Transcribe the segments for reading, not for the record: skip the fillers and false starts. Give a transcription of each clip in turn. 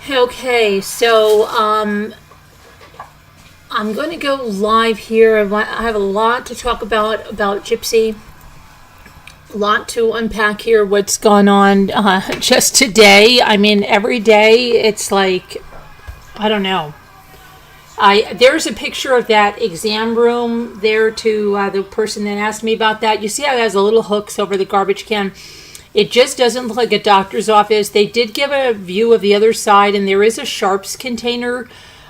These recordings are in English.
Okay, so I'm going to go live here. I have a lot to talk about Gypsy. A lot to unpack here. What's gone on just today? I mean, every day it's like, I don't know. There's a picture of that exam room there to the person that asked me about that. You see how it has the little hooks over the garbage can? It just doesn't look like a doctor's office. They did give a view of the other side, and there is a Sharps container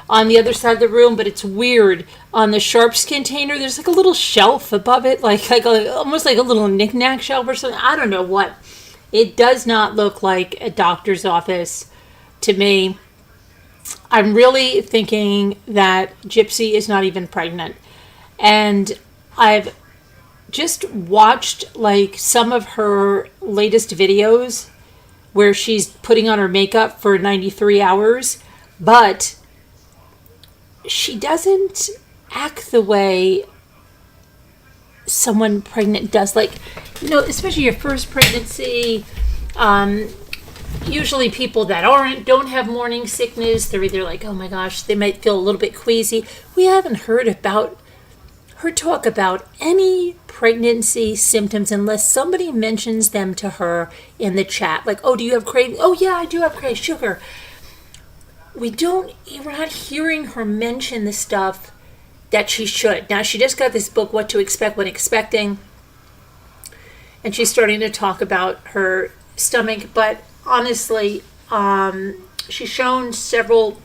on the other side of the room, but it's weird. On the Sharps container, there's like a little shelf above it, almost like a little knick-knack shelf or something. I don't know what. It does not look like a doctor's office to me. I'm really thinking that Gypsy is not even pregnant. And I've just watched like some of her latest videos where she's putting on her makeup for 93 hours, but she doesn't act the way someone pregnant does. Like, especially your first pregnancy, usually people that don't have morning sickness, they're either like, oh my gosh, they might feel a little bit queasy. We haven't heard about her talk about any pregnancy symptoms unless somebody mentions them to her in the chat. Like, oh, do you have craving? Oh yeah, I do have craving. Sugar. We're not hearing her mention the stuff that she should. Now, she just got this book, What to Expect When Expecting, and she's starting to talk about her stomach, but honestly, she's shown several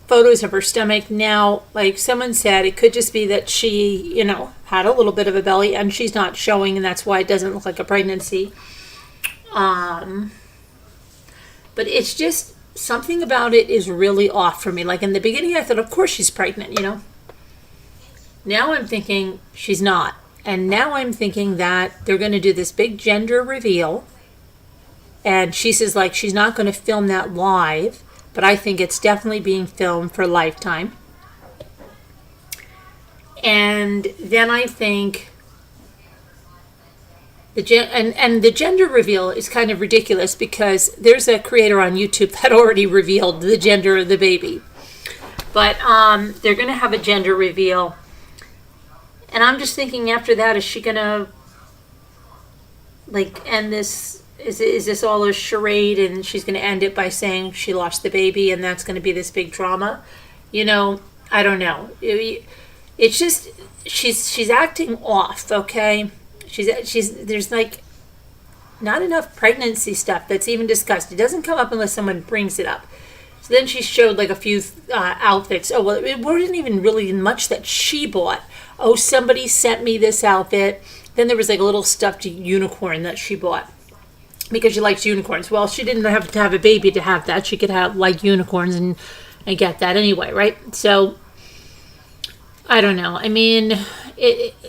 photos of her stomach. Now, like someone said, it could just be that she, had a little bit of a belly and she's not showing, and that's why it doesn't look like a pregnancy. But it's just something about it is really off for me. Like in the beginning, I thought, of course she's pregnant, Now I'm thinking she's not. And now I'm thinking that they're going to do this big gender reveal. And she says, like, she's not going to film that live. But I think it's definitely being filmed for Lifetime. And then I think the gender reveal is kind of ridiculous because there's a creator on YouTube that already revealed the gender of the baby. But they're going to have a gender reveal. And I'm just thinking after that, is she going to end this? Is this all a charade and she's going to end it by saying she lost the baby and that's going to be this big drama? I don't know. It's just, she's acting off, okay? There's like not enough pregnancy stuff that's even discussed. It doesn't come up unless someone brings it up. So then she showed like a few outfits. Oh, well, it wasn't even really much that she bought. Oh, somebody sent me this outfit. Then there was like a little stuffed unicorn that she bought because she likes unicorns. Well, she didn't have to have a baby to have that. She could like unicorns and get that anyway, right? So I don't know. I mean,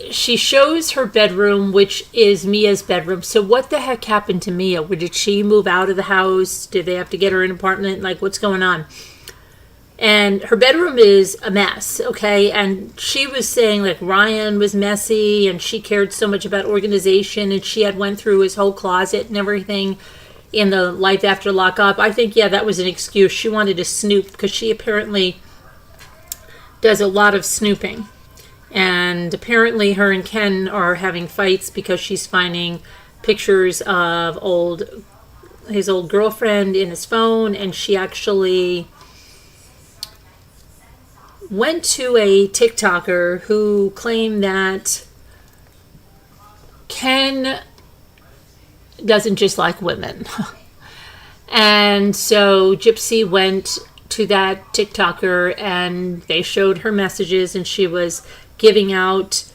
she shows her bedroom, which is Mia's bedroom. So what the heck happened to Mia? Did she move out of the house? Did they have to get her an apartment? Like, what's going on? And her bedroom is a mess, okay? And she was saying, like, Ryan was messy, and she cared so much about organization, and she had went through his whole closet and everything in the Life After Lockup. I think, yeah, that was an excuse. She wanted to snoop, because she apparently does a lot of snooping. And apparently her and Ken are having fights because she's finding pictures of his old girlfriend in his phone, and she actually went to a TikToker who claimed that Ken doesn't just like women. And so Gypsy went to that TikToker and they showed her messages, and she was giving out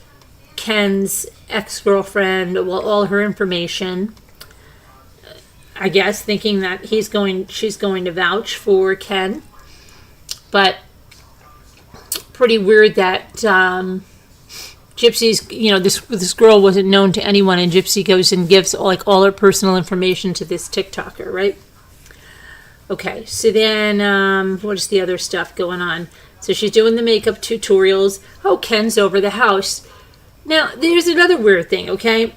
Ken's ex-girlfriend all her information, I guess, thinking that she's going to vouch for Ken. But pretty weird that Gypsy's, this girl wasn't known to anyone, and Gypsy goes and gives all her personal information to this TikToker, right? Okay, so then what is the other stuff going on? So she's doing the makeup tutorials. Oh, Ken's over the house. Now, there's another weird thing, okay?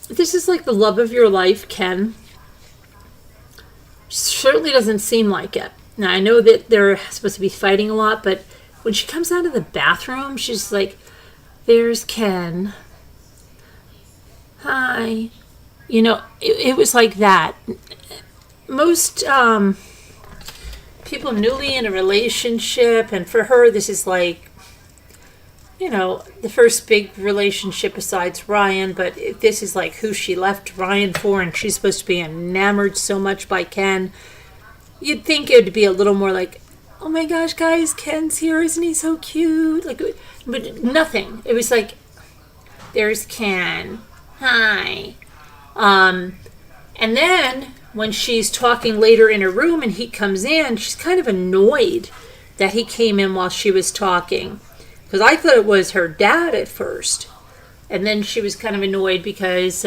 This is like the love of your life, Ken. certainly doesn't seem like it. Now, I know that they're supposed to be fighting a lot, but when she comes out of the bathroom, she's like, there's Ken. Hi. You know, it was like that. Most people newly in a relationship, and for her, this is like, you know, the first big relationship besides Ryan, but this is like who she left Ryan for, and she's supposed to be enamored so much by Ken. You'd think it would be a little more like, oh my gosh, guys, Ken's here, isn't he so cute? Like, but nothing. It was like, there's Ken. Hi. And then when she's talking later in her room and he comes in, she's kind of annoyed that he came in while she was talking. Because I thought it was her dad at first. And then she was kind of annoyed because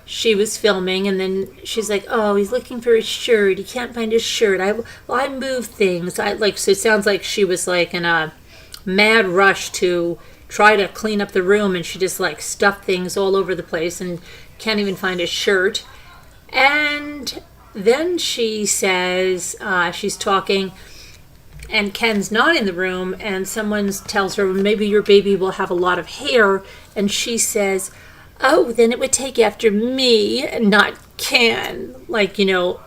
she was filming, and then she's like, oh, he's looking for his shirt. He can't find his shirt. I move things. So it sounds like she was like in a mad rush to try to clean up the room, and she just like stuffed things all over the place and can't even find his shirt. And then she says, she's talking, and Ken's not in the room, and someone tells her, maybe your baby will have a lot of hair, and she says, oh, then it would take after me, not Ken, like, you know,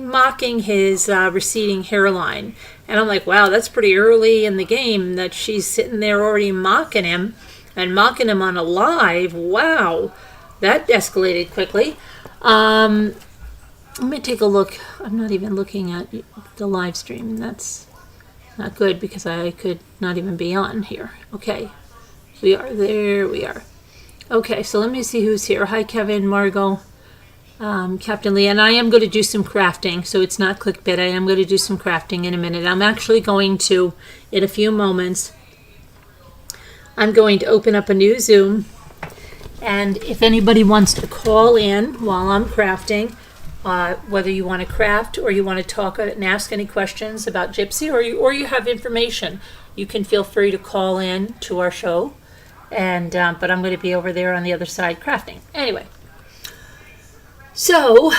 mocking his receding hairline. And I'm like, wow, that's pretty early in the game that she's sitting there already mocking him, and mocking him on a live. Wow, that escalated quickly. Let me take a look. I'm not even looking at the live stream. That's not good because I could not even be on here. Okay, we are there. We are. Okay, so let me see who's here. Hi, Kevin, Margot, Captain Lee. And I am going to do some crafting, so it's not clickbait. I am going to do some crafting in a minute. I'm actually going to, in a few moments, I'm going to open up a new Zoom. And if anybody wants to call in while I'm crafting, whether you want to craft or you want to talk and ask any questions about Gypsy, or you have information, you can feel free to call in to our show. And but I'm going to be over there on the other side crafting. Anyway, so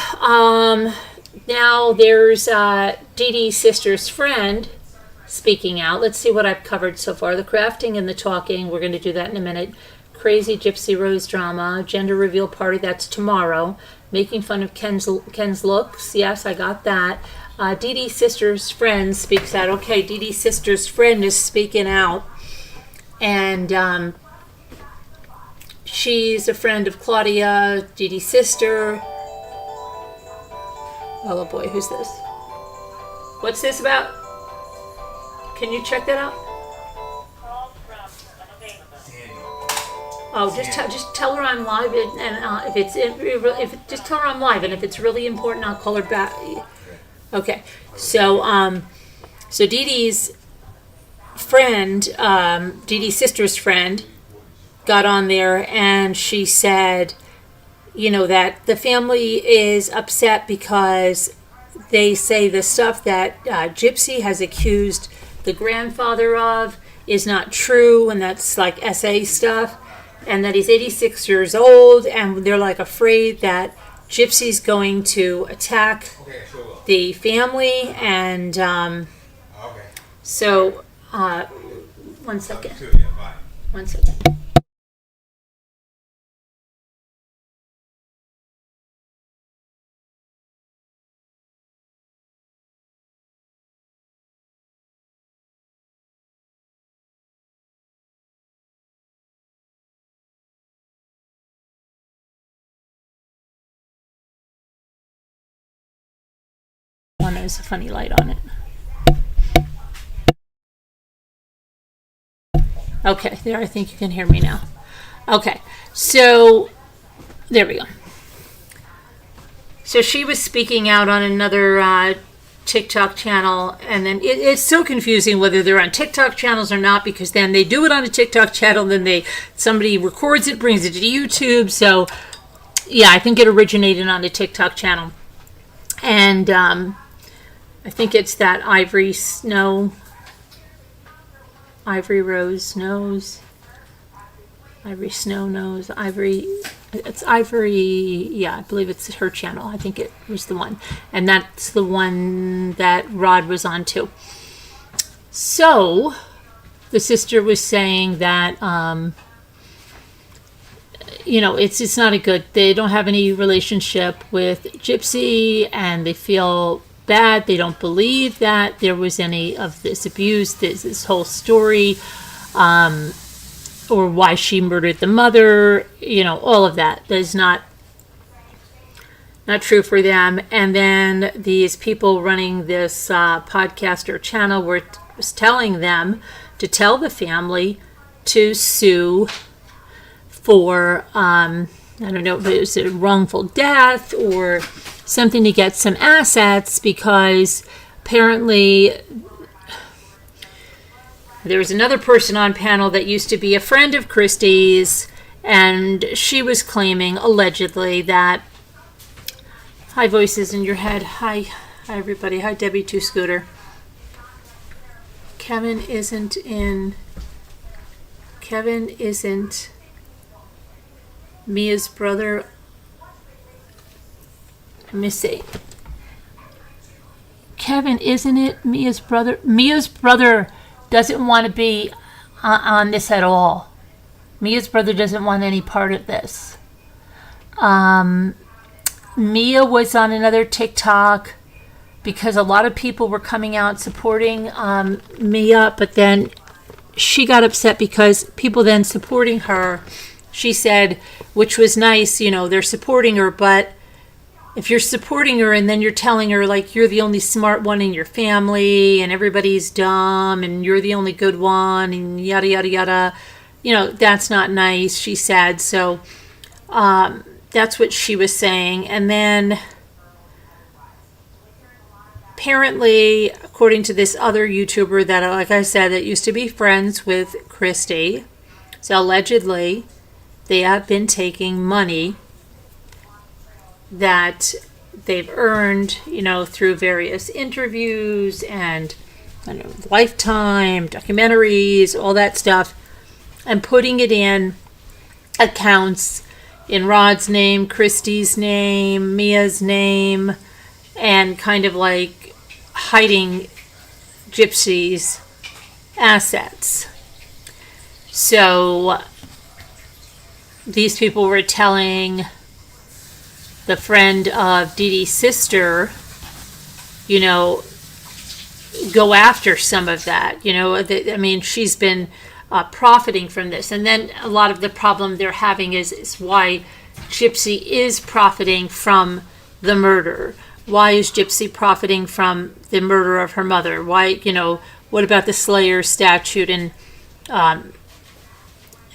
now there's Dee Dee's sister's friend speaking out. Let's see what I've covered so far. The crafting and the talking, we're going to do that in a minute. Crazy Gypsy Rose drama, gender reveal party, that's tomorrow. Making fun of Ken's looks, yes, I got that. Dee Dee's sister's friend speaks out. Okay, Dee Dee's sister's friend is speaking out. And she's a friend of Claudia, Dee Dee's sister. Oh boy, who's this? What's this about? Can you check that out? Oh, just tell her I'm live, and just tell her I'm live, and if it's really important, I'll call her back. Okay, so Dee Dee's friend, Dee Dee's sister's friend, got on there, and she said, you know, that the family is upset because they say the stuff that Gypsy has accused the grandfather of is not true, and that's like SA stuff. And that he's 86 years old, and they're like afraid that Gypsy's going to attack the family. And so, 1 second. 1 second. There's a funny light on it. Okay, there, I think you can hear me now. Okay, so there we go. So she was speaking out on another TikTok channel, and then it's so confusing whether they're on TikTok channels or not, because then they do it on a TikTok channel, then somebody records it, brings it to YouTube. So yeah, I think it originated on a TikTok channel. And I think it's that Ivory Rose Knows. Ivory Snow knows. It's Ivory, yeah, I believe it's her channel. I think it was the one. And that's the one that Rod was on too. So, the sister was saying that, it's not they don't have any relationship with Gypsy, and they feel bad. They don't believe that there was any of this abuse, this whole story, or why she murdered the mother, all of that is not true for them. And then these people running this podcast or channel was telling them to tell the family to sue for, I don't know if it was a wrongful death or something to get some assets, because apparently there was another person on panel that used to be a friend of Christie's, and she was claiming, allegedly, that... Hi, voices in your head. Hi everybody. Hi, Debbie Two Scooter. Kevin isn't Mia's brother. Let me see. Kevin, isn't it Mia's brother? Mia's brother doesn't want to be on this at all. Mia's brother doesn't want any part of this. Mia was on another TikTok because a lot of people were coming out supporting Mia, but then she got upset because people then supporting her, she said, which was nice, they're supporting her, but if you're supporting her and then you're telling her, like, you're the only smart one in your family and everybody's dumb and you're the only good one and yada, yada, yada, that's not nice, she said. So that's what she was saying. And then apparently, according to this other YouTuber that, like I said, that used to be friends with Christy, so allegedly they have been taking money that they've earned, through various interviews and Lifetime, documentaries, all that stuff, and putting it in accounts in Rod's name, Christy's name, Mia's name, and kind of like hiding Gypsy's assets. So these people were telling the friend of Dee Dee's sister, go after some of that. She's been profiting from this. And then a lot of the problem they're having is why Gypsy is profiting from the murder. Why is Gypsy profiting from the murder of her mother? Why, what about the Slayer statute and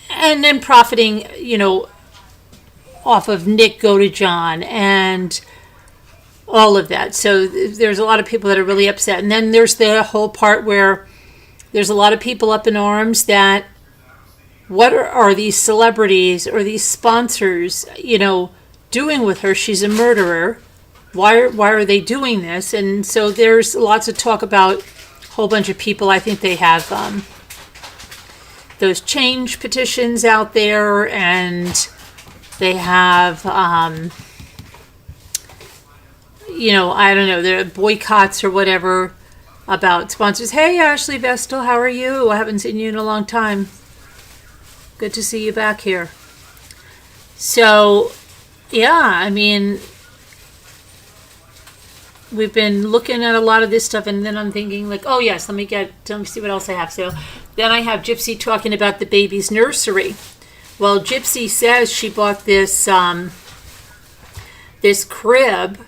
then profiting, off of Nick Godejohn and all of that. So there's a lot of people that are really upset. And then there's the whole part where there's a lot of people up in arms that what are these celebrities or these sponsors, doing with her? She's a murderer. Why are they doing this? And so there's lots of talk about a whole bunch of people. I think they have those change petitions out there, and they have, I don't know, there are boycotts or whatever about sponsors. Hey, Ashley Vestal, how are you? I haven't seen you in a long time. Good to see you back here. So, yeah, we've been looking at a lot of this stuff, and then I'm thinking, like, oh, yes, let me see what else I have. So then I have Gypsy talking about the baby's nursery. Well, Gypsy says she bought this this crib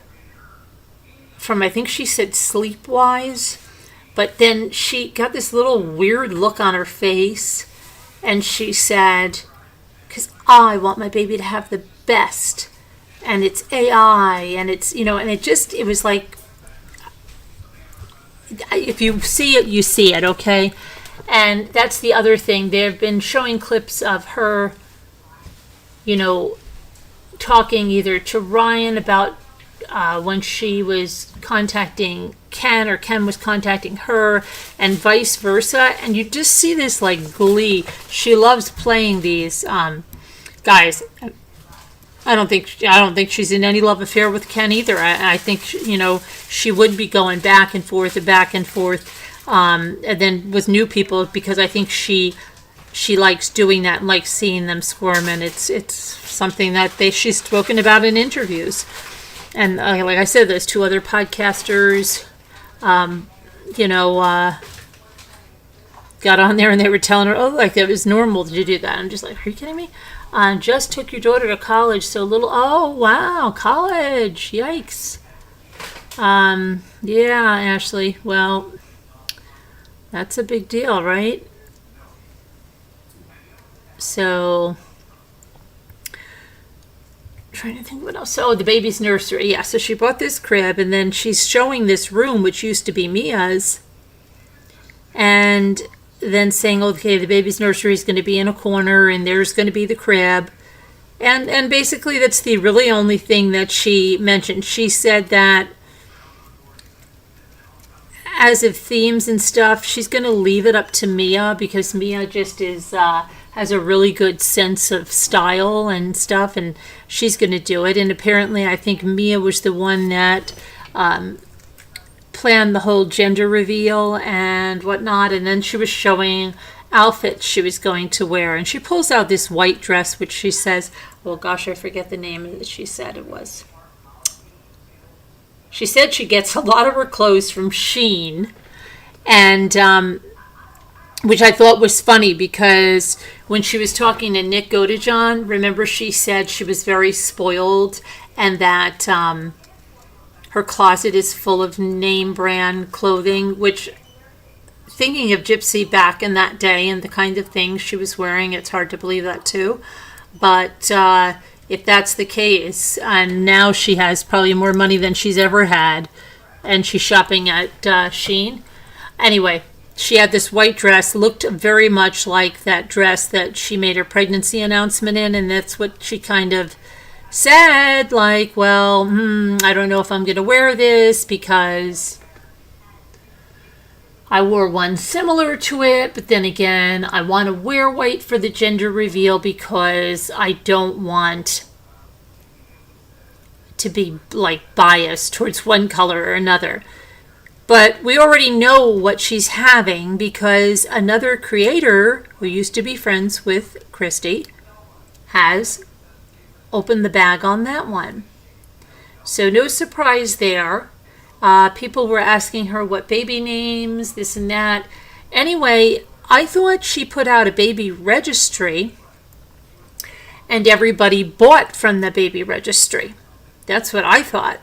from, I think she said Sleepwise, but then she got this little weird look on her face, and she said, because I want my baby to have the best, and it's AI, and it's, and it was like, if you see it, you see it, okay? And that's the other thing. They've been showing clips of her, talking either to Ryan about when she was contacting Ken, or Ken was contacting her, and vice versa. And you just see this like glee. She loves playing these guys. I don't think she's in any love affair with Ken either. I think she would be going back and forth, and then with new people, because I think she likes doing that and likes seeing them squirm, and it's something that she's spoken about in interviews. And like I said, there's 2 other podcasters, got on there and they were telling her, oh, like it was normal to do that. I'm just like, are you kidding me? Just took your daughter to college, so little. Oh wow, college! Yikes. Yeah, Ashley. Well, that's a big deal, right? So, trying to think what else. Oh, the baby's nursery. Yeah, so she bought this crib, and then she's showing this room, which used to be Mia's, and then saying, okay, the baby's nursery is going to be in a corner, and there's going to be the crib. And basically that's the really only thing that she mentioned. She said that as of themes and stuff, she's going to leave it up to Mia, because Mia just has a really good sense of style and stuff, and she's going to do it. And apparently I think Mia was the one that planned the whole gender reveal and whatnot, and then she was showing outfits she was going to wear, and she pulls out this white dress, which she says, oh gosh, I forget the name that she said it was. She said she gets a lot of her clothes from Shein, and which I thought was funny, because when she was talking to Nick Godejohn, remember she said she was very spoiled, and that her closet is full of name brand clothing, which, thinking of Gypsy back in that day and the kind of things she was wearing, it's hard to believe that too. But if that's the case, and now she has probably more money than she's ever had, and she's shopping at Shein. Anyway, she had this white dress, looked very much like that dress that she made her pregnancy announcement in, and that's what she kind of said, like, well, I don't know if I'm going to wear this, because I wore one similar to it, but then again, I want to wear white for the gender reveal because I don't want to be like biased towards one color or another. But we already know what she's having, because another creator who used to be friends with Christy has opened the bag on that one. So no surprise there. People were asking her what baby names, this and that. Anyway, I thought she put out a baby registry and everybody bought from the baby registry. That's what I thought.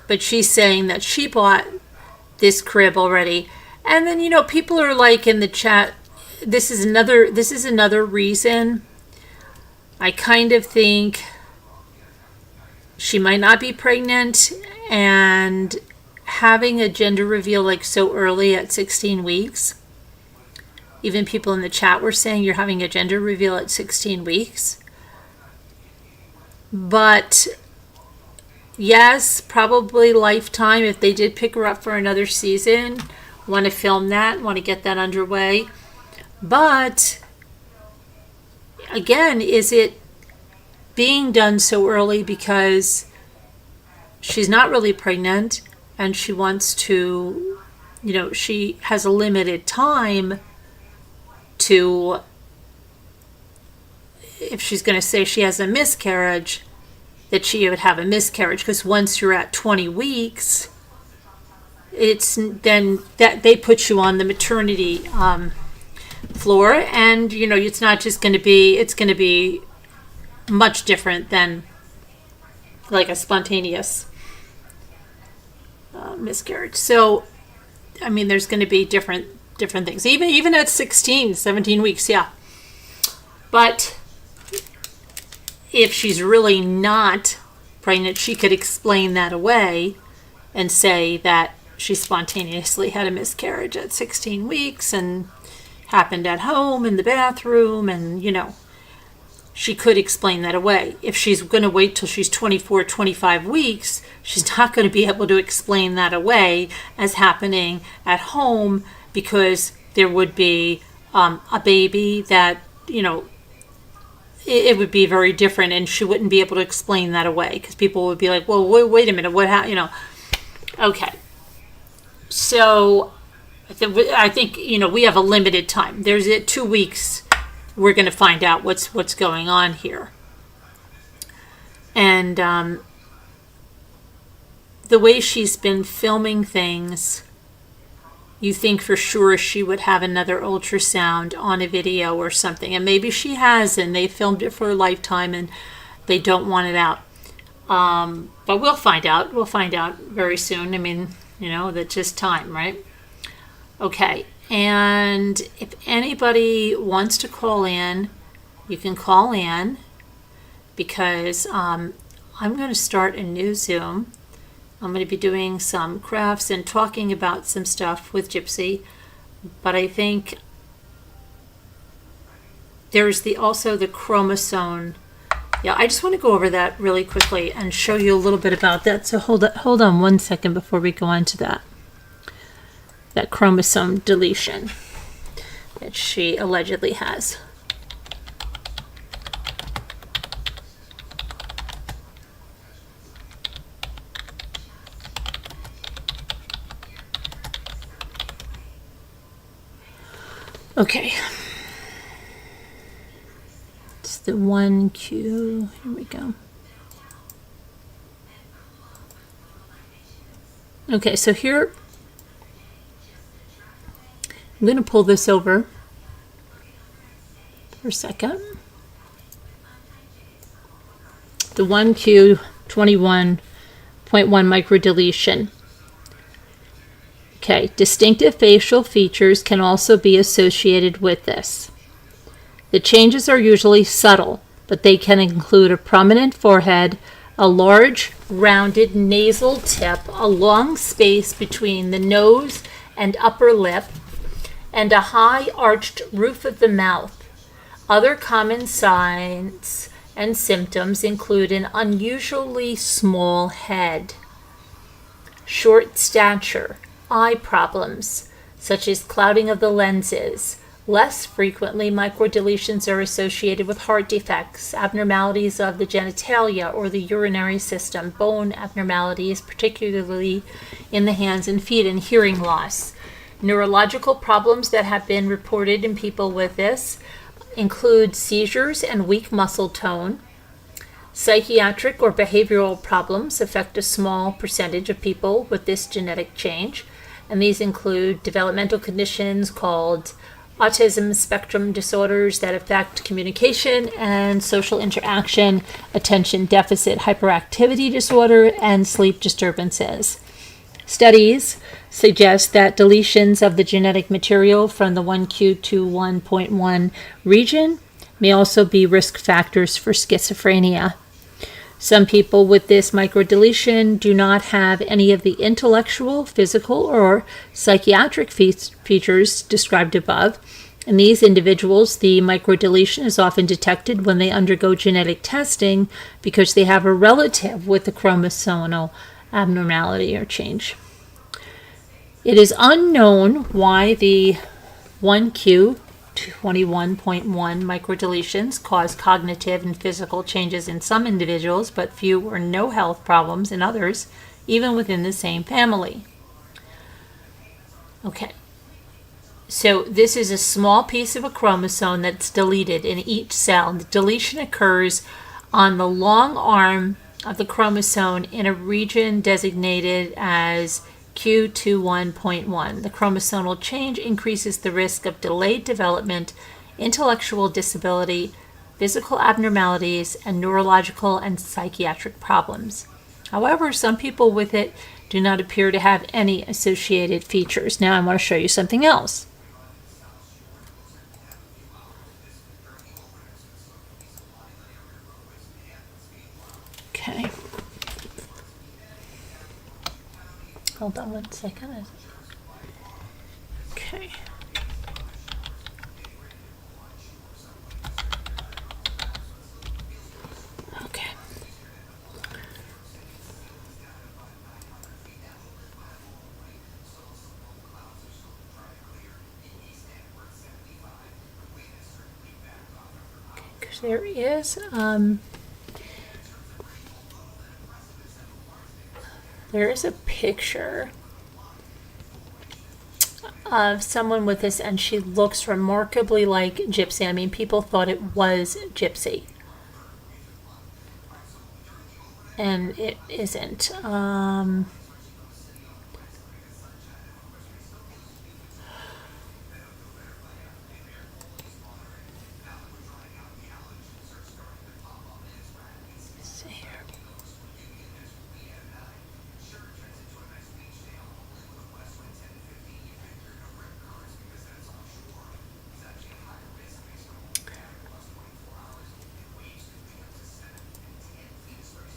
But she's saying that she bought this crib already. And then, people are like in the chat, this is another reason I kind of think she might not be pregnant, and having a gender reveal like so early at 16 weeks. Even people in the chat were saying you're having a gender reveal at 16 weeks. But yes, probably Lifetime, if they did pick her up for another season, want to film that, want to get that underway. But again, is it being done so early because she's not really pregnant and she wants to, she has a limited time to, if she's going to say she has a miscarriage, that she would have a miscarriage, because once you're at 20 weeks, it's then that they put you on the maternity floor, and it's not just going to be, it's going to be much different than like a spontaneous miscarriage. So there's going to be different things, even at 16, 17 weeks. Yeah, but if she's really not pregnant, she could explain that away and say that she spontaneously had a miscarriage at 16 weeks and happened at home in the bathroom, and she could explain that away. If she's going to wait till she's 24, 25 weeks, she's not going to be able to explain that away as happening at home, because there would be a baby that, it would be very different, and she wouldn't be able to explain that away, because people would be like, well, wait a minute, what happened, Okay. So I think, we have a limited time. There's 2 weeks. We're going to find out what's going on here. And the way she's been filming things, you think for sure she would have another ultrasound on a video or something. And maybe she has, and they filmed it for a lifetime and they don't want it out. But we'll find out. We'll find out very soon. I mean, that's just time, right? Okay. And if anybody wants to call in, you can call in, because I'm going to start a new Zoom. I'm going to be doing some crafts and talking about some stuff with Gypsy, but I think there's also the chromosome. Yeah, I just want to go over that really quickly and show you a little bit about that. So hold on 1 second before we go on to that chromosome deletion that she allegedly has. Okay. It's the 1Q. Here we go. Okay, so here, I'm going to pull this over for a second. The 1Q 21.1 microdeletion. Okay, distinctive facial features can also be associated with this. The changes are usually subtle, but they can include a prominent forehead, a large, rounded nasal tip, a long space between the nose and upper lip, and a high arched roof of the mouth. Other common signs and symptoms include an unusually small head, short stature, eye problems, such as clouding of the lenses. Less frequently, microdeletions are associated with heart defects, abnormalities of the genitalia or the urinary system, bone abnormalities, particularly in the hands and feet, and hearing loss. Neurological problems that have been reported in people with this include seizures and weak muscle tone. Psychiatric or behavioral problems affect a small percentage of people with this genetic change, and these include developmental conditions called autism spectrum disorders that affect communication and social interaction, attention deficit hyperactivity disorder, and sleep disturbances. Studies suggest that deletions of the genetic material from the 1Q21.1 region may also be risk factors for schizophrenia. Some people with this microdeletion do not have any of the intellectual, physical, or psychiatric features described above. In these individuals, the microdeletion is often detected when they undergo genetic testing because they have a relative with the chromosomal abnormality or change. It is unknown why the 1Q 21.1 microdeletions cause cognitive and physical changes in some individuals, but few or no health problems in others, even within the same family. Okay, so this is a small piece of a chromosome that's deleted in each cell. The deletion occurs on the long arm of the chromosome in a region designated as Q21.1. The chromosomal change increases the risk of delayed development, intellectual disability, physical abnormalities, and neurological and psychiatric problems. However, some people with it do not appear to have any associated features. Now I want to show you something else. Okay. Hold on 1 second. Okay. there is. There is a picture of someone with this, and she looks remarkably like Gypsy. I mean, people thought it was Gypsy. And it isn't.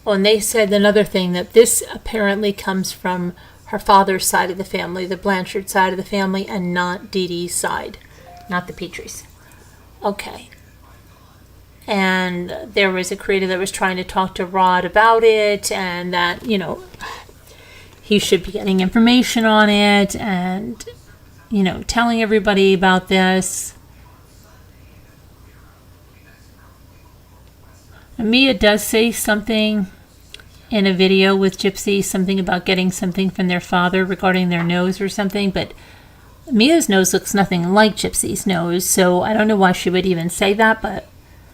Oh, and they said another thing, that this apparently comes from her father's side of the family, the Blanchard side of the family, and not Dee Dee's side, not the Petries. Okay. And there was a creator that was trying to talk to Rod about it, and that, you know, he should be getting information on it, and, you know, telling everybody about this. Mia does say something in a video with Gypsy, something about getting something from their father regarding their nose or something, but Mia's nose looks nothing like Gypsy's nose, so I don't know why she would even say that, but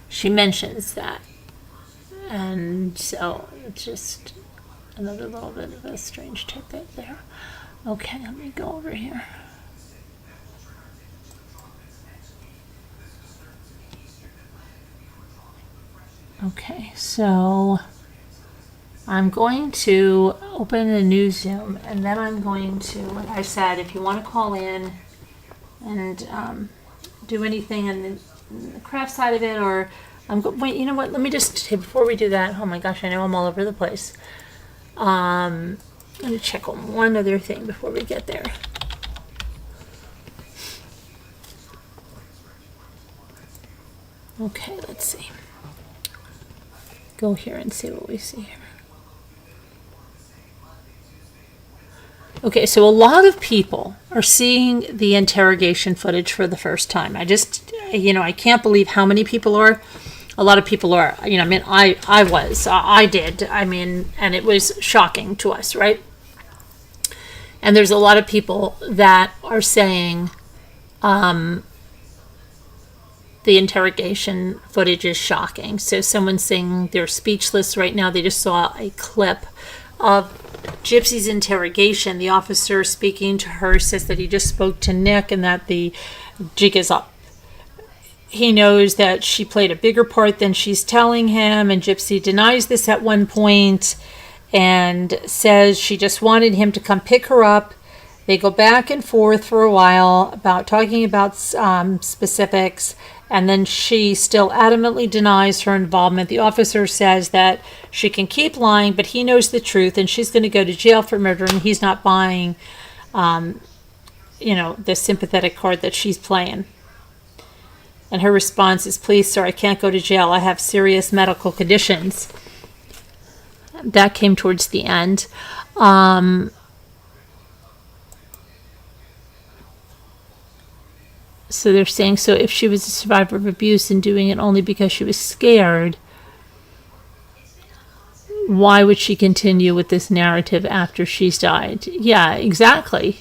she mentions that. And so it's just another little bit of a strange tidbit there. Okay, let me go over here. Okay, so I'm going to open a new Zoom, and then I'm going to, like I said, if you want to call in and do anything on the craft side of it, or wait, you know what? Let me just, before we do that, oh my gosh, I know I'm all over the place. Let me check on one other thing before we get there. Okay, let's see. Go here and see what we see here. Okay, so a lot of people are seeing the interrogation footage for the first time. I just, you know, I can't believe how many people are. A lot of people are, you know, I mean, I did. I mean, and it was shocking to us, right? And there's a lot of people that are saying the interrogation footage is shocking. So someone's saying they're speechless right now. They just saw a clip of Gypsy's interrogation. The officer speaking to her says that he just spoke to Nick and that the jig is up. He knows that she played a bigger part than she's telling him, and Gypsy denies this at one point and says she just wanted him to come pick her up. They go back and forth for a while about talking about specifics, and then she still adamantly denies her involvement. The officer says that she can keep lying, but he knows the truth, and she's going to go to jail for murder, and he's not buying, you know, the sympathetic card that she's playing. And her response is, "Please, sir, I can't go to jail. I have serious medical conditions." That came towards the end. So they're saying, so if she was a survivor of abuse and doing it only because she was scared, why would she continue with this narrative after she's died? Yeah, exactly.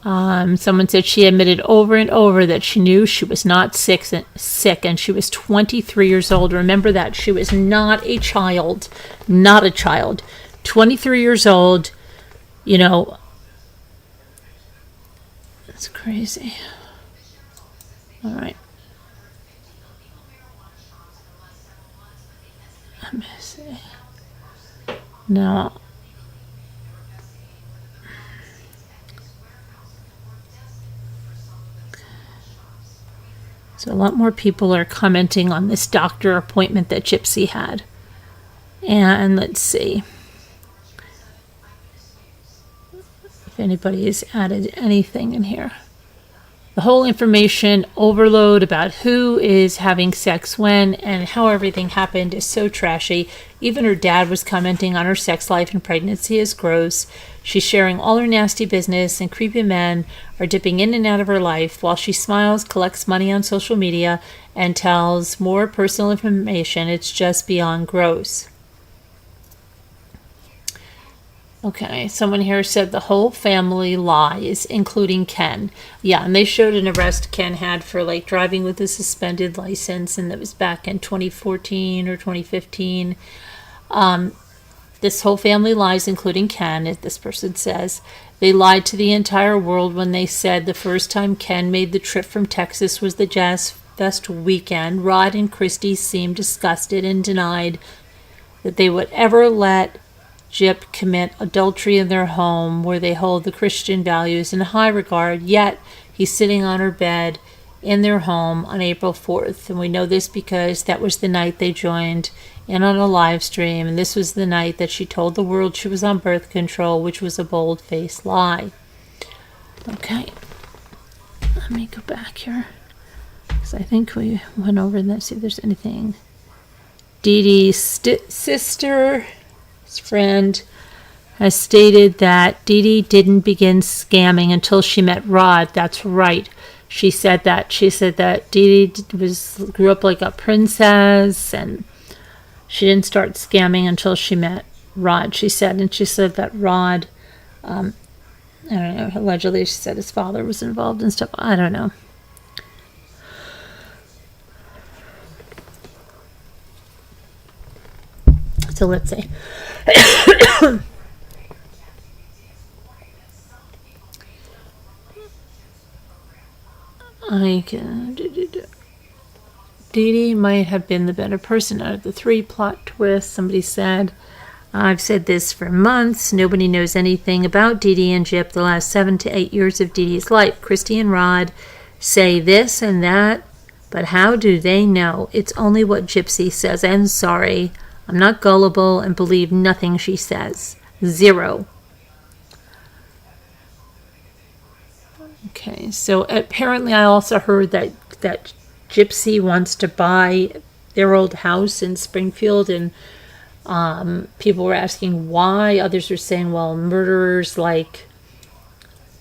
Someone said she admitted over and over that she knew she was not sick, and she was 23 years old. Remember that. She was not a child. 23 years old. You know, that's crazy. All right. Let me see. Now, so a lot more people are commenting on this doctor appointment that Gypsy had. And let's see if anybody has added anything in here. The whole information overload about who is having sex when and how everything happened is so trashy. Even her dad was commenting on her sex life and pregnancy as gross. She's sharing all her nasty business, and creepy men are dipping in and out of her life while she smiles, collects money on social media, and tells more personal information. It's just beyond gross. Okay, someone here said the whole family lies, including Ken. Yeah, and they showed an arrest Ken had for like driving with a suspended license, and that was back in 2014 or 2015. This whole family lies, including Ken, as this person says. They lied to the entire world when they said the first time Ken made the trip from Texas was the Jazz Fest weekend. Rod and Christy seemed disgusted and denied that they would ever let Gyp commit adultery in their home where they hold the Christian values in high regard, yet he's sitting on her bed in their home on April 4th. And we know this because that was the night they joined in on a live stream, and this was the night that she told the world she was on birth control, which was a bold-faced lie. Okay, let me go back here, because I think we went over that. See if there's anything. Dee Dee's sister, his friend, has stated that Dee Dee didn't begin scamming until she met Rod. That's right. She said that. She said that Dee Dee grew up like a princess, and she didn't start scamming until she met Rod, she said. And she said that Rod, I don't know, allegedly she said his father was involved and stuff. I don't know. So let's see. Dee Dee might have been the better person out of the three. Plot twist, somebody said. I've said this for months. Nobody knows anything about Dee Dee and Gyp the last 7 to 8 years of Dee Dee's life. Christy and Rod say this and that, but how do they know? It's only what Gypsy says. And sorry, I'm not gullible and believe nothing she says. Zero. Okay, so apparently I also heard that Gypsy wants to buy their old house in Springfield, and people were asking why. Others were saying, well, murderers like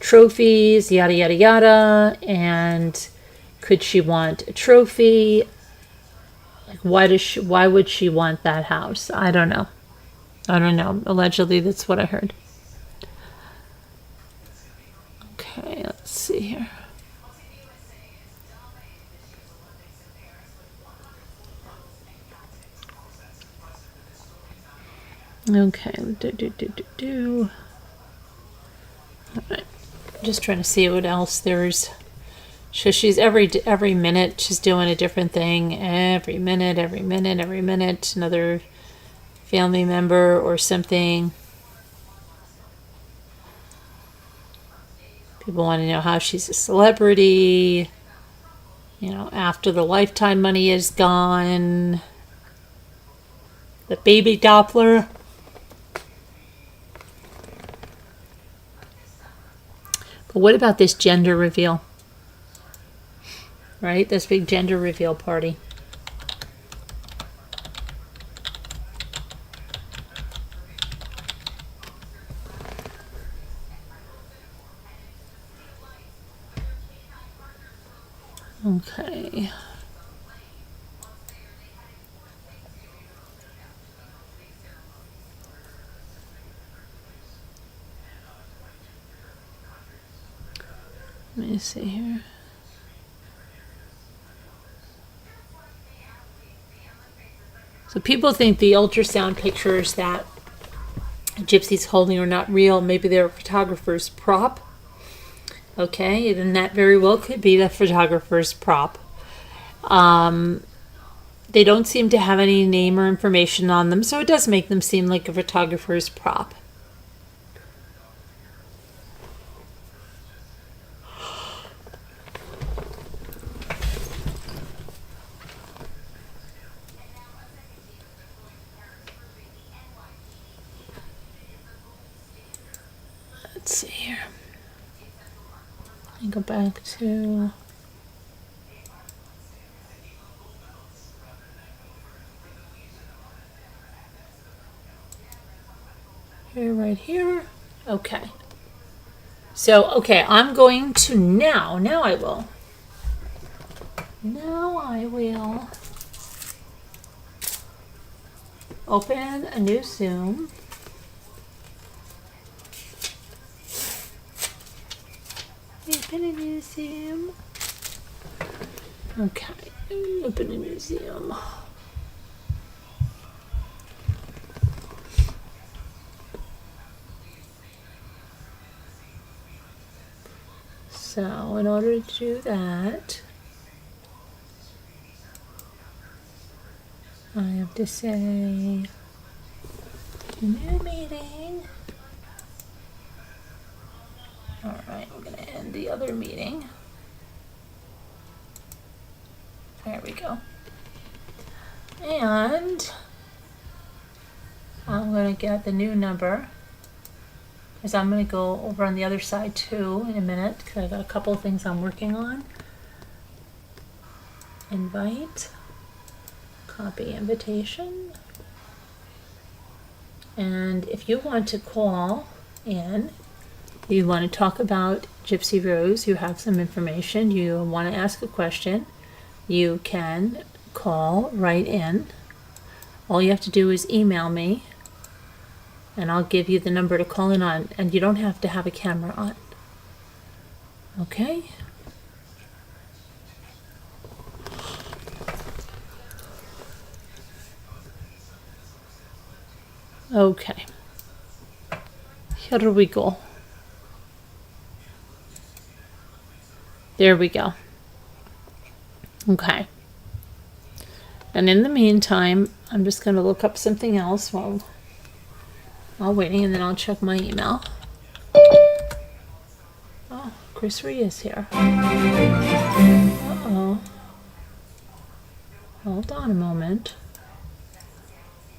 trophies, yada, yada, yada, and could she want a trophy? Like, why would she want that house? I don't know. Allegedly, that's what I heard. Okay, let's see here. Okay, All right. Just trying to see what else there's. So she's every minute she's doing a different thing. Every minute, another family member or something. People want to know how she's a celebrity. You know, after the Lifetime money is gone. The baby Doppler. But what about this gender reveal? Right? This big gender reveal party. Okay. Let me see here. So people think the ultrasound pictures that Gypsy's holding are not real. Maybe they're a photographer's prop. Okay, then that very well could be the photographer's prop. They don't seem to have any name or information on them, so it does make them seem like a photographer's prop. Let's see here. me go back to here, right here. Okay. So, okay, I'm going to now I will open a new Zoom. Open a new Zoom. Okay, open a new Zoom. So, in order to do that, I have to say new meeting. All right, I'm going to end the other meeting. There we go. And I'm going to get the new number, because I'm going to go over on the other side too in a minute, because I've got a couple of things I'm working on. Invite, copy invitation. And if you want to call in, you want to talk about Gypsy Rose, you have some information, you want to ask a question, you can call right in. All you have to do is email me, and I'll give you the number to call in on, and you don't have to have a camera on. Okay? Okay. Here we go. There we go. Okay. And in the meantime, I'm just going to look up something else while waiting, and then I'll check my email. Oh, Chris Ree is here. Uh-oh. Hold on a moment.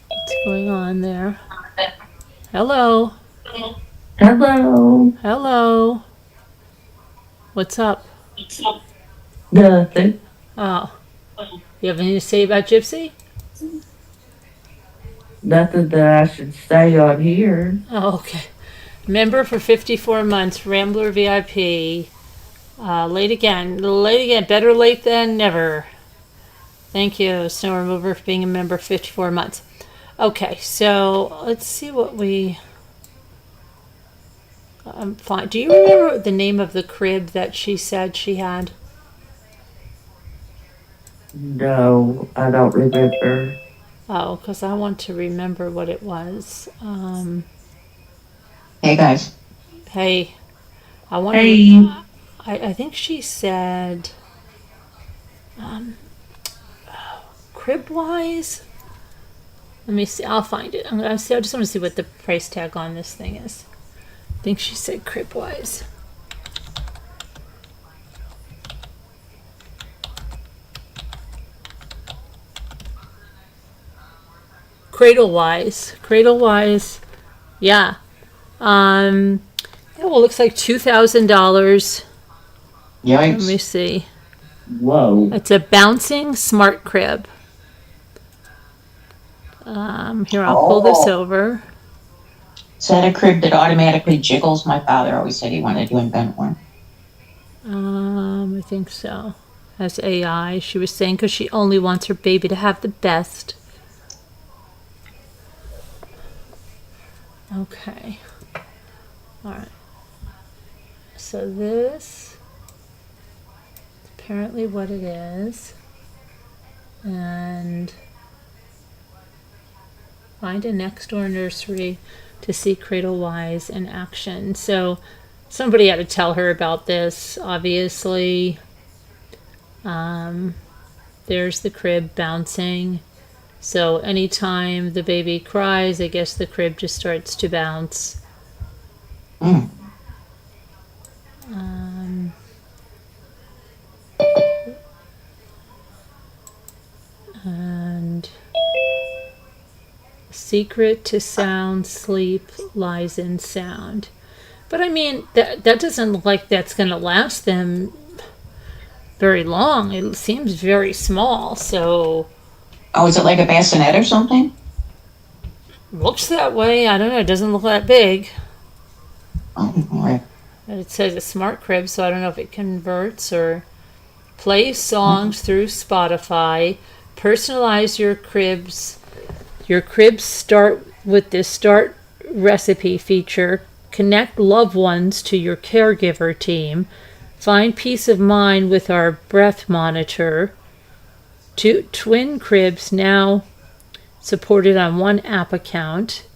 What's going on there? Hello. Hello. Hello. What's up? Nothing. Oh. You have anything to say about Gypsy? Nothing that I should say on here. Oh, okay. Member for 54 months, Rambler VIP. Late again. Better late than never. Thank you, Snow Remover, for being a member for 54 months. Okay, so let's see what we... fine. Do you remember the name of the crib that she said she had? No, I don't remember. Oh, because I want to remember what it was. Hey guys. Hey, I want Hey. to... I think she said... crib-wise? Let me see. I'll find it. I just want to see what the price tag on this thing is. I think she said crib-wise. Cradle-wise, yeah. Yeah, well, it looks like $2,000. Let me Yikes. see. Whoa. It's a bouncing smart crib. Here, I'll pull this over. Is that a crib that automatically jiggles? My father always said he wanted to invent one. I think so. Has AI. She was saying because she only wants her baby to have the best. Okay. All right. So this is apparently what it is. And find a next door nursery to see Cradlewise in action. So somebody had to tell her about this, obviously. There's the crib bouncing. So anytime the baby cries, I guess the crib just starts to bounce. Mm. And secret to sound sleep lies in sound. But I mean, that doesn't look like that's going to last them very long. It seems very small, so Oh, is it like a bassinet or something? looks that way. I don't know. It doesn't look that big. Oh, all right. It says a smart crib, so I don't know if it converts or play songs through Spotify. Personalize your cribs. Your cribs start with this start recipe feature. Connect loved ones to your caregiver team. Find peace of mind with our breath monitor. Two twin cribs now supported on one app account.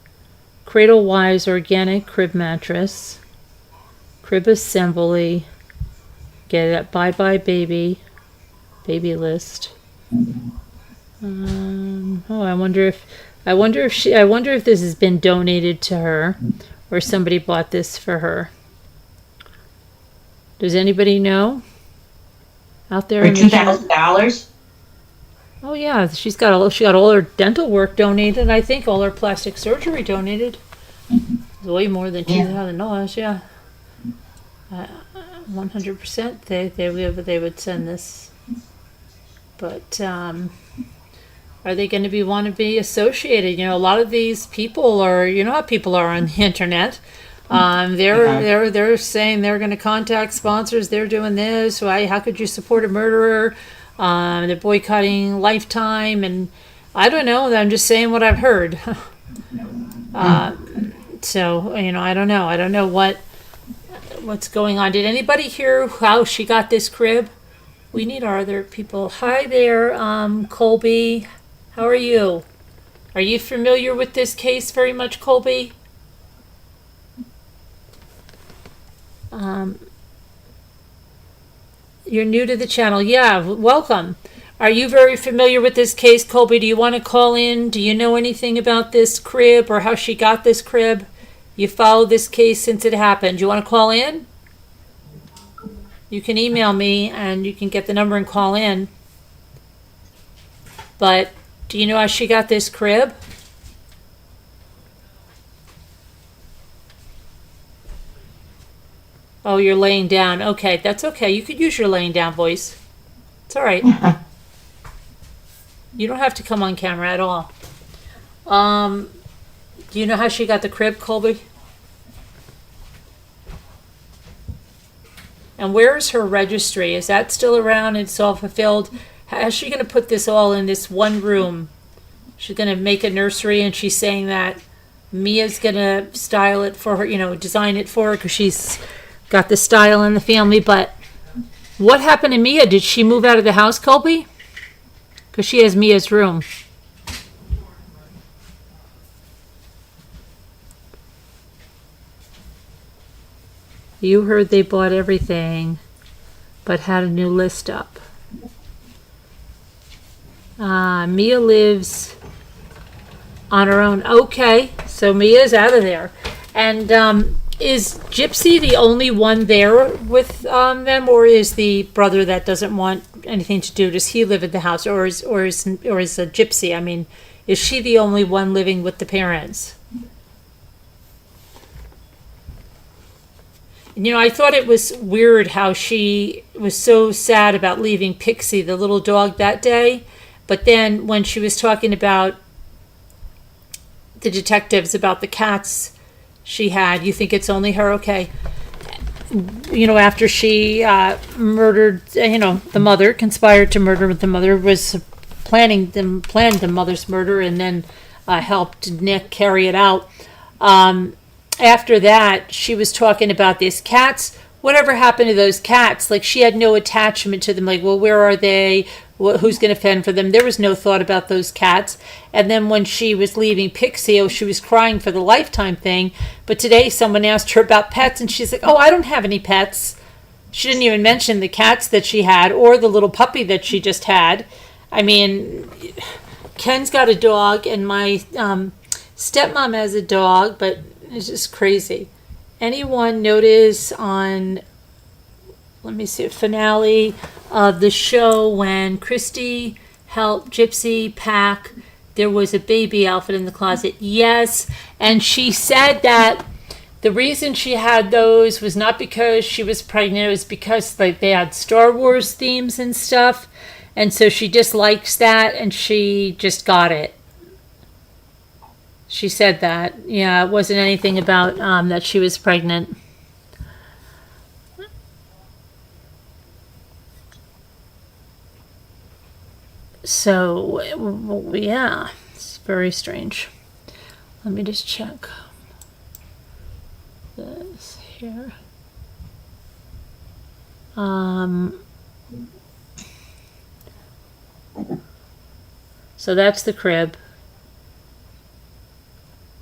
Cradlewise organic crib mattress. Crib assembly. Get it at Bye Bye Baby. Baby list. I wonder if this has been donated to her, or somebody bought this for her. Does anybody know? Out there For in the chat? $2,000? Oh yeah, she got all her dental work donated. I think all her plastic surgery donated. It's way more than $2,000. Yeah, 100%. They would send this, but are they going to want to be associated? You know, a lot of these people are. You know how people are on the internet. They're saying they're going to contact sponsors. They're doing this. Why? How could you support a murderer? They're boycotting Lifetime, and I don't know. I'm just saying what I've heard. So you know, I don't know. I don't know what's going on. Did anybody hear how she got this crib? We need our other people. Hi there, Colby. How are you? Are you familiar with this case very much, Colby? You're new to the channel. Yeah, welcome. Are you very familiar with this case, Colby? Do you want to call in? Do you know anything about this crib or how she got this crib? You followed this case since it happened. Do you want to call in? You can email me and you can get the number and call in. But do you know how she got this crib? Oh, you're laying down. Okay, that's okay. You could use your laying down voice. It's all right. You don't have to come on camera at all. Do you know how she got the crib, Colby? And where is her registry? Is that still around? It's all fulfilled. How is she going to put this all in this one room? She's going to make a nursery, and she's saying that Mia's going to style it for her, you know, design it for her because she's got the style in the family. But what happened to Mia? Did she move out of the house, Colby? Because she has Mia's room. You heard they bought everything, but had a new list up. Mia lives on her own. Okay, so Mia's out of there. And is Gypsy the only one there with them, or is the brother that doesn't want anything to do? Does he live at the house, or is a Gypsy? I mean, is she the only one living with the parents? You know, I thought it was weird how she was so sad about leaving Pixie, the little dog, that day. But then when she was talking about the detectives, about the cats she had, you think it's only her? Okay. You know, after she murdered, you know, the mother, conspired to murder the mother, was planned the mother's murder, and then helped Nick carry it out. After that, she was talking about these cats. Whatever happened to those cats? Like, she had no attachment to them. Like, well, where are they? Who's going to fend for them? There was no thought about those cats. And then when she was leaving Pixie, she was crying for the Lifetime thing. But today someone asked her about pets, and she's like, oh, I don't have any pets. She didn't even mention the cats that she had or the little puppy that she just had. I mean, Ken's got a dog, and my stepmom has a dog, but it's just crazy. Anyone notice on, let me see, finale of the show when Christy helped Gypsy pack, there was a baby outfit in the closet? Yes. And she said that the reason she had those was not because she was pregnant. It was because like they had Star Wars themes and stuff, and so she just likes that, and she just got it. She said that. Yeah, it wasn't anything about that she was pregnant. So, yeah, it's very strange. Let me just check this here. So that's the crib.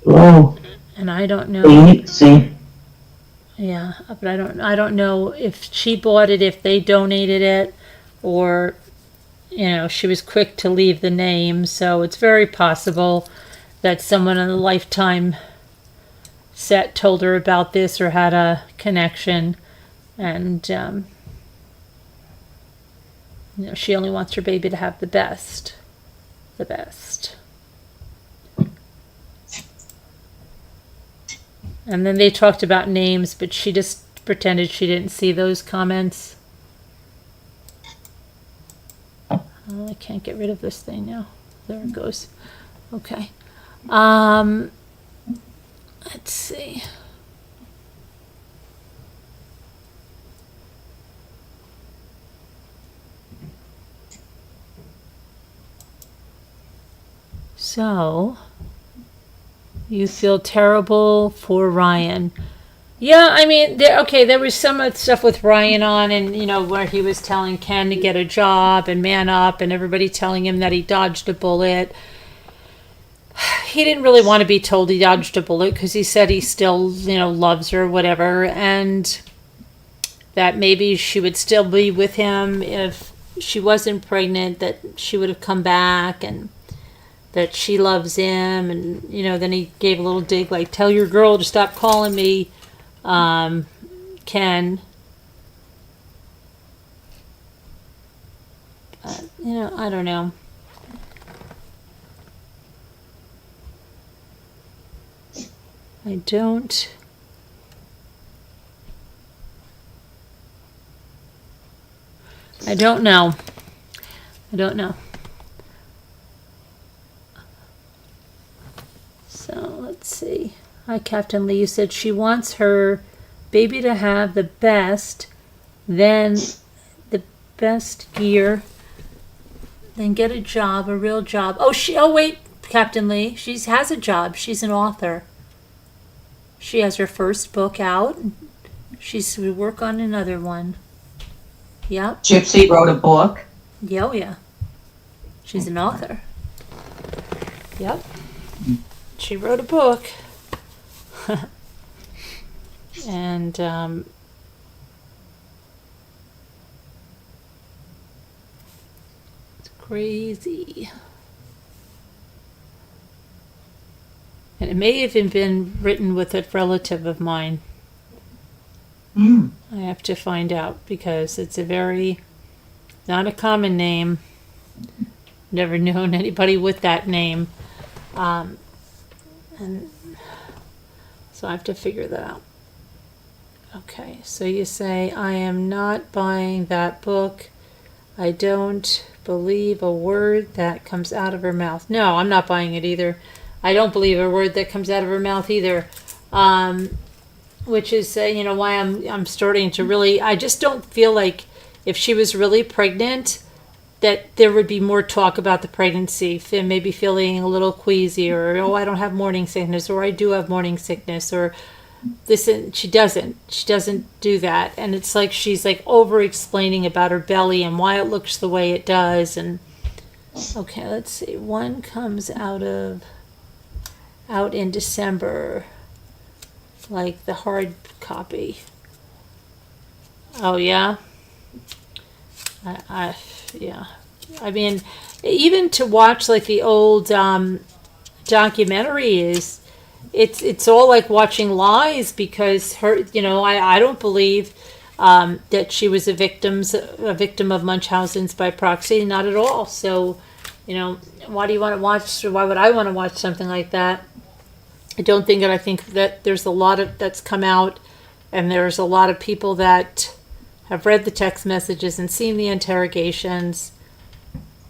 Whoa. And I don't know. See? Yeah, but I don't know if she bought it, if they donated it, or she was quick to leave the name, so it's very possible that someone on the Lifetime set told her about this or had a connection, and she only wants her baby to have the best. The best. And then they talked about names, but she just pretended she didn't see those comments. Oh, I can't get rid of this thing now. There it goes. Okay. Let's see. So, you feel terrible for Ryan. Yeah, I mean, there was some stuff with Ryan on, and where he was telling Ken to get a job and man up, and everybody telling him that he dodged a bullet. He didn't really want to be told he dodged a bullet because he said he still, loves her, whatever, and that maybe she would still be with him if she wasn't pregnant, that she would have come back, and that she loves him. And then he gave a little dig like, tell your girl to stop calling me Ken. I don't know. I don't know. I don't know. So let's see. Hi, Captain Lee. You said she wants her baby to have the best, then the best gear, then get a job, a real job. Oh wait, Captain Lee. She has a job. She's an author. She has her first book out. She's to work on another one. Yep. Gypsy wrote a book. Yeah, oh yeah. She's an author. Yep. She wrote a book. And it's crazy. And it may have even been written with a relative of mine. I have to find out because it's not a common name. Never known anybody with that name. And so I have to figure that out. Okay, so you say, I am not buying that book. I don't believe a word that comes out of her mouth. No, I'm not buying it either. I don't believe a word that comes out of her mouth either. Which is, why I'm starting to really, I just don't feel like if she was really pregnant, that there would be more talk about the pregnancy, maybe feeling a little queasy, or, I don't have morning sickness, or I do have morning sickness, or this. She doesn't do that. And it's like she's like over explaining about her belly and why it looks the way it does. And okay, let's see. One comes out in December, like the hard copy. Oh yeah. Yeah. I mean, even to watch like the old documentary it's all like watching lies, because her, I don't believe that she was a victim of Munchausen's by proxy, not at all. So, why do you want to watch, or why would I want to watch something like that? I don't think it. I think that there's a lot of that's come out, and there's a lot of people that have read the text messages and seen the interrogations.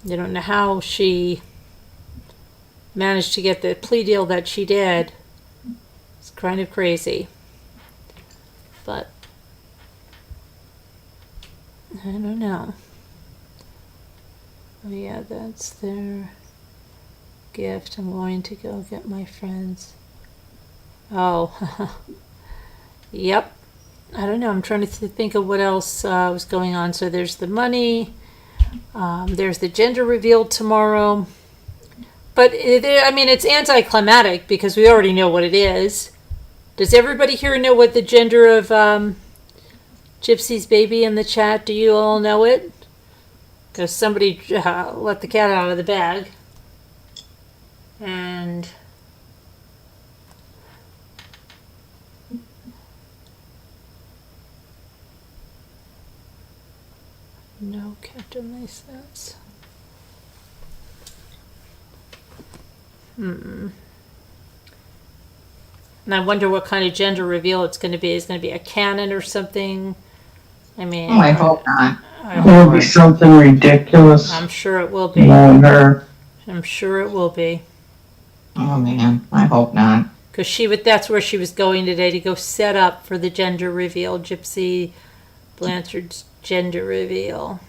They don't know how she managed to get the plea deal that she did. It's kind of crazy. But I don't know. Oh yeah, that's their gift. I'm going to go get my friends. Oh, yep. I don't know. I'm trying to think of what else was going on. So there's the money. There's the gender reveal tomorrow. But, it's anticlimactic because we already know what it is. Does everybody here know what the gender of Gypsy's baby in the chat? Do you all know it? Because somebody let the cat out of the bag. And no, Captain License. And I wonder what kind of gender reveal it's going to be. Is it going to be a canon or something? I hope not. It'll be something ridiculous. I'm sure it will be. Knowing her. I'm sure it will be. Oh man, I hope not. Because that's where she was going today to go set up for the gender reveal. Gypsy Blanchard's gender reveal.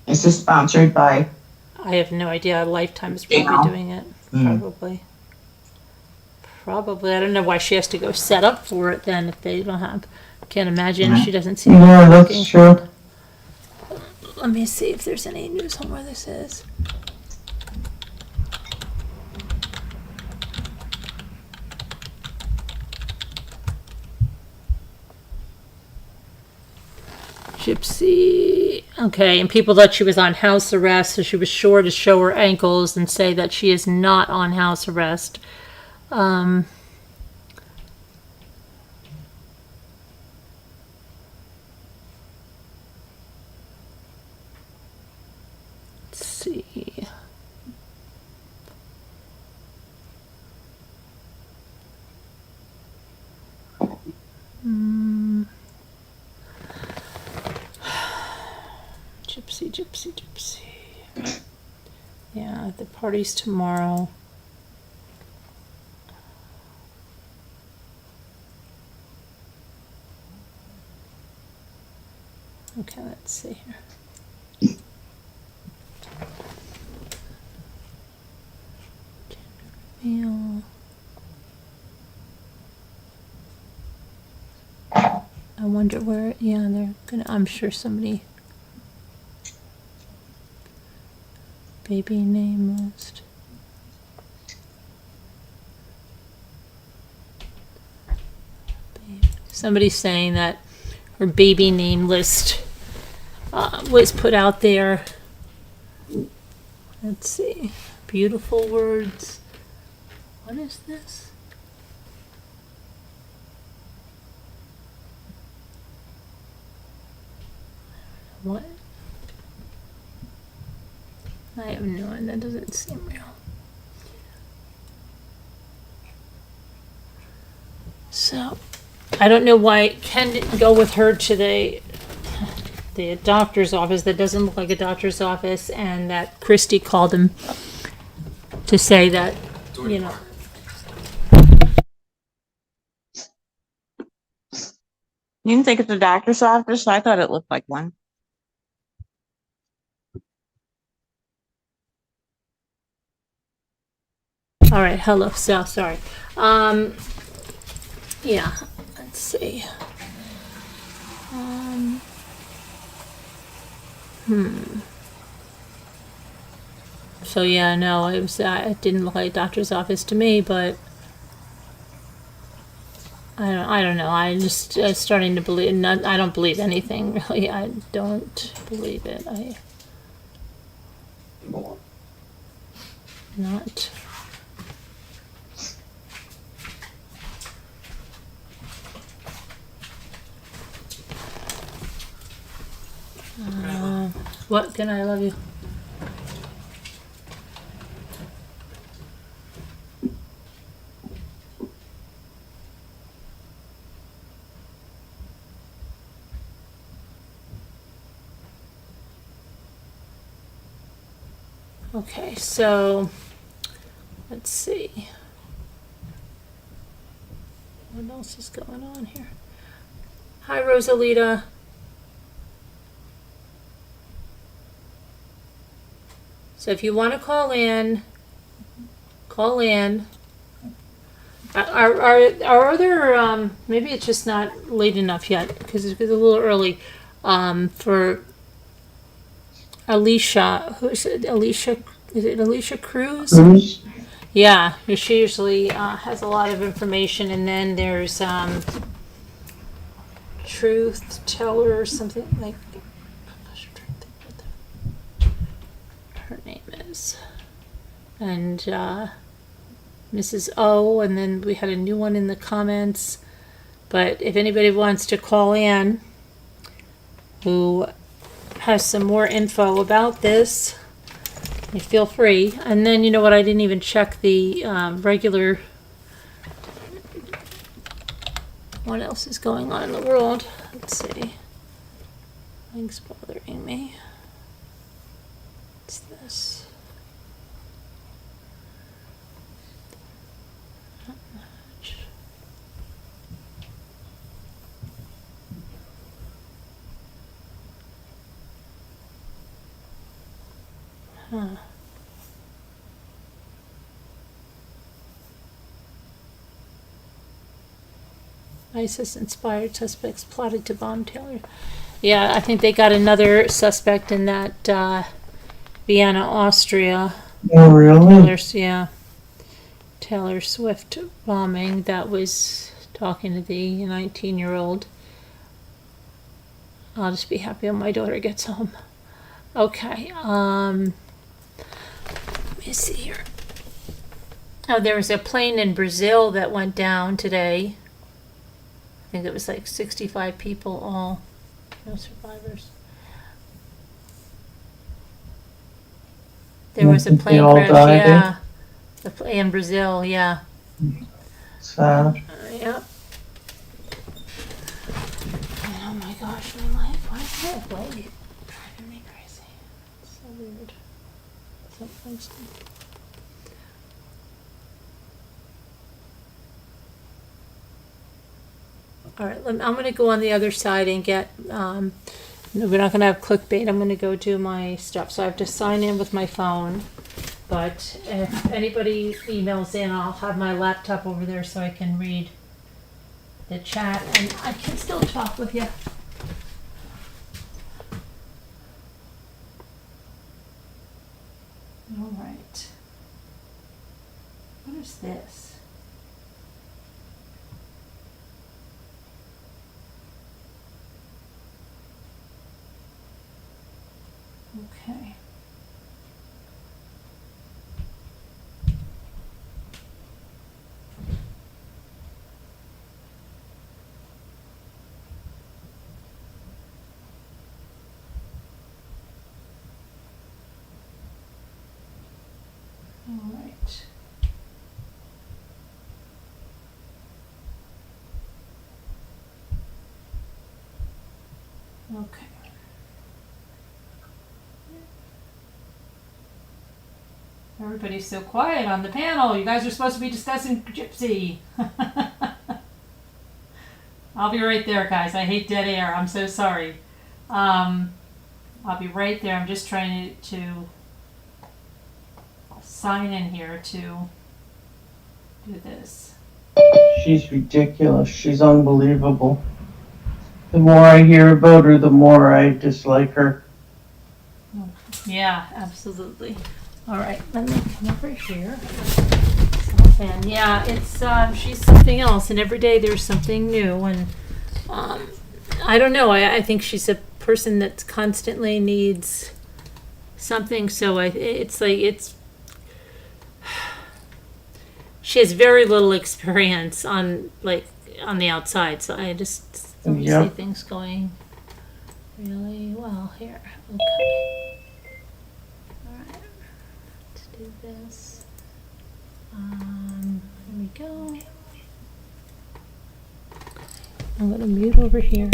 Is this sponsored by? I have no idea. Lifetime is probably doing it. Probably. I don't know why she has to go set up for it then if they don't have. Can't imagine. She doesn't seem Yeah, working. that's true. Let me see if there's any news on where this is. Gypsy. Okay, and people thought she was on house arrest, so she was sure to show her ankles and say that she is not on house arrest. Let's see. Gypsy. Yeah, the party's tomorrow. Okay, let's see here. Meal. I wonder where. Yeah, they're gonna. I'm sure somebody. Baby name list. Somebody's saying that her baby name list was put out there. Let's see. Beautiful words. What is this? What? I have no idea. That doesn't seem real. So, I don't know why Ken didn't go with her to the doctor's office. That doesn't look like a doctor's office, and that Christy called him to say that, you know. You didn't think it's a doctor's office? I thought it looked like one. All right, hello. So sorry. Yeah. Let's see. So yeah, no, it was. It didn't look like a doctor's office to me, but I don't know. I just starting to believe. I don't believe anything really. I don't believe it. Not. What can I love you? Okay, so let's see. What else is going on here? Hi, Rosalita. So if you want to call in, call in. Are there, maybe it's just not late enough yet because it's a little early for Alicia. Who is it? Alicia? Is it Alicia Cruz? Cruz? Yeah, she usually has a lot of information. And then there's Truth Teller or something like. Her name is. And Mrs. O, and then we had a new one in the comments. But if anybody wants to call in who has some more info about this, you feel free. And then, you know what, I didn't even check the regular. What else is going on in the world? Let's see. Things bothering me. What's this? Huh. ISIS-inspired suspects plotted to bomb Taylor. Yeah, I think they got another suspect in that Vienna, Austria. Oh, really? Taylor Swift bombing. That was talking to the 19-year-old. I'll just be happy when my daughter gets home. Okay. Let me see here. Oh, there was a plane in Brazil that went down today. I think it was like 65 people, all no survivors. There was a They plane all crash, died, yeah. In Brazil, yeah. Sad. Yep. Oh my gosh, my life. Why is that light driving me crazy? It's so weird. Something's. All right, I'm going to go on the other side and get, we're not going to have clickbait. I'm going to go do my stuff. So I have to sign in with my phone. But if anybody emails in, I'll have my laptop over there so I can read the chat. And I can still talk with you. All right. What is this? Okay. All right. Okay. Everybody's so quiet on the panel. You guys are supposed to be discussing Gypsy. I'll be right there, guys. I hate dead air. I'm so sorry. I'll be right there. I'm just trying to sign in here to do this. She's ridiculous. She's unbelievable. The more I hear about her, the more I dislike her. Yeah, absolutely. All right, let me come over here. And yeah, it's she's something else, and every day there's something new. And I don't know. I think she's a person that constantly needs something. So it's like she has very little experience on the outside. So I just don't see things going really well here. Okay. Do this. Here we go. I'm going to mute over here.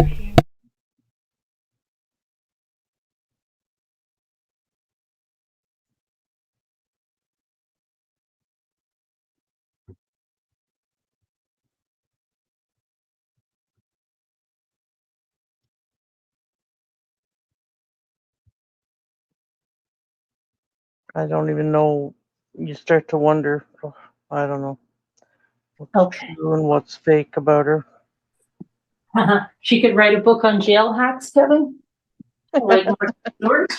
I don't even know. You start to wonder. I don't know what's Okay. true and what's fake about her. She could write a book on jail hacks, Kevin. Like Martha Stewart.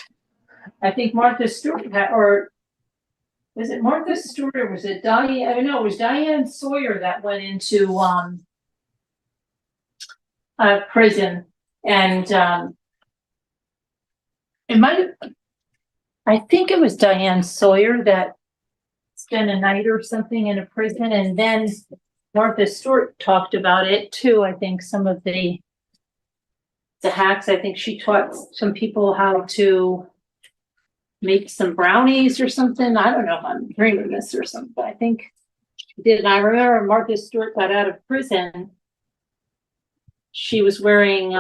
I think Martha Stewart had, or was it Martha Stewart or was it Diane? I don't know. It was Diane Sawyer that went into prison, and it might have. I think it was Diane Sawyer that spent a night or something in a prison, and then Martha Stewart talked about it too. I think some of the hacks. I think she taught some people how to make some brownies or something. I don't know if I'm dreaming this or something, but I think she did. And I remember Martha Stewart got out of prison. She was wearing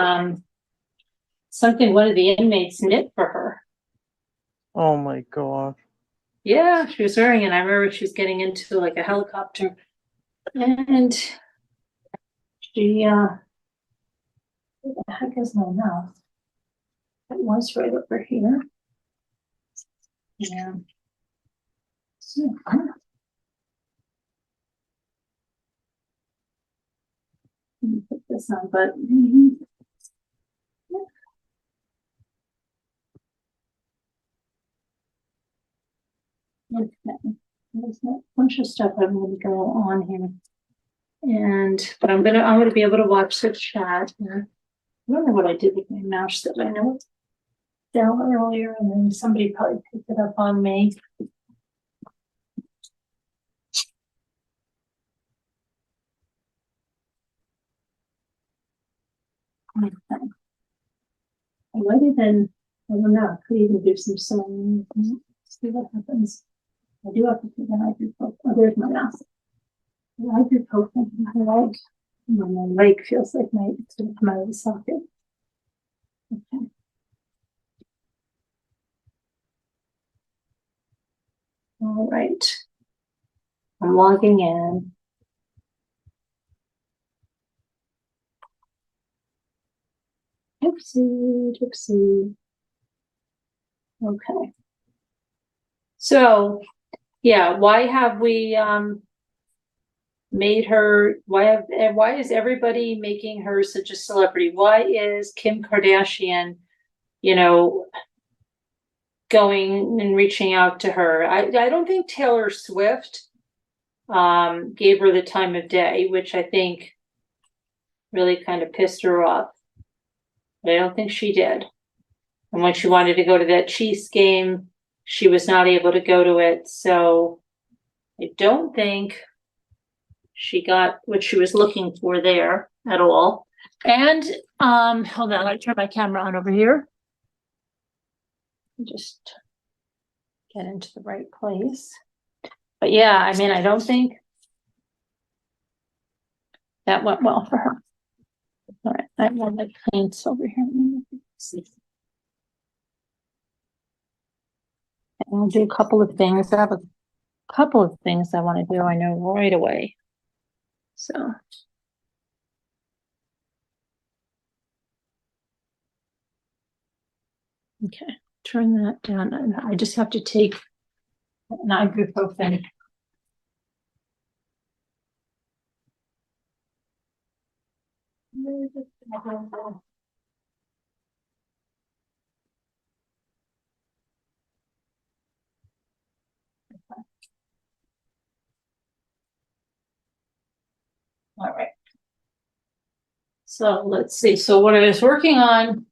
something one of the inmates knit for her. Oh my God. Yeah, she was wearing it. I remember she was getting into like a helicopter, and she what the heck is my mouth? It was right over here. Yeah. So, let me put this on, but okay. There's a bunch of stuff I'm going to go on here, but I'm gonna be able to watch the chat here. I don't know what I did with my mouse that I know it's down earlier, and then somebody probably picked it up on me. Okay. I might even, I don't know, I could even do some sewing. See what happens. I do have to put an ibuprofen. Oh, there's my mouse. The ibuprofen in my leg. My leg feels like it's going to come out of the socket. Okay. All right. I'm logging in. Gypsy. Okay. So, yeah, why have we made her? Why is everybody making her such a celebrity? Why is Kim Kardashian, going and reaching out to her? I don't think Taylor Swift gave her the time of day, which I think really kind of pissed her off. But I don't think she did. And when she wanted to go to that Chiefs game, she was not able to go to it. So I don't think she got what she was looking for there at all. And hold on, I turn my camera on over here. Just get into the right place. But yeah, I mean, I don't think that went well for her. All right, I have my plants over here. I'll do a couple of things. I have a couple of things I want to do. I know right away. So. Okay, turn that down. I just have to take an ibuprofen. All right. So let's see. So what I was working on,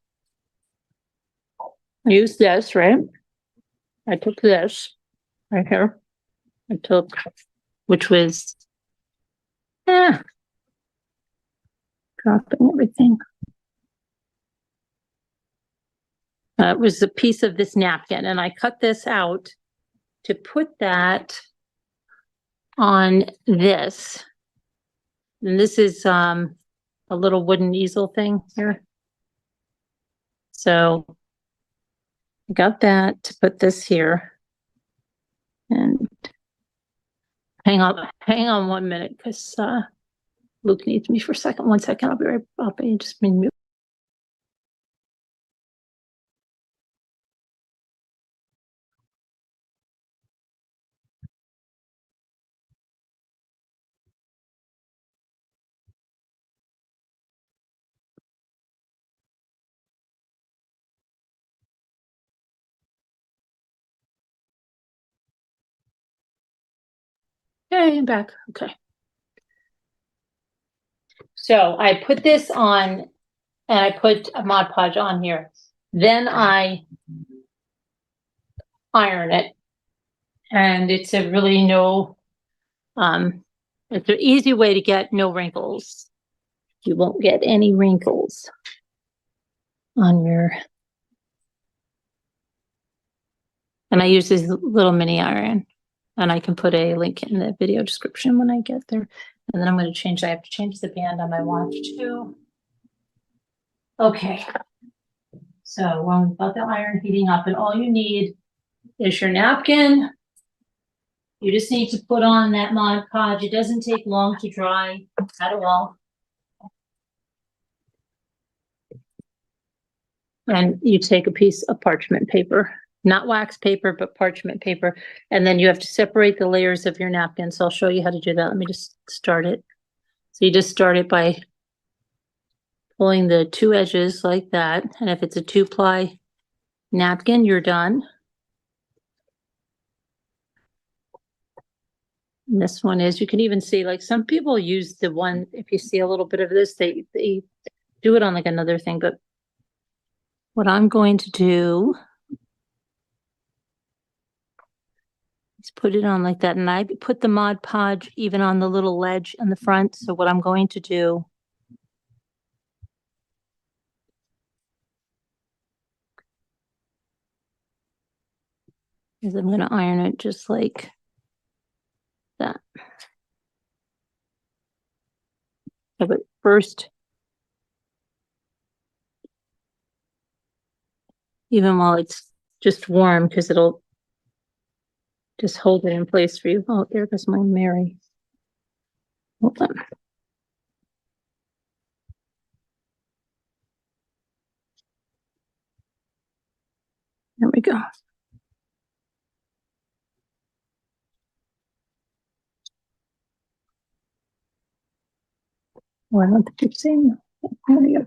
I used this, right? I took this right here. Which was dropping everything. It was a piece of this napkin, and I cut this out to put that on this. And this is a little wooden easel thing here. So I got that to put this here. And hang on 1 minute, because Luke needs me for a second. 1 second, I'll be right up. I just been mute. Okay, I'm back. Okay. So I put this on and I put a Mod Podge on here. Then I iron it. And it's a really it's an easy way to get no wrinkles. You won't get any wrinkles on your, and I use this little mini iron, and I can put a link in the video description when I get there. And then I'm going to change, I have to change the band on my watch too. Okay. So we've got the iron heating up, and all you need is your napkin. You just need to put on that Mod Podge. It doesn't take long to dry at all. And you take a piece of parchment paper, not wax paper, but parchment paper. And then you have to separate the layers of your napkin. So I'll show you how to do that. Let me just start it. So you just start it by pulling the two edges like that. And if it's a 2-ply napkin, you're done. And this one is, you can even see, like, some people use the one, if you see a little bit of this, they do it on like another thing. But what I'm going to do is put it on like that. And I put the Mod Podge even on the little ledge in the front. So what I'm going to do is I'm going to iron it just like that. So, but first, even while it's just warm, because it'll just hold it in place for you. Oh, there goes my Mary. Hold on. There we go. Oh, I don't think you're seeing. There we go.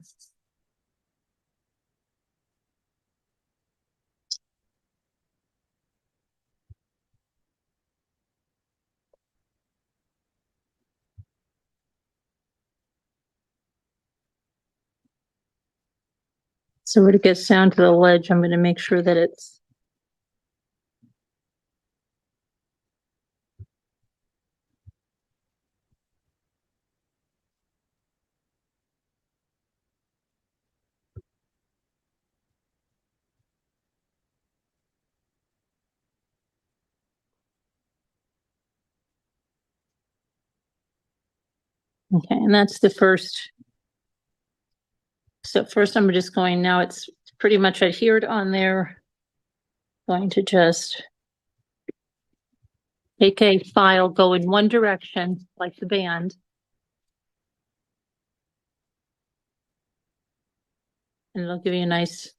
So when it gets down to the ledge, I'm going to make sure that it's okay. And that's the first. So first I'm just going, now it's pretty much adhered on there. Going to just take a file, go in one direction, like the band. And it'll give you a nice,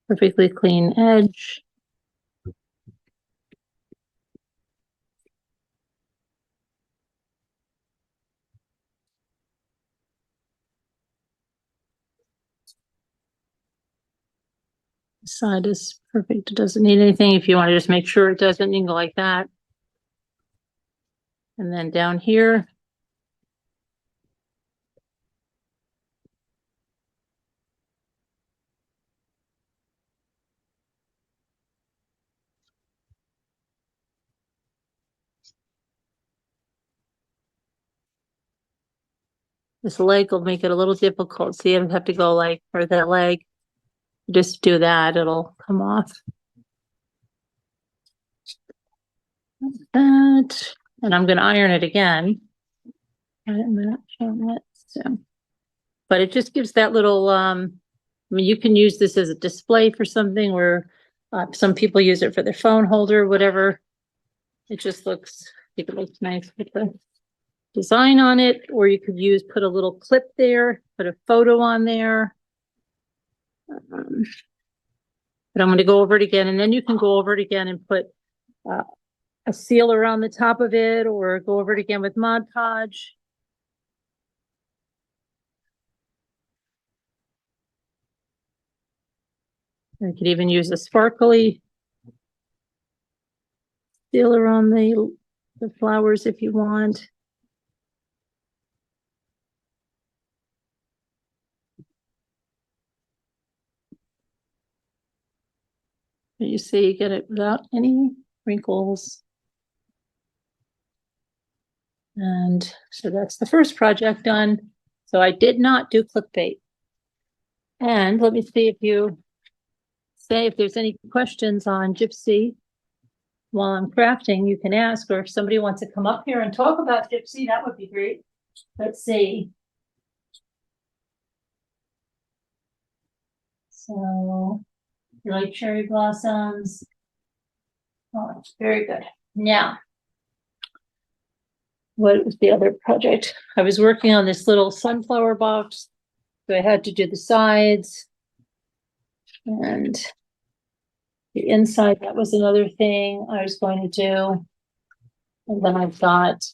perfectly clean edge. The side is perfect. It doesn't need anything. If you want to just make sure it doesn't, you can go like that. And then down here, this leg will make it a little difficult. So you don't have to go like for that leg. Just do that, it'll come off. Like that. And I'm going to iron it again. I'm not showing it. So, but it just gives that little, I mean, you can use this as a display for something where some people use it for their phone holder, whatever. It just looks, I think it looks nice with the design on it, or you could put a little clip there, put a photo on there. But I'm going to go over it again, and then you can go over it again and put a seal around the top of it, or go over it again with Mod Podge. I could even use a sparkly seal around the the flowers if you want. You see, you get it without any wrinkles. And so that's the first project done. So I did not do clickbait. And let me see if you say if there's any questions on Gypsy while I'm crafting, you can ask, or if somebody wants to come up here and talk about Gypsy, that would be great. Let's see. So, you like cherry blossoms? Oh, very good. Now, what was the other project? I was working on this little sunflower box. So I had to do the sides and the inside. That was another thing I was going to do. And then I've got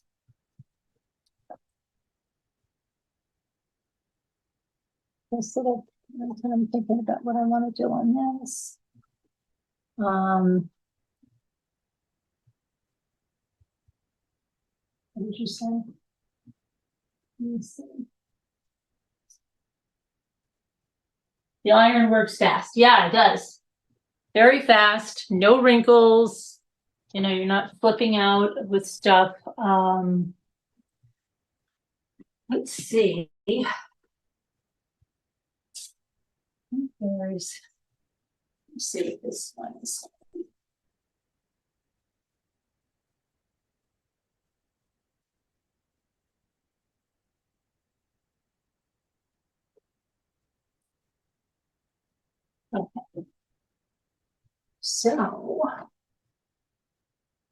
this little, I'm thinking about what I want to do on this. What did you say? Let me see. The iron works fast. Yeah, it does. Very fast, no wrinkles. You know, you're not flipping out with stuff. Let's see. Let's see what this one is. Okay. So,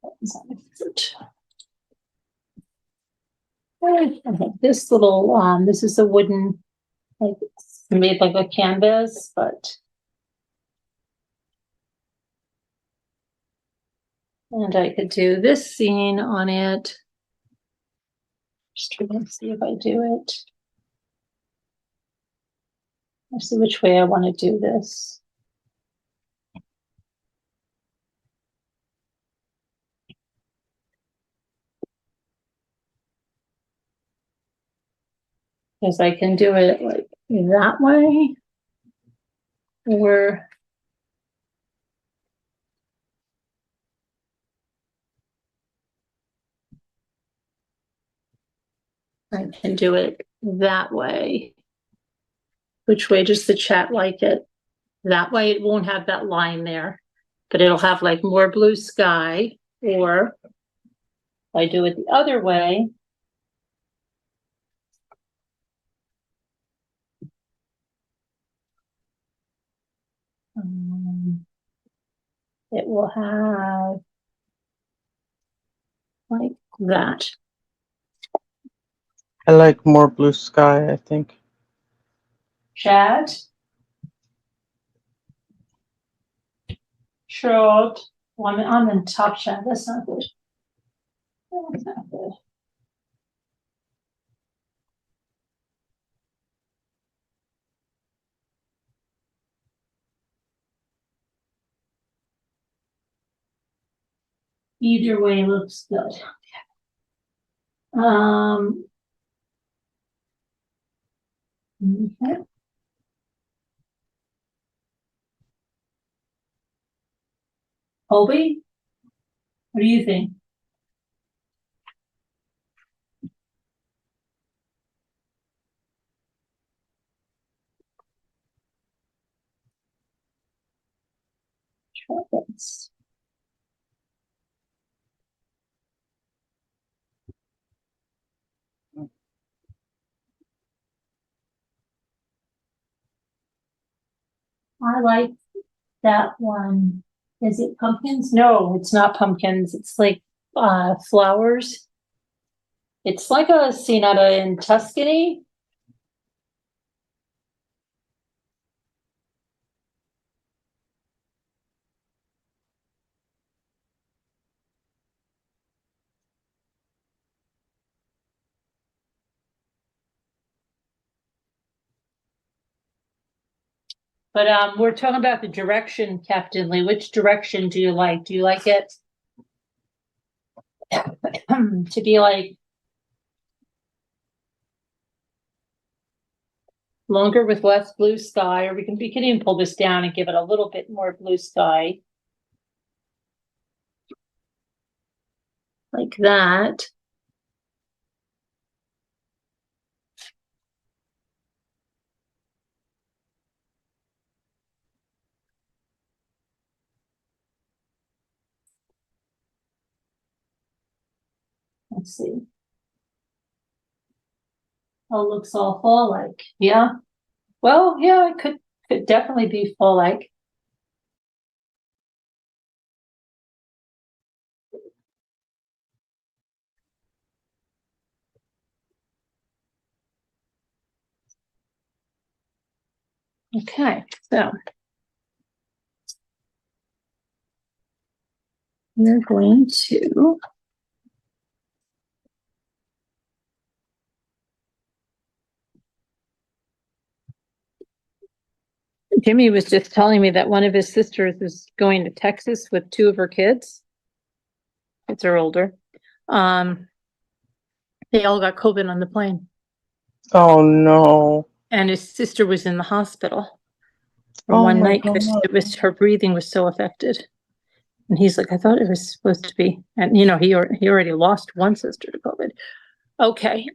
what is on the fruit? I have this little, this is a wooden, like, it's made like a canvas, but. And I could do this scene on it. Just trying to see if I do it. Let's see which way I want to do this. Because I can do it like that way, or I can do it that way. Which way does the chat like it? That way it won't have that line there, but it'll have like more blue sky. Or if I do it the other way, it will have like that. I like more blue sky, I think. Chat. Short. Well, I'm in top chat. That's not good. That's not good. Either way looks good. Okay. Obi, what do you think? Chocolates. I like that one. Is it pumpkins? No, it's not pumpkins. It's like flowers. It's like a Cinnata in Tuscany. But we're talking about the direction, Captain Lee. Which direction do you like? Do you like it to be like longer with less blue sky, or we can even pull this down and give it a little bit more blue sky. Like that. Let's see. Oh, looks all fall-like. Yeah. Well, yeah, it could definitely be fall-like. Okay, so we're going to Jimmy was just telling me that one of his sisters is going to Texas with two of her kids. Kids are older. They all got COVID on the plane, Oh no. and his sister was in the hospital for Oh one my night because God. it was her breathing was so affected. And he's like, I thought it was supposed to be, and he already lost one sister to COVID. Okay.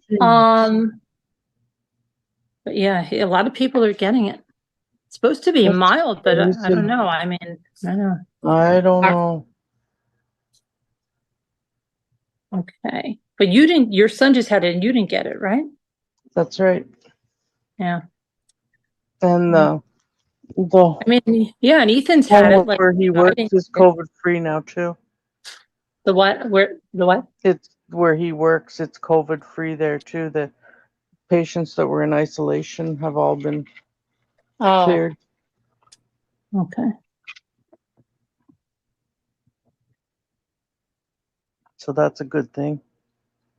But yeah, a lot of people are getting it. It's supposed to be That's mild, but I crazy. don't know. I mean, I don't know. I don't know. Okay. But your son just had it and you didn't get it, right? That's right. Yeah. And I mean, yeah, and Ethan's had it. Like, where he works is COVID free now too. The what? Where the what? It's where he works. It's COVID free there too. The patients that were in isolation have all been cleared. Okay. So that's a good thing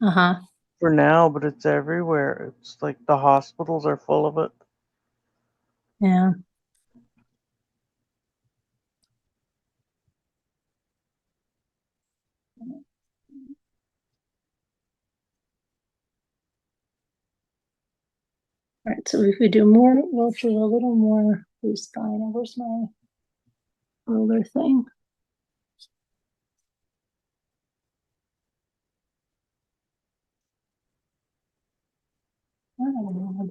Uh-huh. for now, but it's everywhere. It's like the hospitals are full of it. Yeah. All right, so if we do more, we'll do a little more blue sky. Now, where's my roller thing? Oh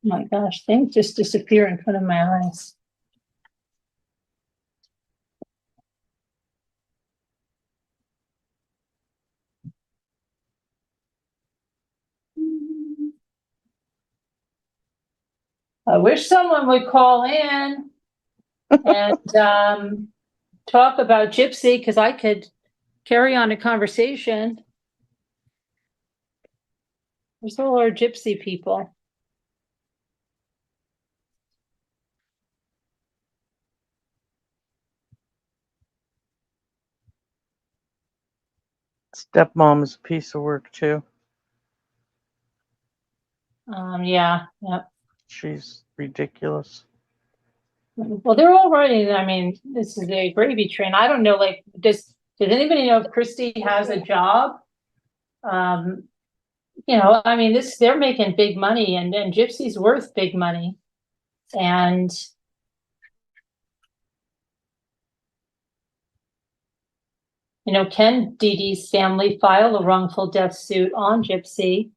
my gosh, things just disappear in front of my eyes. I wish someone would call in and talk about Gypsy, because I could carry on a conversation. There's all our Gypsy people. Stepmom is a piece of work too. Yeah. She's ridiculous. Well, they're all right. I mean, this is a gravy train. I don't know, like, does anybody know if Christy has a job? I mean, they're making big money, and Gypsy's worth big money. And can Dee Dee's family file a wrongful death suit on Gypsy?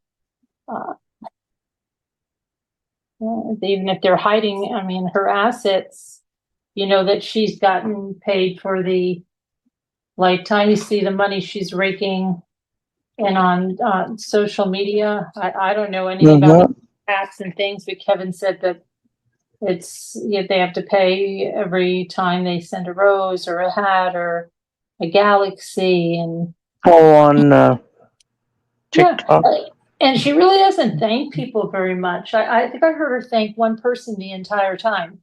Even if they're hiding, I mean, her assets, that she's gotten paid for the lifetime. You see the money she's raking in on social media. I don't know anything about tax and things, but Kevin said that they have to pay every time they send a rose or a hat or a galaxy, and on TikTok. Yeah, and she really doesn't thank people very much. I think I heard her thank one person the entire time,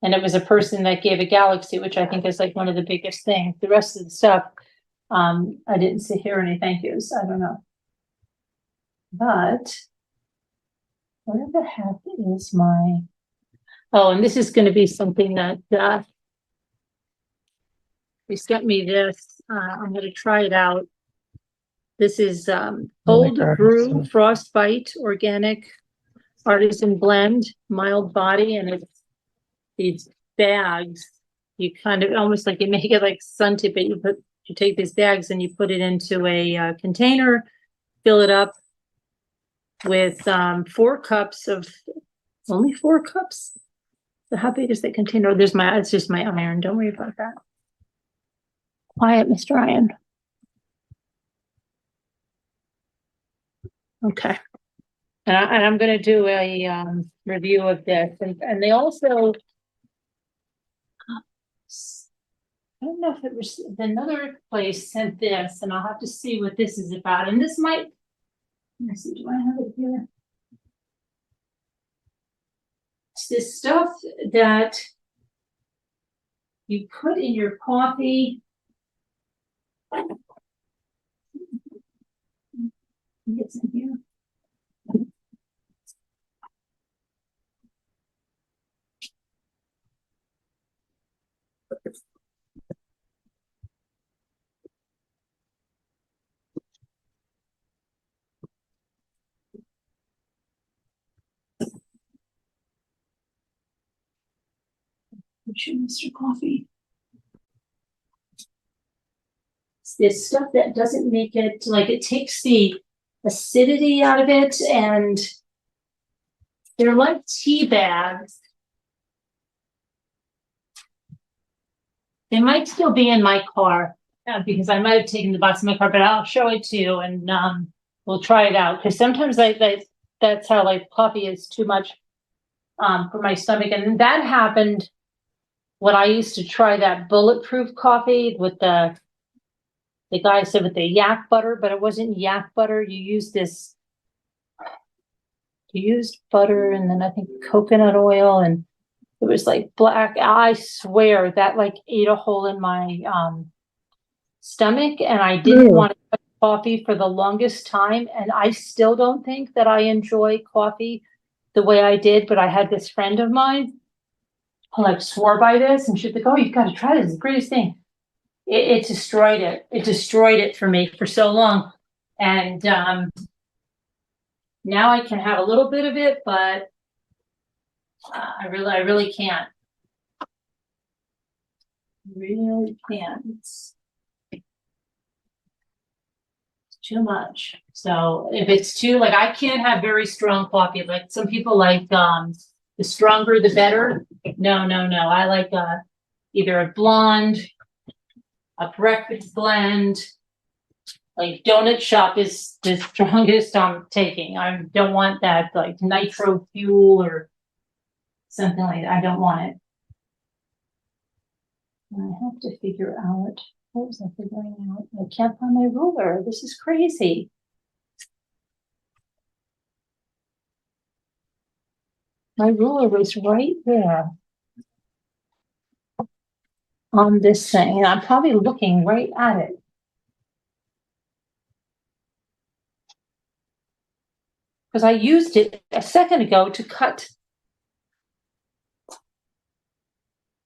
and it was a person that gave a galaxy, which I think is like one of the biggest things. The rest of the stuff, I didn't hear any thank yous. I don't know, but where the heck is my? Oh, and this is going to be something that he sent me this. I'm going to try it out. This is Like cold brew frostbite organic artisan blend, mild body, and it's these bags. You kind of almost like you make it like sun tip it. You take these bags and you put it into a container, fill it up with 4 cups of only 4 cups. So how big is that container? It's just my iron. Don't worry about that. Quiet, Mr. Iron. Okay. And I'm going to do a review of this. And they also, I don't know if it was another place sent this, and I'll have to see what this is about. And this might, let me see, do I have it here? It's this stuff that you put in your coffee. It's in here. Mr. Coffee. It's this stuff that doesn't make it, like it takes the acidity out of it, and they're like tea bags. They might still be in my car because I might have taken the box in my car, but I'll show it to you and we'll try it out. Because sometimes that's how like coffee is too much for my stomach. And that happened when I used to try that bulletproof coffee with the guy said with the yak butter, but it wasn't yak butter. You used butter and then I think coconut oil, and it was like black. I swear that like ate a hole in my stomach, and I didn't want to have coffee for the longest time. And I still don't think that I enjoy coffee the way I did, but I had this friend of mine who like swore by this, and she's like, "Oh, you've got to try this. It's the greatest thing." It destroyed it. It destroyed it for me for so long. And now I can have a little bit of it, but I really can't. Really can't. It's too much. So if it's too, like, I can't have very strong coffee. Like some people like the stronger the better. No. I like either a blonde, a breakfast blend. Like donut shop is the strongest I'm taking. I don't want that like nitro fuel or something like that. I don't want it. I have to figure out, what was I figuring out? I can't find my ruler. This is crazy. My ruler was right there on this thing, and I'm probably looking right at it. Because I used it a second ago to cut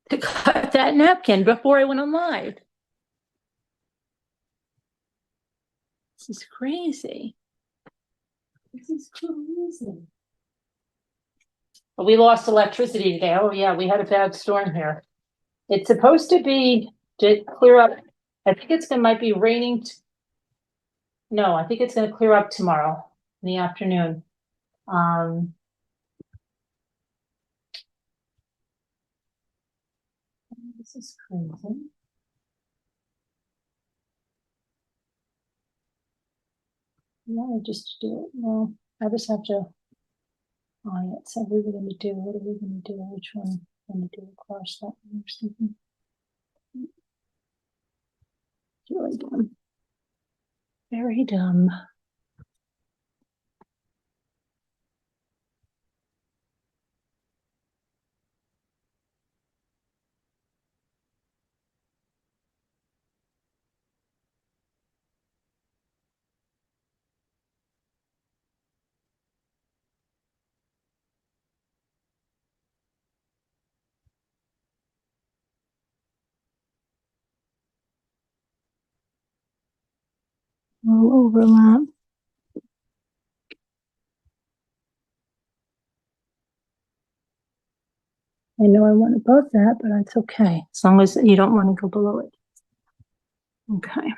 that napkin before I went on live. This is crazy. This is crazy. But we lost electricity today. Oh yeah, we had a bad storm here. It's supposed to be to clear up. I think might be raining. No, I think it's going to clear up tomorrow in the afternoon. This is crazy. No, just do it. Well, I just have to. Oh, yeah, so what are we going to do? What are we going to do? Which one? I'm going to do across that one or something. Really dumb. Very dumb. No overlap. I know I went above that, but that's okay, as long as you don't want to go below it. Okay.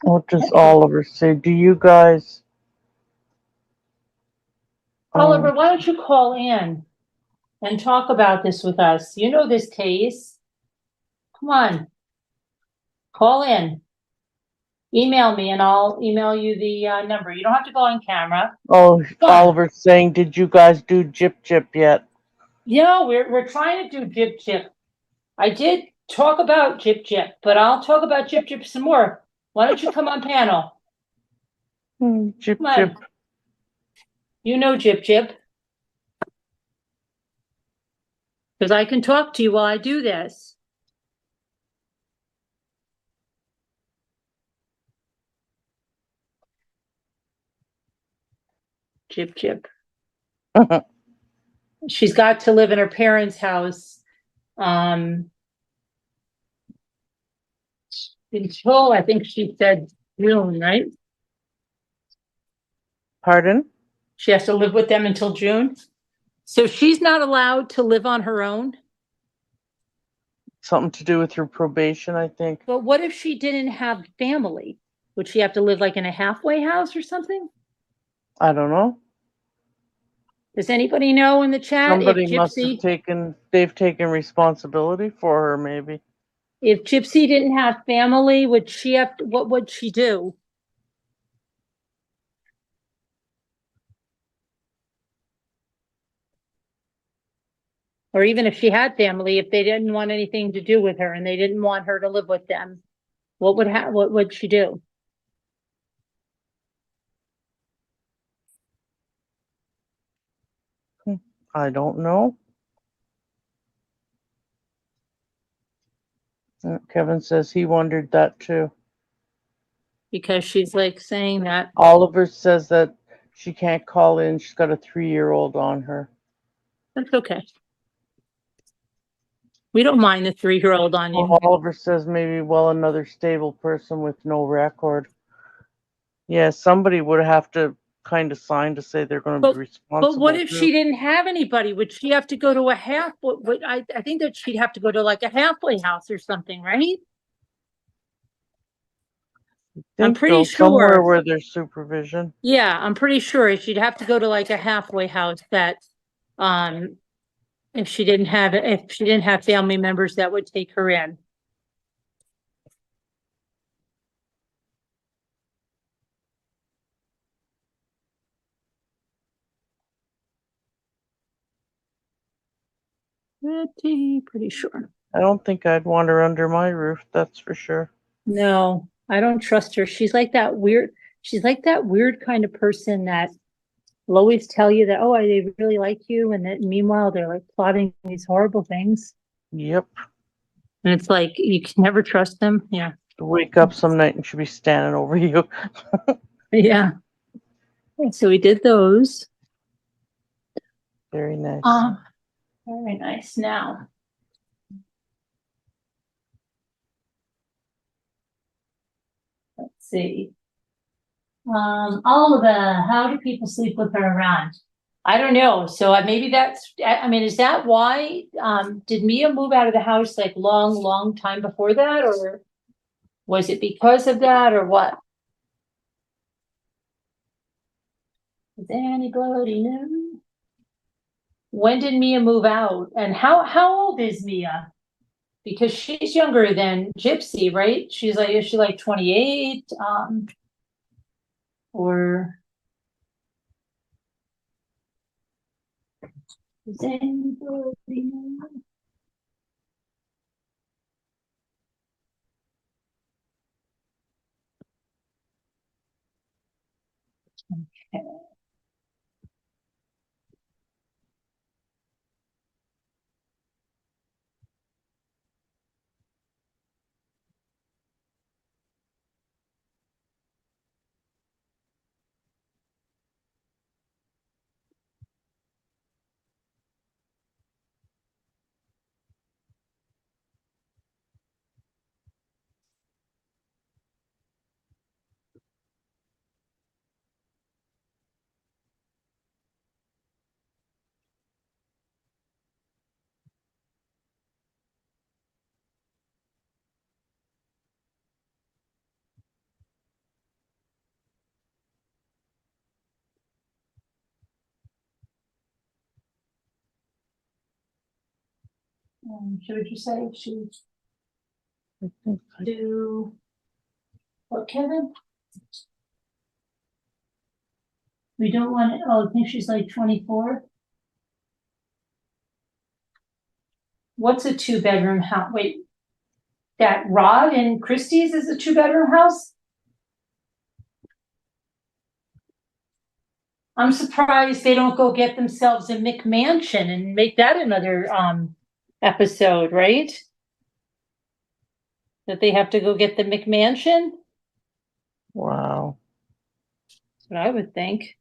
What does Oliver say? Do you guys? Oliver, why don't you call in and talk about this with us? You know this case. Come on. Call in. Email me and I'll email you the number. You don't have to go on camera. Oh, Come on. Oliver's saying, did you guys do Gyp yet? Yeah, we're trying to do Gyp. I did talk about Gyp, but I'll talk about Gyp some more. Why don't you come on panel? Gyp. Come on. You know Gyp. Because I can talk to you while I do this. Gyp. She's got to live in her parents' house until I think she said June, right? Pardon? She has to live with them until June. So she's not allowed to live on her own. Something to do with her probation, I think. But what if she didn't have family? Would she have to live like in a halfway house or something? I don't know. Does anybody know in the chat Somebody if must have they've taken responsibility for her, maybe. If Gypsy didn't have family, would she have to, what would she do? Or even if she had family, if they didn't want anything to do with her and they didn't want her to live with them, what would she do? I don't know. Kevin says he wondered that too. Because she's like saying that. Oliver says that she can't call in. She's got a 3-year-old on her. That's okay. We don't mind the 3-year-old on you. Well, Oliver says maybe, well, another stable person with no record. Yeah, somebody would have to kind of sign to say they're going to be responsible. But what if she didn't have anybody? Would she have to go to a I think that she'd have to go to like a halfway house or something, right? I'm pretty sure. Somewhere where there's supervision. Yeah, I'm pretty sure she'd have to go to like a halfway house that, if she didn't have family members that would take her in. Pretty sure. I don't think I'd want her under my roof, that's for sure. No, I don't trust her. She's like that weird kind of person that will always tell you that, oh, they really like you. And that meanwhile, they're like plotting these horrible things. Yep. And it's like, you can never trust them. Yeah. Wake up some night and she'll be standing over you. Yeah. So we did those. Very nice. Very nice. Now, let's see. All of how do people sleep with her around? I don't know. So maybe I mean, is that why, did Mia move out of the house like long time before that? Or was it because of that or what? Does anybody know? When did Mia move out? And how old is Mia? Because she's younger than Gypsy, right? Is she like 28? Or does anybody know? Okay. Should we just say she I think do what, Kevin? We don't want it. Oh, I think she's like 24. What's a 2-bedroom house? Wait, that Rod and Christie's is a 2-bedroom house? I'm surprised they don't go get themselves a McMansion and make that another episode, right? That they have to go get the McMansion? wow. That's what I would think.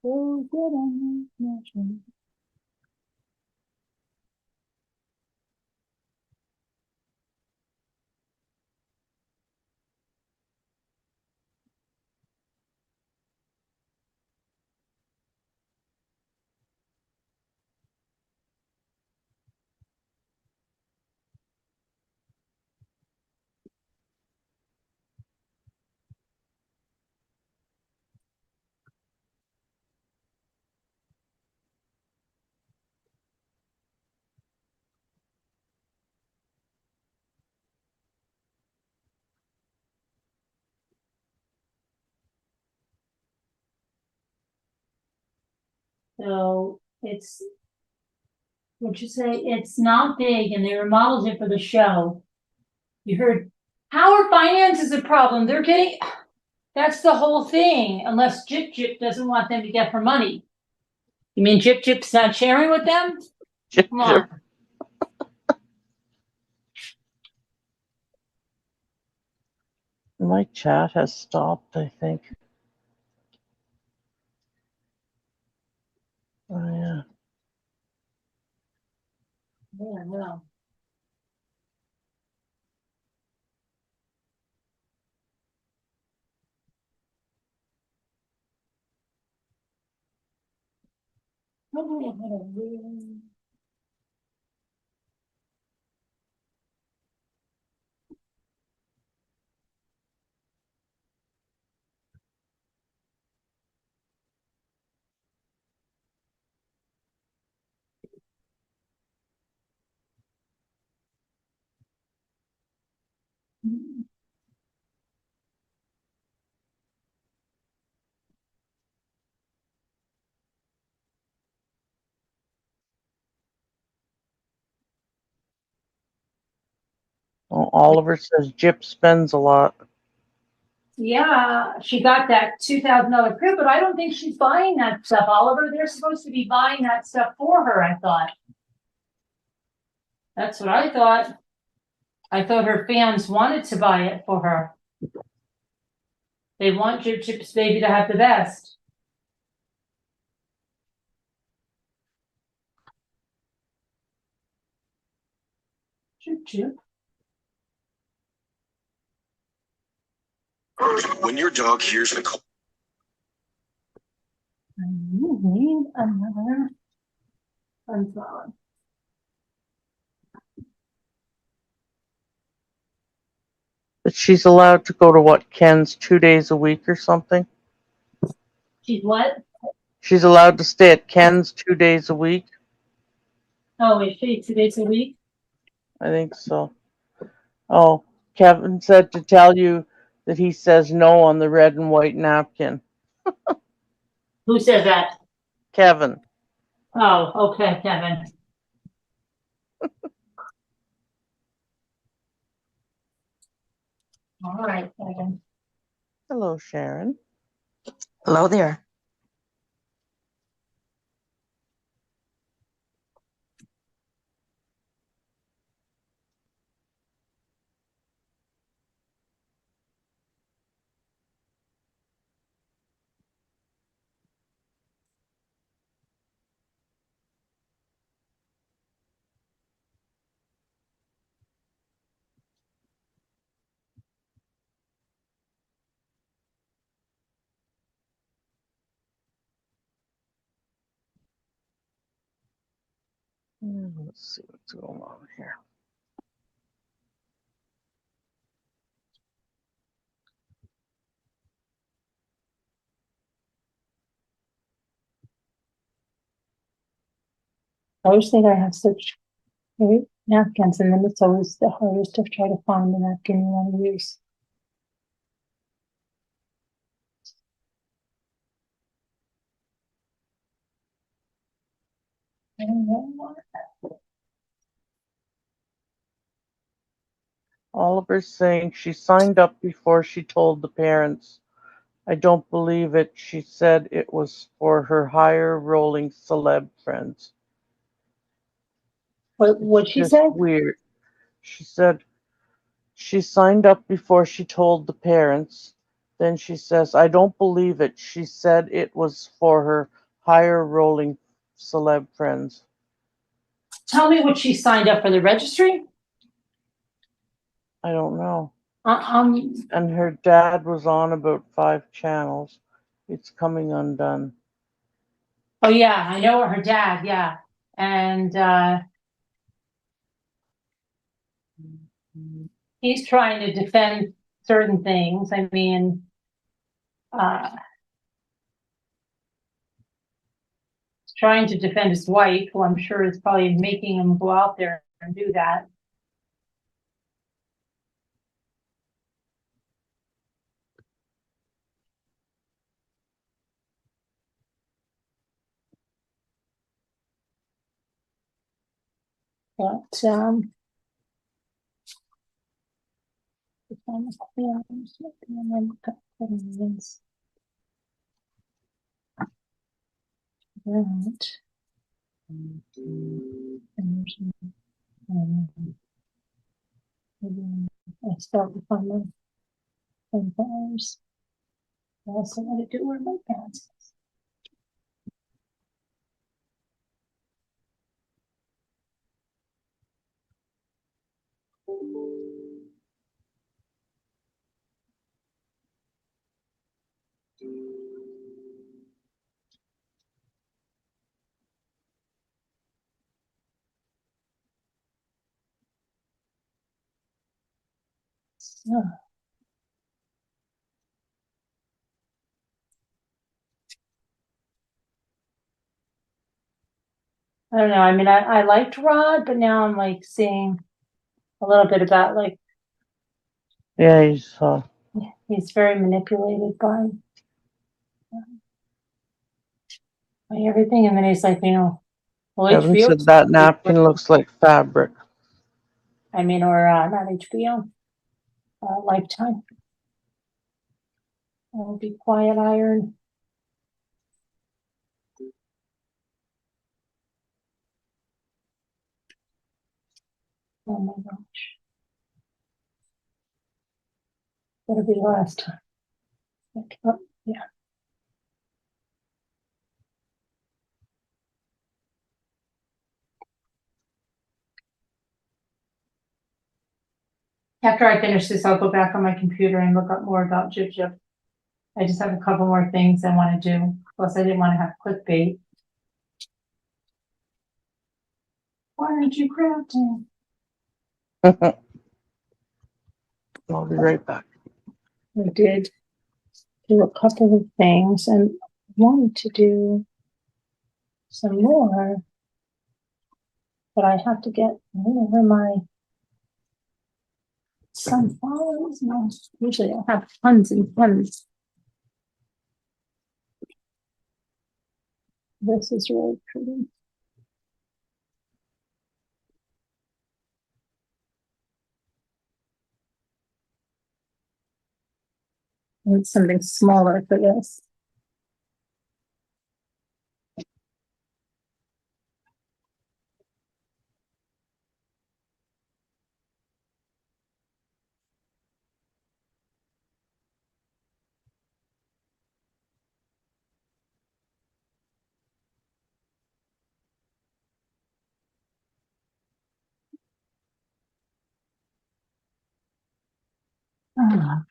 Oh, get on the McMansion. So it's, what'd you say? It's not big and they remodeled it for the show. You heard Power Finance is a problem. They're getting, that's the whole thing, unless Jip Jip doesn't want them to get her money. You mean Jip Jip's not sharing with them? Jip, Come jip. on. My chat has stopped, I think. Oh, yeah. Yeah, no. Oh, Oliver says Jip spends a lot. Yeah, she got that $2,000 crib, but I don't think she's buying that stuff, Oliver. They're supposed to be buying that stuff for her, I thought. That's what I thought. I thought her fans wanted to buy it for her. They want Jip Jip's baby to have the best. Jip Jip. When your dog hears the call. I need another sunflower. But she's allowed to go to what, Ken's 2 days a week or something? She's what? She's allowed to stay at Ken's 2 days a week? Oh, is she 2 days a week? I think so. Oh, Kevin said to tell you that he says no on the red and white napkin. Who said that? Kevin. Oh, okay, Kevin. All right, Kevin. Hello, Sharon. Hello there. Let's see what's going on here. I always think I have such great napkins, and then it's always the hardest to try to find the napkin you want to use. I don't know what. Oliver's saying she signed up before she told the parents. I don't believe it. She said it was for her higher rolling celeb friends. What she Just said? weird. She said she signed up before she told the parents. Then she says, I don't believe it. She said it was for her higher rolling celeb friends. Tell me what she signed up for the registry. I don't know. Um, And her dad was on about 5 channels. It's coming undone. oh yeah, I know her dad, yeah. And he's trying to defend certain things. I mean, trying to defend his wife, who I'm sure is probably making him go out there and do that. But I start with my empires. I also want to do where my pants. So, I don't know. I mean, I liked Rod, but now I'm like seeing a little bit about like Yeah, he's very manipulated by everything, and then he's like, well, Kevin HBO. said that napkin looks like fabric. I mean, or not HBO, Lifetime. I'll be quiet iron. Oh my gosh. That'll be the last time. Okay. Oh, yeah. After I finish this, I'll go back on my computer and look up more about Jib Jib. I just have a couple more things I want to do. Plus, I didn't want to have clickbait. Why aren't you crafting? I'll be right back. I did do a couple of things and wanted to do some more, but I have to get over my sunflowers. No, usually I have tons and tons. This is really pretty. I need something smaller for this. Ah.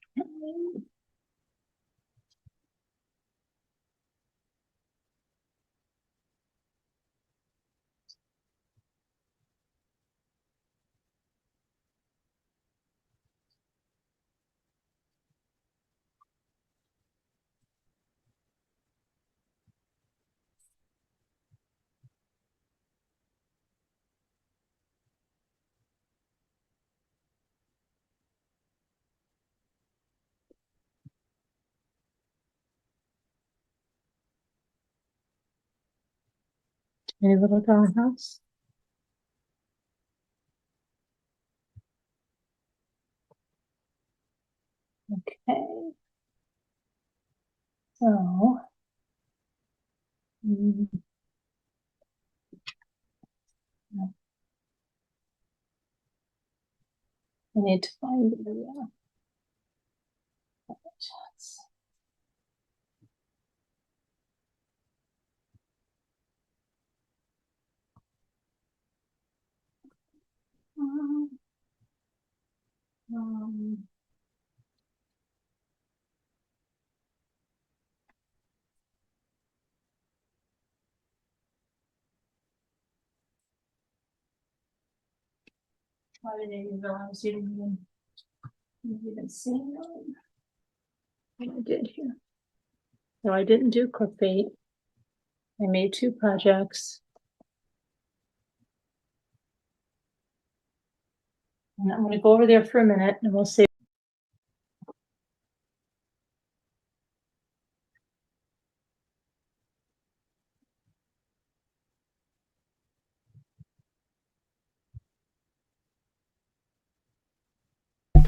Any little dollhouse? Okay. So. mm, I need to find the shots. Um, um, Why did I even realize you didn't even see that? I did here. No, I didn't do clickbait. I made 2 projects. And I'm gonna go over there for a minute and we'll see.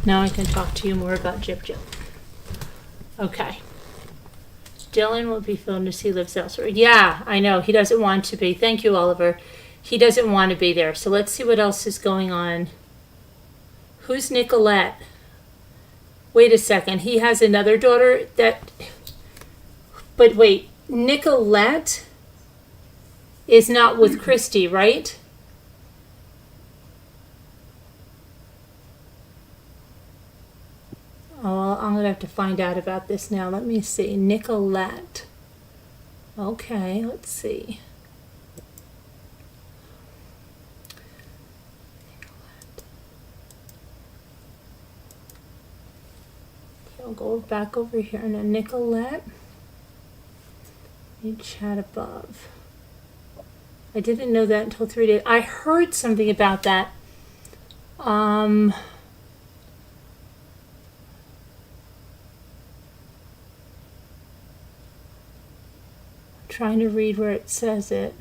Now I can talk to you more about Jip Jip. Okay. Dylan will be filmed as he lives elsewhere. Yeah, I know. He doesn't want to be. Thank you, Oliver. He doesn't want to be there. So let's see what else is going on. Who's Nicolette? Wait a second. He has another daughter that. But wait, Nicolette is not with Christy, right? Oh, I'm going to have to find out about this now. Let me see. Nicolette. Okay, let's see. I'll go back over here. And then Nicolette. You chat above. I didn't know that until 3 days. I heard something about that. Trying to read where it says it.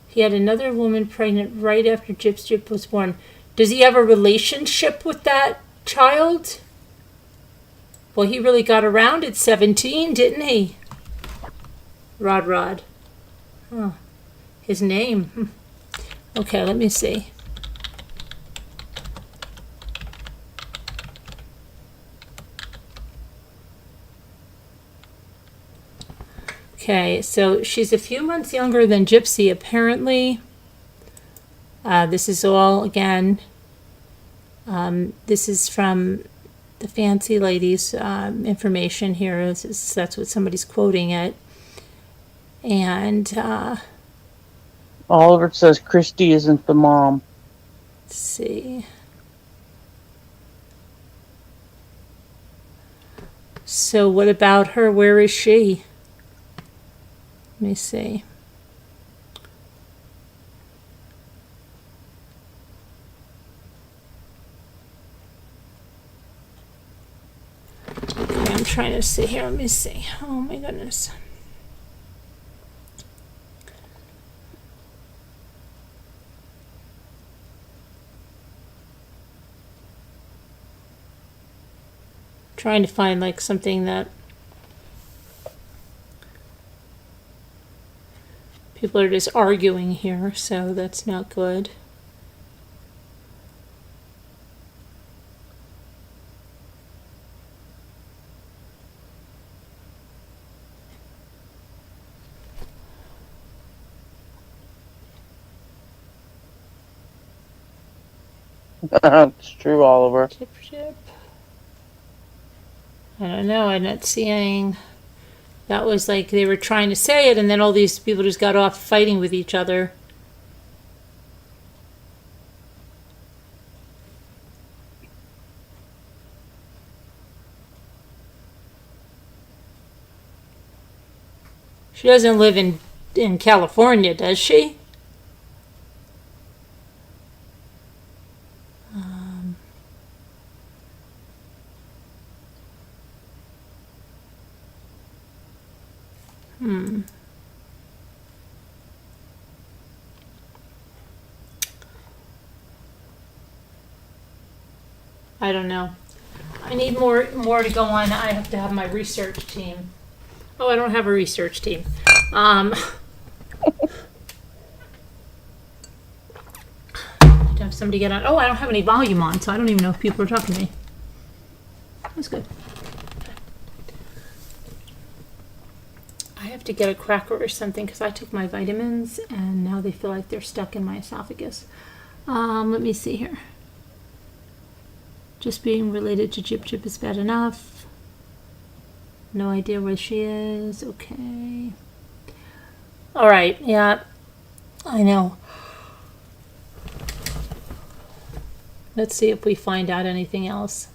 He had another woman pregnant right after Jip was born. Does he have a relationship with that child? Well, he really got around at 17, didn't he? Rod. Huh. His name. Okay, let me see. Okay, so she's a few months younger than Gypsy, apparently. This is all, again, this is from the fancy lady's information here. That's what somebody's quoting it. And Oliver says Christy isn't the mom. let's see. So what about her? Where is she? Let me see. Okay, I'm trying to see here. Let me see. Oh my goodness. Trying to find like something that people are just arguing here, so that's not good. It's true, Oliver. Jip. I don't know. I'm not seeing. That was like they were trying to say it, and then all these people just got off fighting with each other. She doesn't live in California, does she? I don't know. I need more to go on. I have to have my research team. Oh, I don't have a research team. To have somebody get on. Oh, I don't have any volume on, so I don't even know if people are talking to me. That's good. I have to get a cracker or something because I took my vitamins and now they feel like they're stuck in my esophagus. Let me see here. Just being related to Jip Jip is bad enough. No idea where she is. Okay. All right. Yeah, I know. Let's see if we find out anything else.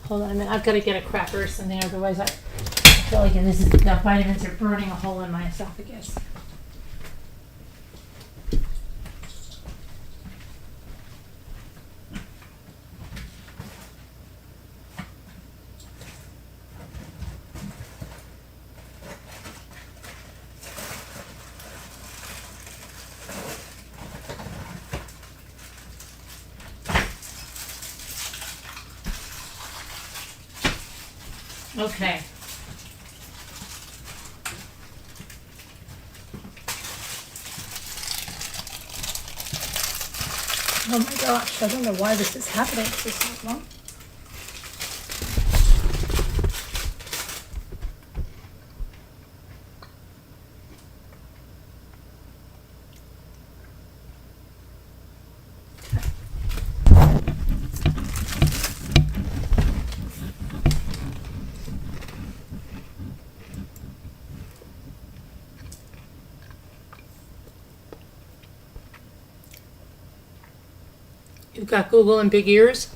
Hold on a minute. I've got to get a cracker or something, otherwise I feel like the vitamins are burning a hole in my esophagus. Okay. Oh my gosh, I don't know why this is happening. This is long. You've got Google and big ears.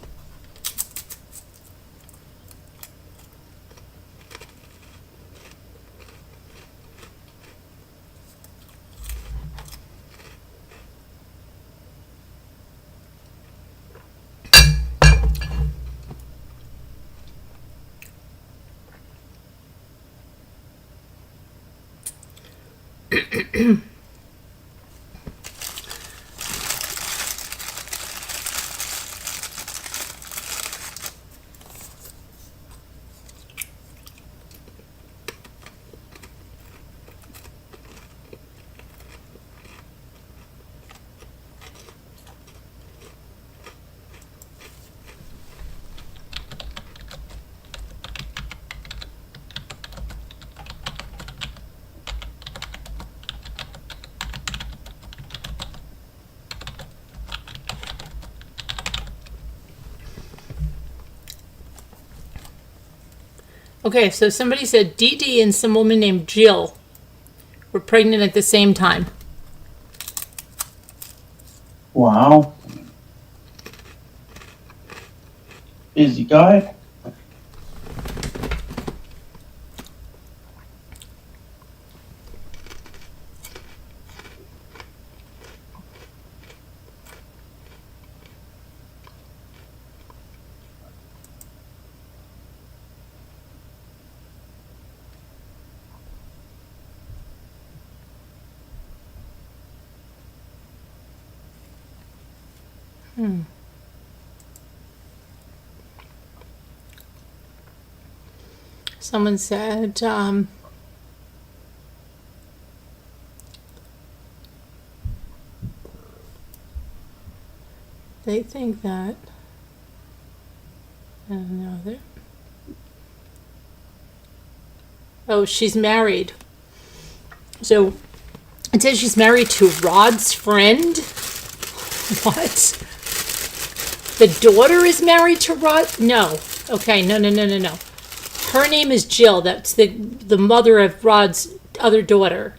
Okay, so somebody said Dee Dee and some woman named Jill were pregnant at the same time. Wow. Busy guy. Someone said, they think that, I don't know, oh, she's married. So it says she's married to Rod's friend. What? The daughter is married to Rod? No. Okay, no. Her name is Jill. That's the mother of Rod's other daughter.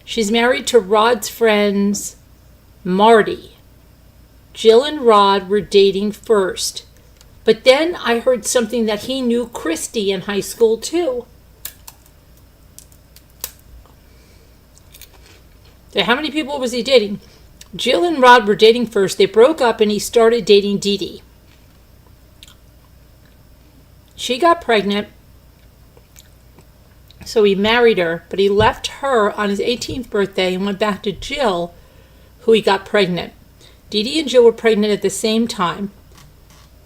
She's married to Rod's friend's Marty. Jill and Rod were dating first. But then I heard something that he knew Christy in high school too. So how many people was he dating? Jill and Rod were dating first. They broke up and he started dating Dee Dee. She got pregnant, so he married her, but he left her on his 18th birthday and went back to Jill, who he got pregnant. Dee Dee and Jill were pregnant at the same time.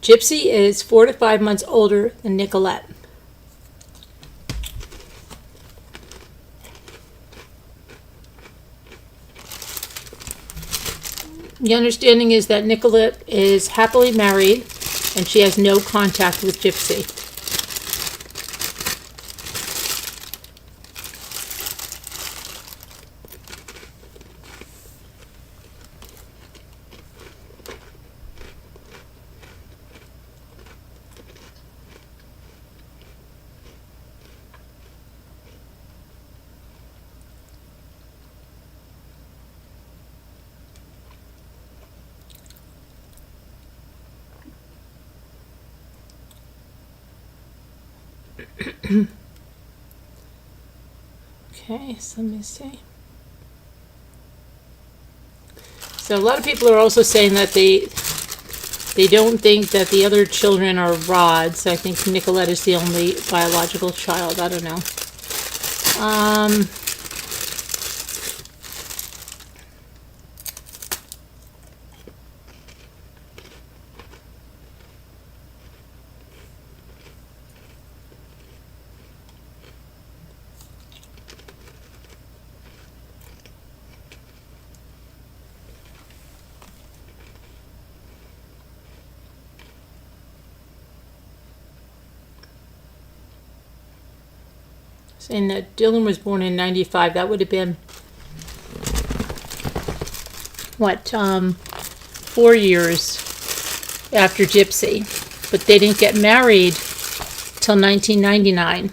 Gypsy is 4 to 5 months older than Nicolette. The understanding is that Nicolette is happily married and she has no contact with Gypsy. Okay, so let me see. So a lot of people are also saying that they don't think that the other children are Rod's. I think Nicolette is the only biological child. I don't know. Saying that Dylan was born in 95. That would have been, what, 4 years after Gypsy. But they didn't get married till 1999.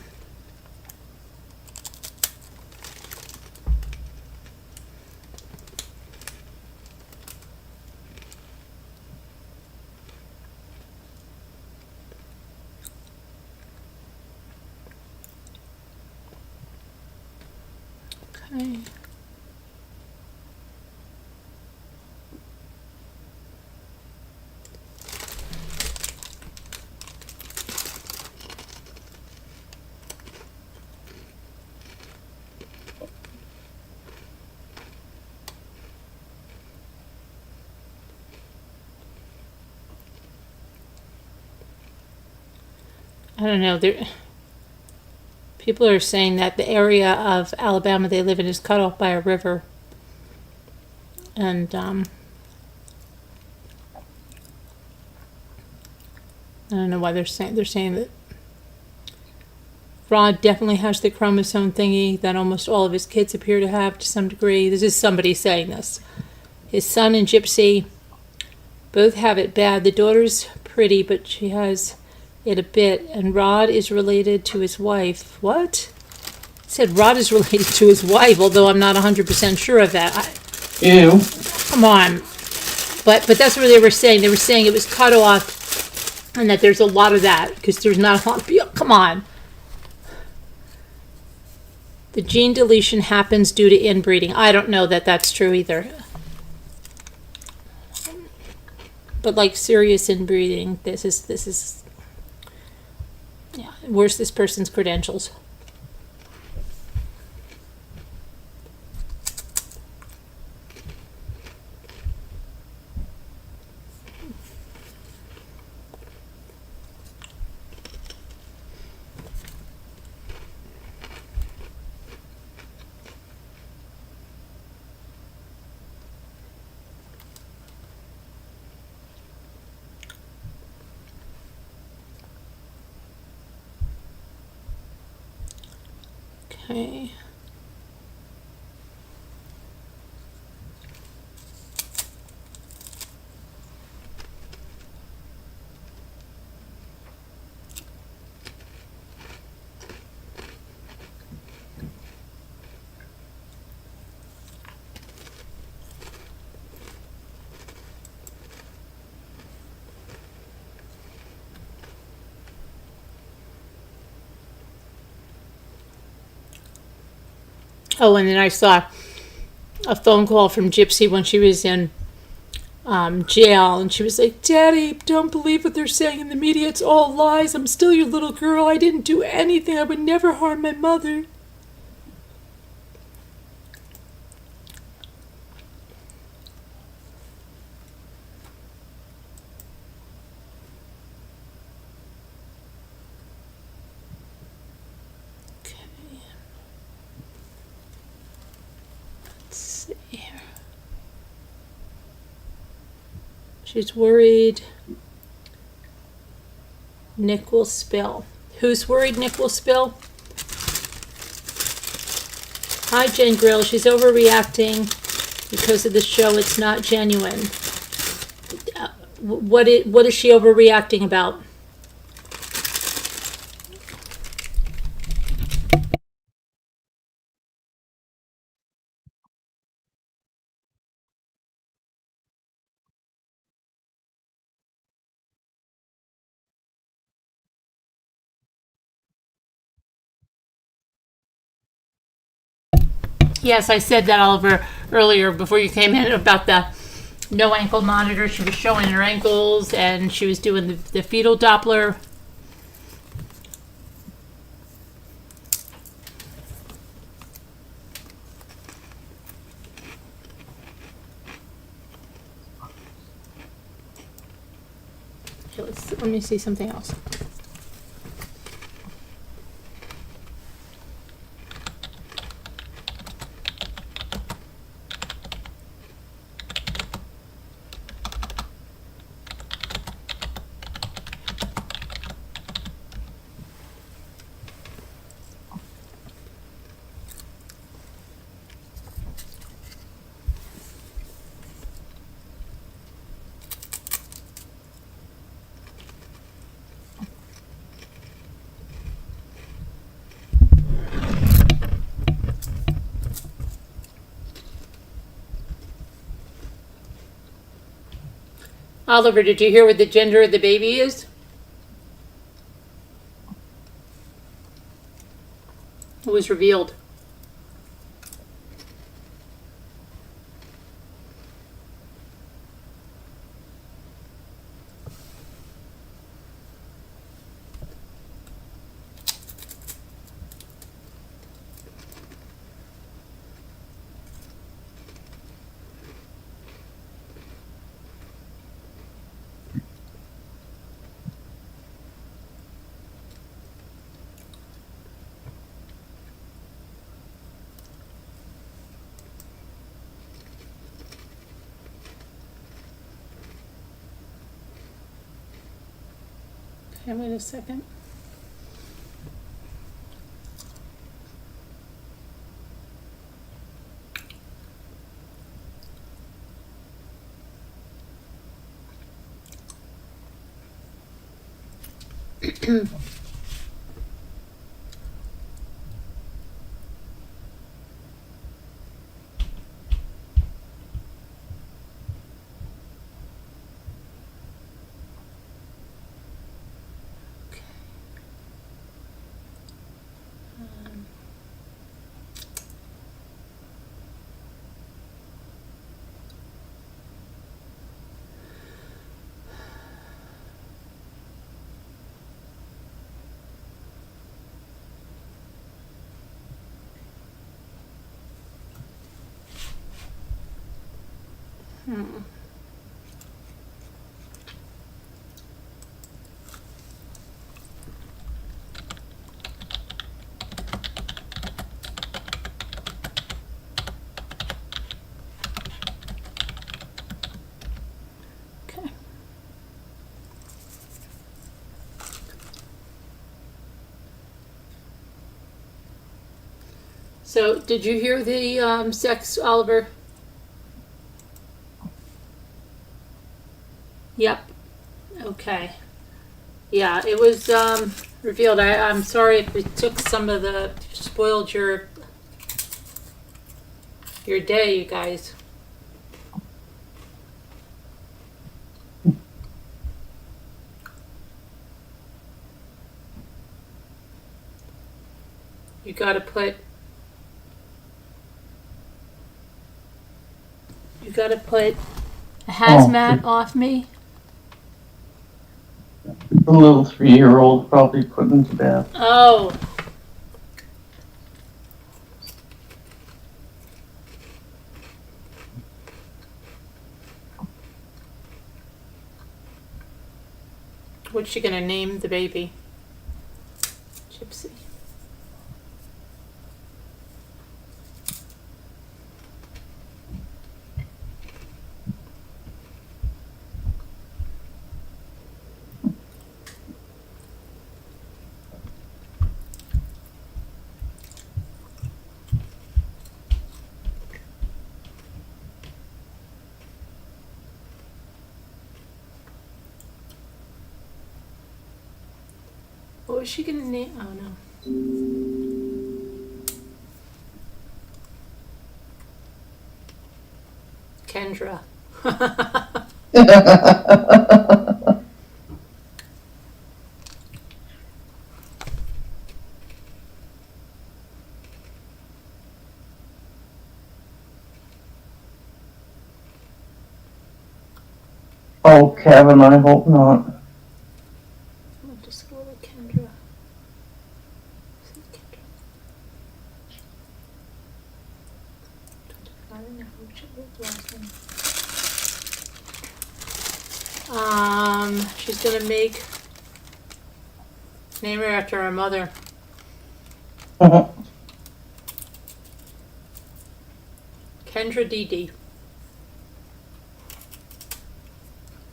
Okay. I don't know. People are saying that the area of Alabama they live in is cut off by a river. And I don't know why they're saying that Rod definitely has the chromosome thingy that almost all of his kids appear to have to some degree. This is somebody saying this. His son and Gypsy both have it bad. The daughter's pretty, but she has it a bit, and Rod is related to his wife. What? It said Rod is related to his wife, although I'm not 100% sure of that. Ew. Come on. But that's what they were saying. They were saying it was cut off and that there's a lot of that because there's not a lot of people. Come on. The gene deletion happens due to inbreeding. I don't know that that's true either. But like serious inbreeding, this is yeah, where's this person's credentials? Okay. Oh, and then I saw a phone call from Gypsy when she was in jail, and she was like, "Daddy, don't believe what they're saying in the media. It's all lies. I'm still your little girl. I didn't do anything. I would never harm my mother." She's worried Nick will spill. Who's worried Nick will spill? Hi, Jen Grill. She's overreacting because of the show. It's not genuine. What is she overreacting about? Yes, I said that, Oliver, earlier before you came in about the no ankle monitor. She was showing her ankles and she was doing the fetal Doppler. Okay, let me see something else. Oliver, did you hear what the gender of the baby is? It was revealed. Okay, wait a second. Okay. So, did you hear the sex, Oliver? Yep. Okay. Yeah, it was revealed. I'm sorry if it took some of the spoiled your day, you guys. You gotta put A hazmat off me? The little 3-year-old probably put into bed. Oh. What's she gonna name the baby? Gypsy. What was she gonna name? Oh no. Kendra. Oh, Kevin, I hope not. I'll just go with Kendra. I don't know who she was last name. She's gonna name her after her mother. Kendra Dee Dee.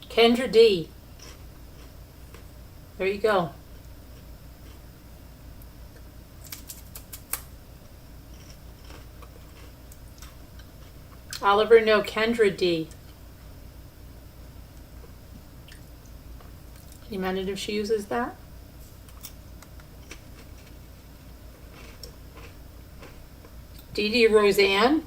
Kendra D. There you go. Oliver, no, Kendra D. Can you imagine if she uses that? Dee Dee Roseanne.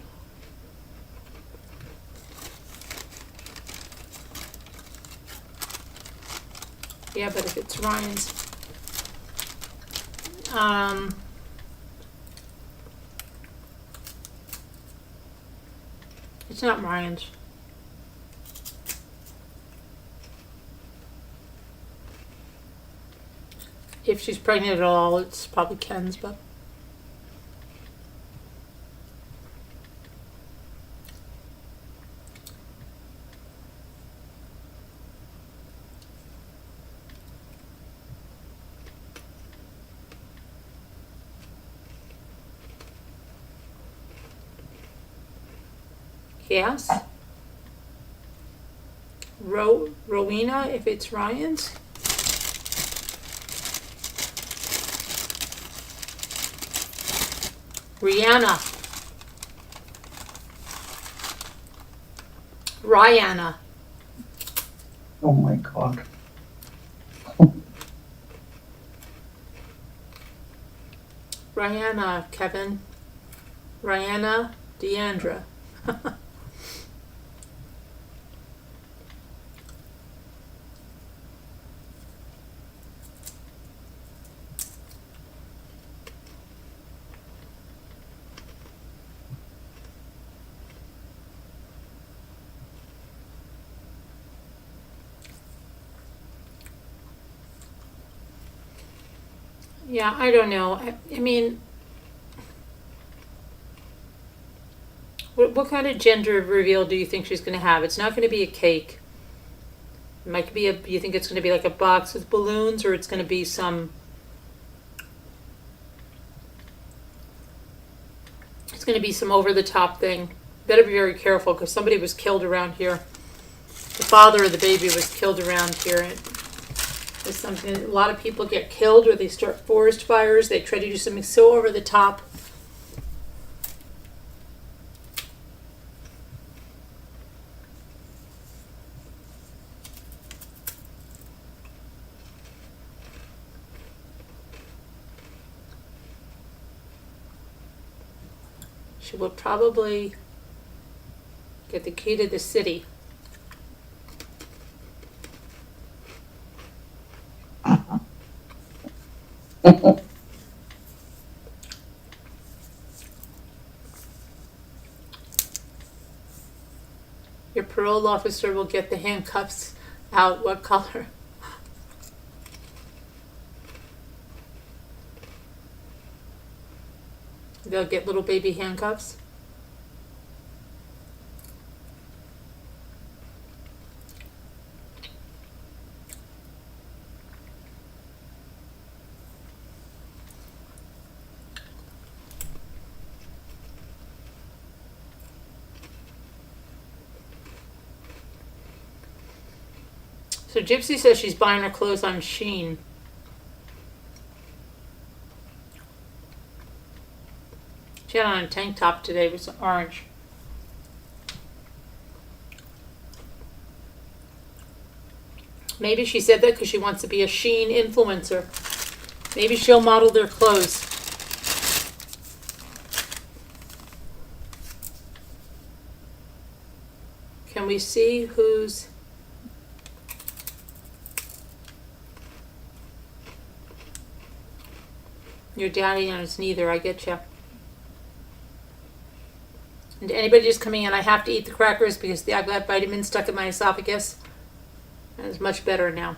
Yeah, but if it's Ryan's, it's not Ryan's. If she's pregnant at all, it's probably Ken's, but. Yes. Rowena, if it's Ryan's. Rihanna. Rihanna. Oh my God. Rihanna, Kevin. Rihanna, Deandra. Yeah, I don't know. I mean, what kind of gender reveal do you think she's going to have? It's not going to be a cake. It might be you think it's going to be like a box with balloons, or it's going to be some, it's going to be some over-the-top thing. Better be very careful, because somebody was killed around here. The father of the baby was killed around here. There's something, a lot of people get killed, or they start forest fires. They try to do something so over the top. She will probably get the key to the city. Your parole officer will get the handcuffs out. What color? They'll get little baby handcuffs. So Gypsy says she's buying her clothes on Shein. She had on a tank top today. It was orange. Maybe she said that because she wants to be a Shein influencer. Maybe she'll model their clothes. Can we see who's... Your daddy knows neither, I get you. And anybody just coming in, I have to eat the crackers because I've got vitamins stuck in my esophagus. And it's much better now.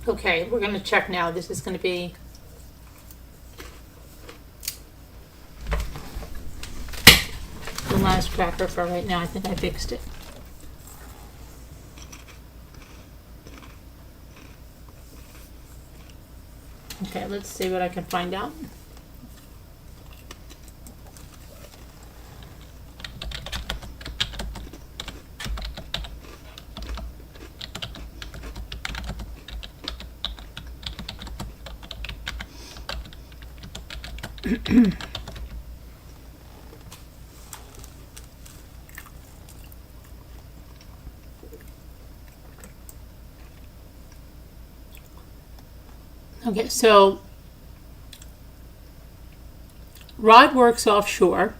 Okay, we're going to check now. This is going to be... the last cracker for right now. I think I fixed it. Okay, let's see what I can find out. Okay, so Rod works offshore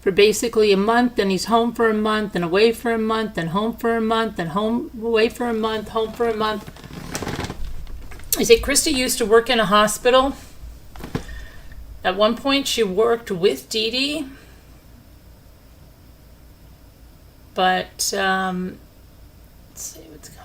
for basically a month, then he's home for a month, and away for a month, and home for a month, and home, away for a month, home for a month. I say Krista used to work in a hospital. At one point she worked with Dee Dee, but let's see what's going on.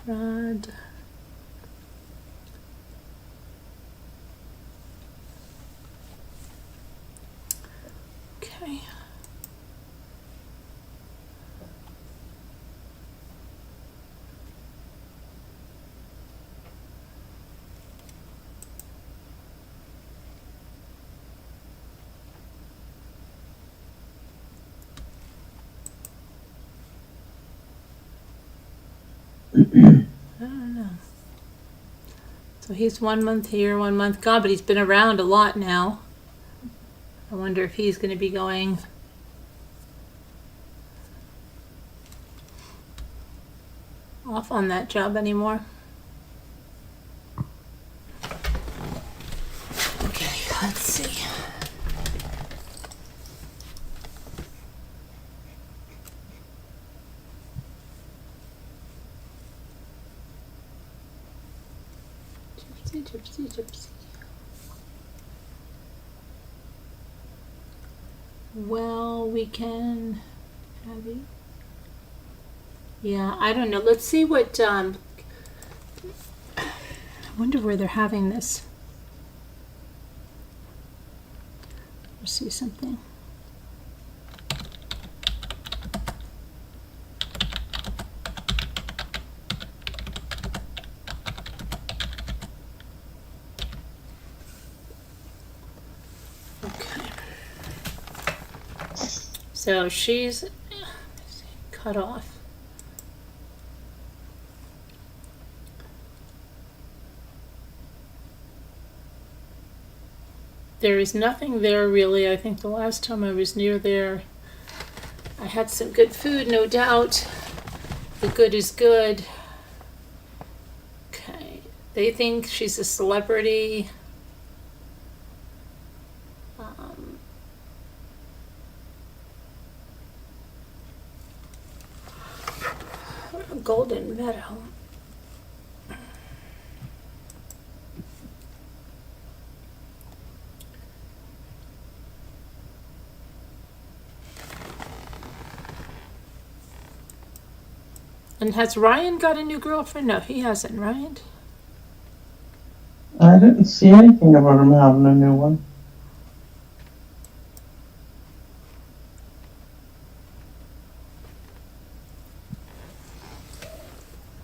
Rod. Okay. I don't know. So he's 1 month here, 1 month gone, but he's been around a lot now. I wonder if he's going to be going off on that job anymore. Okay, let's see. Gypsy. Well, we can have you. Yeah, I don't know. Let's see what, I wonder where they're having this. Let's see something. So she's cut off. there is nothing there really. I think the last time I was near there, I had some good food, no doubt. The good is good. Okay. They think she's a celebrity. Golden Meadow. And has Ryan got a new girlfriend? No, he hasn't, right? I didn't see anything about him having a new one.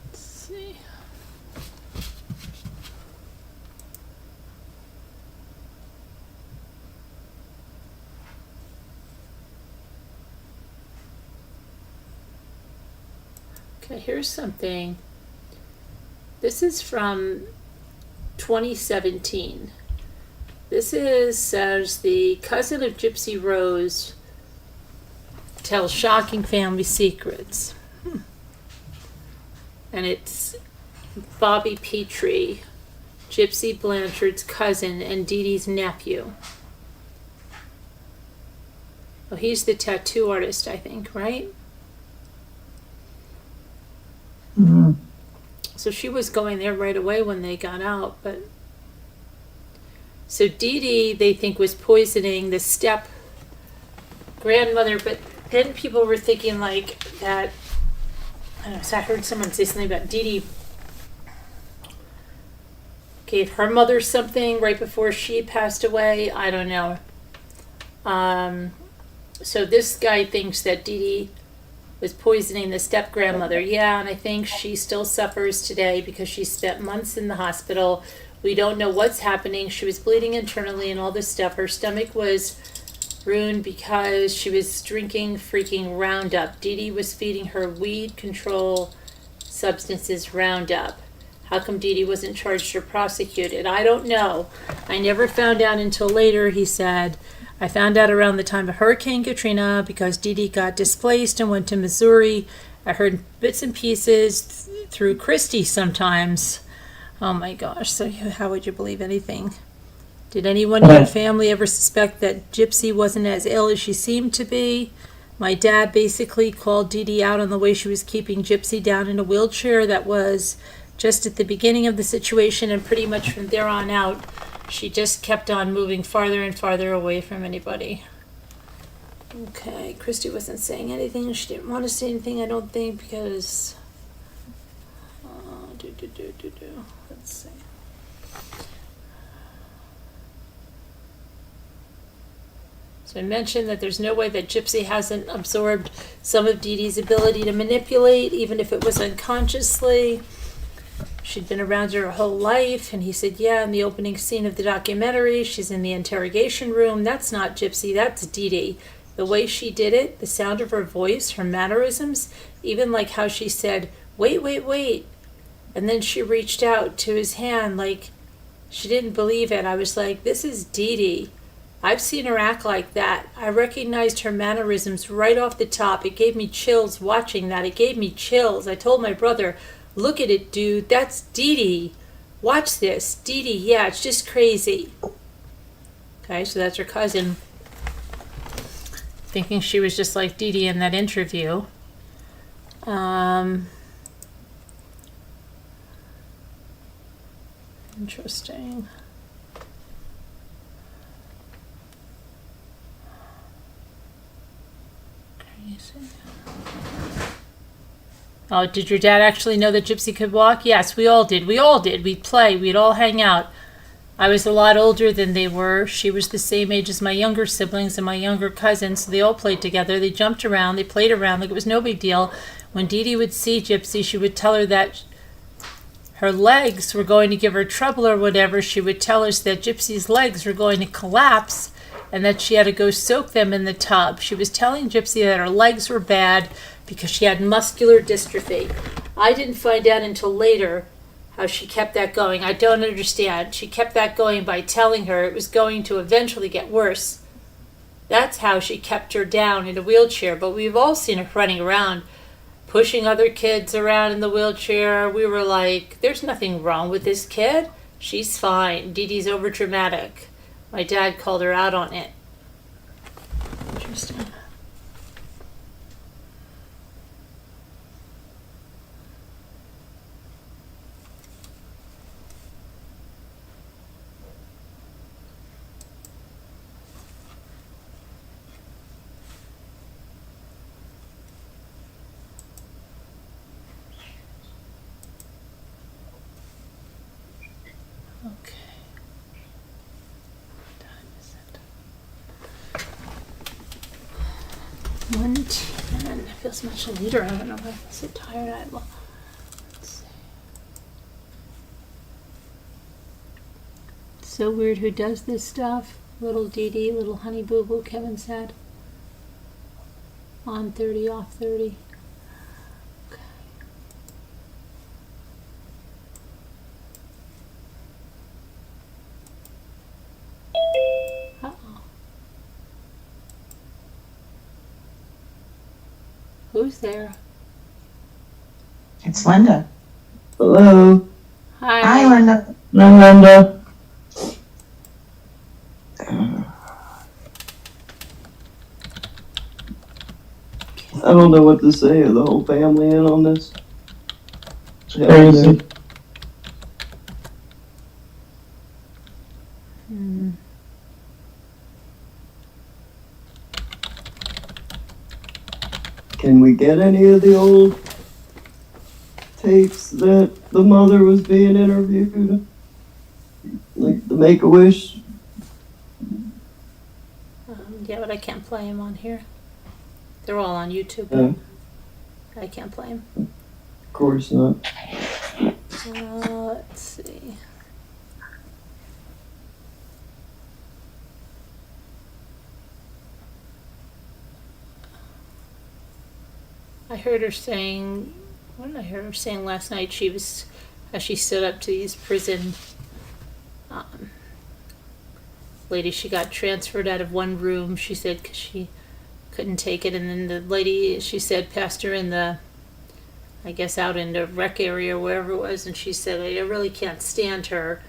Let's see. Okay, here's something. This is from 2017. Says the cousin of Gypsy Rose tells shocking family secrets. And it's Bobby Petrie, Gypsy Blanchard's cousin and Dee Dee's nephew. Oh, he's the tattoo artist, I think, right? Mm-hmm. So she was going there right away when they got out, but so Dee Dee, they think, was poisoning the step grandmother, but then people were thinking like that. I don't know, so I heard someone say something about Dee Dee gave her mother something right before she passed away. I don't know. So this guy thinks that Dee Dee was poisoning the step grandmother. Yeah, and I think she still suffers today because she spent months in the hospital. We don't know what's happening. She was bleeding internally and all this stuff. Her stomach was ruined because she was drinking freaking Roundup. Dee Dee was feeding her weed control substances Roundup. How come Dee Dee wasn't charged or prosecuted? I don't know. I never found out until later, he said. I found out around the time of Hurricane Katrina because Dee Dee got displaced and went to Missouri. I heard bits and pieces through Christy sometimes. Oh my gosh, so how would you believe anything? Did anyone in your family ever suspect that Gypsy wasn't as ill as she seemed to be? My dad basically called Dee Dee out on the way she was keeping Gypsy down in a wheelchair. That was just at the beginning of the situation, and pretty much from there on out, she just kept on moving farther and farther away from anybody. Okay, Christy wasn't saying anything. She didn't want to say anything, I don't think, because... Let's see. So I mentioned that there's no way that Gypsy hasn't absorbed some of Dee Dee's ability to manipulate, even if it was unconsciously. She'd been around her whole life, and he said, yeah, in the opening scene of the documentary, she's in the interrogation room. That's not Gypsy, that's Dee Dee. The way she did it, the sound of her voice, her mannerisms, even like how she said, wait, wait, wait. And then she reached out to his hand like she didn't believe it. I was like, this is Dee Dee. I've seen her act like that. I recognized her mannerisms right off the top. It gave me chills watching that. It gave me chills. I told my brother, look at it, dude. That's Dee Dee. Watch this. Dee Dee, yeah, it's just crazy. Okay, so that's her cousin. Thinking she was just like Dee Dee in that interview. Interesting. Crazy. Oh, did your dad actually know that Gypsy could walk? Yes, we all did. We all did. We'd play. We'd all hang out. I was a lot older than they were. She was the same age as my younger siblings and my younger cousins, so they all played together. They jumped around. They played around like it was no big deal. When Dee Dee would see Gypsy, she would tell her that her legs were going to give her trouble or whatever. She would tell us that Gypsy's legs were going to collapse and that she had to go soak them in the tub. She was telling Gypsy that her legs were bad because she had muscular dystrophy. I didn't find out until later how she kept that going. I don't understand. She kept that going by telling her it was going to eventually get worse. That's how she kept her down in a wheelchair. But we've all seen her running around, pushing other kids around in the wheelchair. We were like, there's nothing wrong with this kid. She's fine. Dee Dee's over dramatic. My dad called her out on it. Interesting. Okay. What time is it? 1:10. It feels much later. I don't know why I'm so tired. Let's see. It's so weird who does this stuff. Little Dee Dee, little honey boo boo, Kevin said. On 30, off 30. Okay. Uh-oh. Who's there? It's Linda. Hello, Hi. Hi, Linda. Linda. I don't know what to say. The whole family in on this. Crazy. Hmm. Can we get any of the old tapes that the mother was being interviewed? Like the Make-A-Wish? Yeah, but I can't play him on here. They're all on YouTube. Yeah. I can't play him. Of course not. Let's see. I heard her saying, what did I hear her saying last night? She was, as she stood up to these prison lady, she got transferred out of one room, she said, because she couldn't take it. And then the lady, she said, passed her in the, I guess, out in the rec area or wherever it was. And she said, I really can't stand her.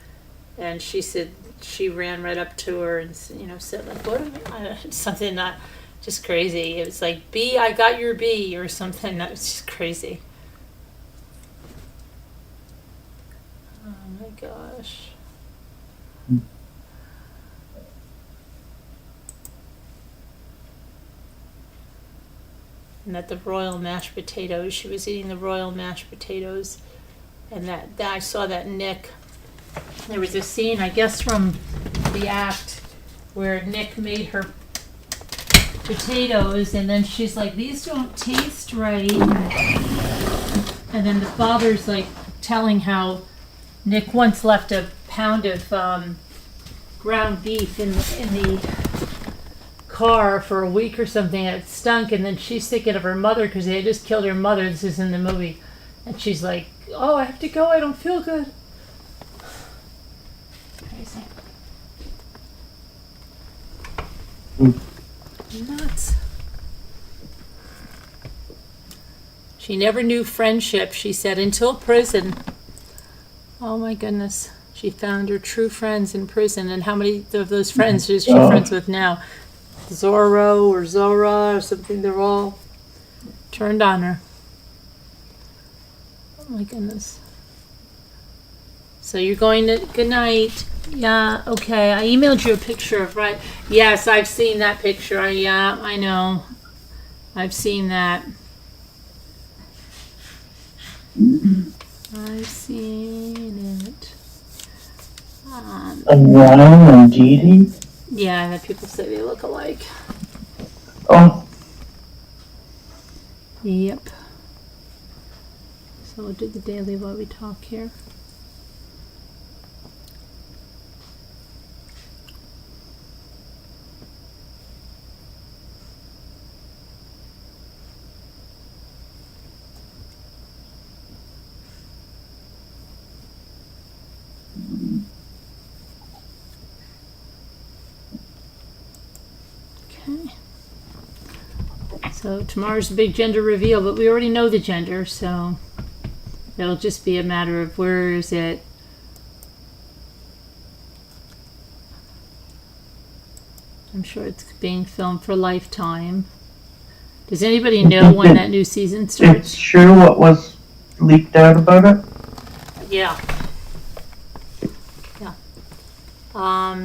And she said, she ran right up to her and, you know, said, like, what? Something not just crazy. It was like, B, I got your B, or something. That was just crazy. Oh my gosh. And that the royal mashed potatoes, she was eating the royal mashed potatoes, and that I saw that Nick, there was a scene, I guess, from the act where Nick made her potatoes, and then she's like, these don't taste right. And then the father's like telling how Nick once left a pound of ground beef in the car for a week or something, and it stunk. And then she's thinking of her mother because they had just killed her mother. This is in the movie, and she's like, "Oh, I have to go. I don't feel good." Crazy. Nuts. She never knew friendship, she said, until prison. Oh my goodness. She found her true friends in prison. And how many of those friends is she friends with now? Zorro or Zora or something. They're all turned on her. Oh my goodness. So you're going to, good night. Yeah, okay. I emailed you a picture of, right? Yes, I've seen that picture. I know. I've seen that. I've seen it. And Ryan and Dee Dee? Yeah, that people say they look alike. Oh, Yep. So we'll do the daily while we talk here. So tomorrow's the big gender reveal, but we already know the gender, so it'll just be a matter of where is it. I'm sure it's being filmed for Lifetime. Does anybody know when that new season It's starts? true what was leaked out about it? Yeah. Yeah.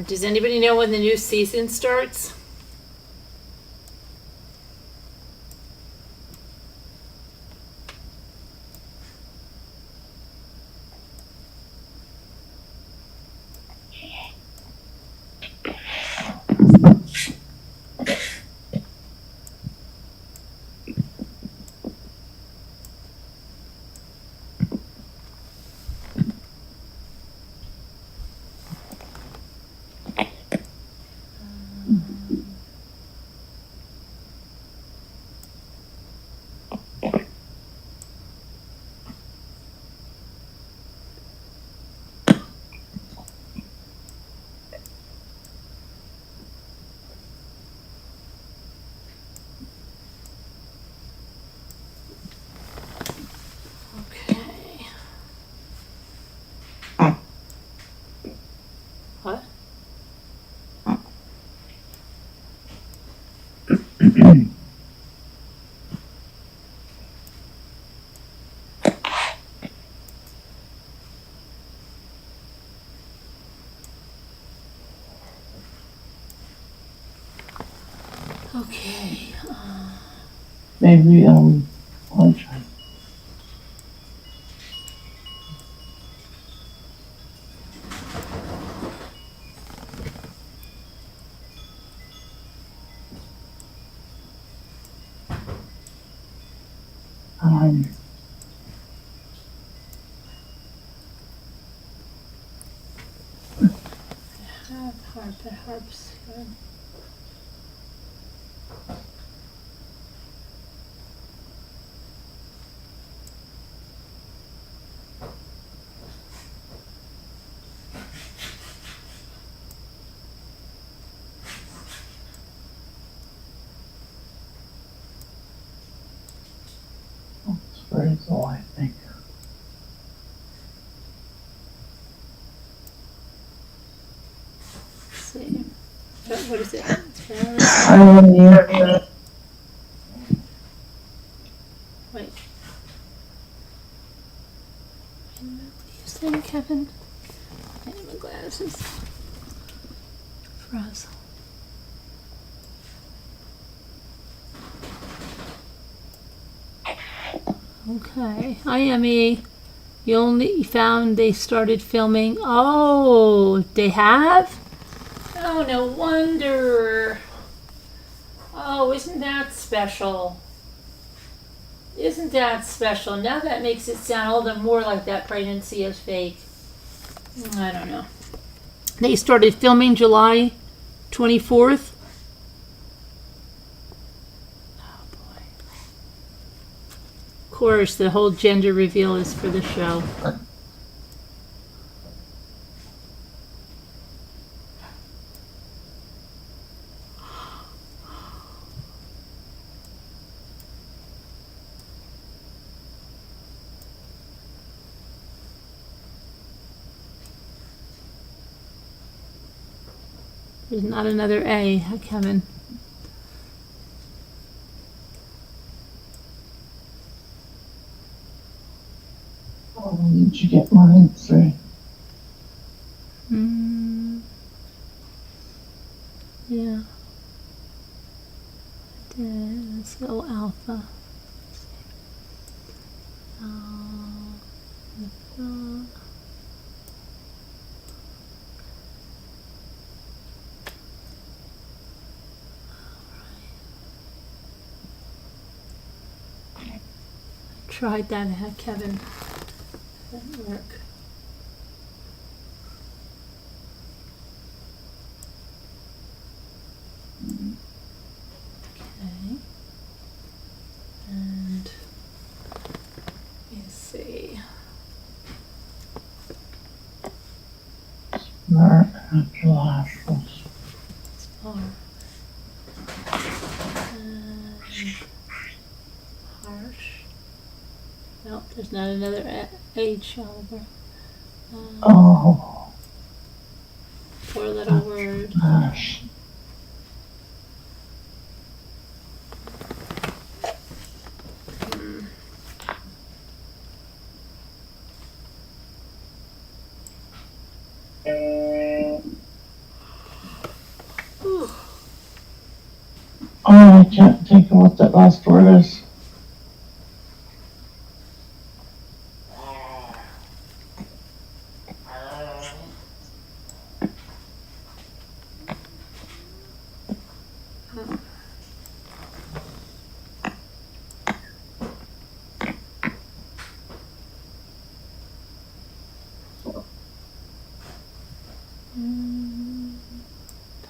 Does anybody know when the new season starts? Okay. What? Okay. Maybe, Blanchard. Harps. It's phrasal, I think. Let's see. What is it? Wait. What are you saying, Kevin? I need my glasses. Frazzle. Okay. IME. You only found they started filming. Oh, they have? Oh, no wonder. Oh, isn't that special? Isn't that special? Now that makes it sound all the more like that pregnancy is fake. I don't know. They started filming July 24th. Oh boy. Of course, the whole gender reveal is for the show. There's not another A, Kevin. Oh, did you get mine? Sorry. Yeah. I did. Let's go alpha. Alpha. Tried that, Kevin. Didn't work. Okay. And let's see. Smart backlash was Spar. And not another H, Oliver. Oh, Four-letter word. gosh. Oh, I can't think of what that last word is.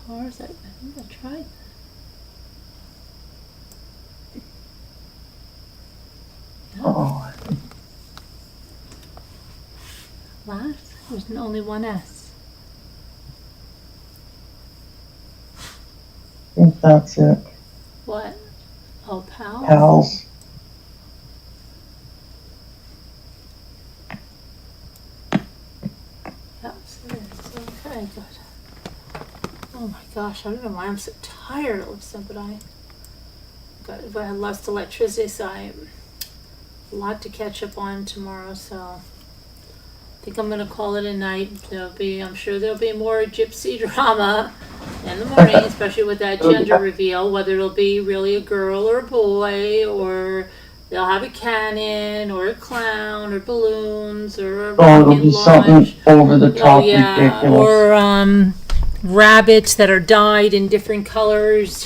Pars, I think I tried. Oh, Last? There's only one S. I think that's it. What? Oh, pal? Pals. Yes, it is. Okay, good. Oh my gosh, I don't know why I'm so tired all of a sudden, but I had lost electricity, so I a lot to catch up on tomorrow, so I think I'm gonna call it a night. I'm sure there'll be more gypsy drama in the morning, especially with that gender reveal, whether it'll be really a girl or a boy, or they'll have a cannon or a clown or balloons or a Oh, it'll rocket be launch. something over the top ridiculous. Or rabbits that are dyed in different colors,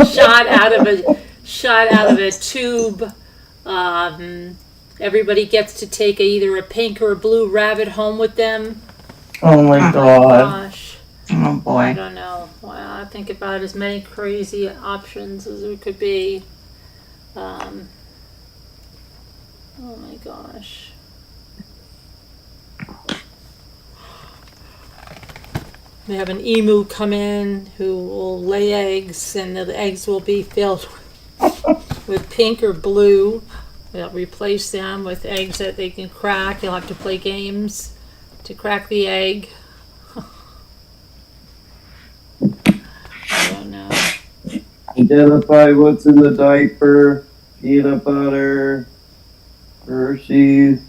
shot out of a tube. Everybody gets to take either a pink or a blue rabbit home with them. Oh my god. Gosh, Oh I boy. don't know. Wow, I think about as many crazy options as there could be. Oh my gosh. They have an emu come in who will lay eggs, and the eggs will be filled with pink or blue. They'll replace them with eggs that they can crack. You'll have to play games to crack the egg. I don't know. Identify what's in the diaper, peanut butter, Hershey's.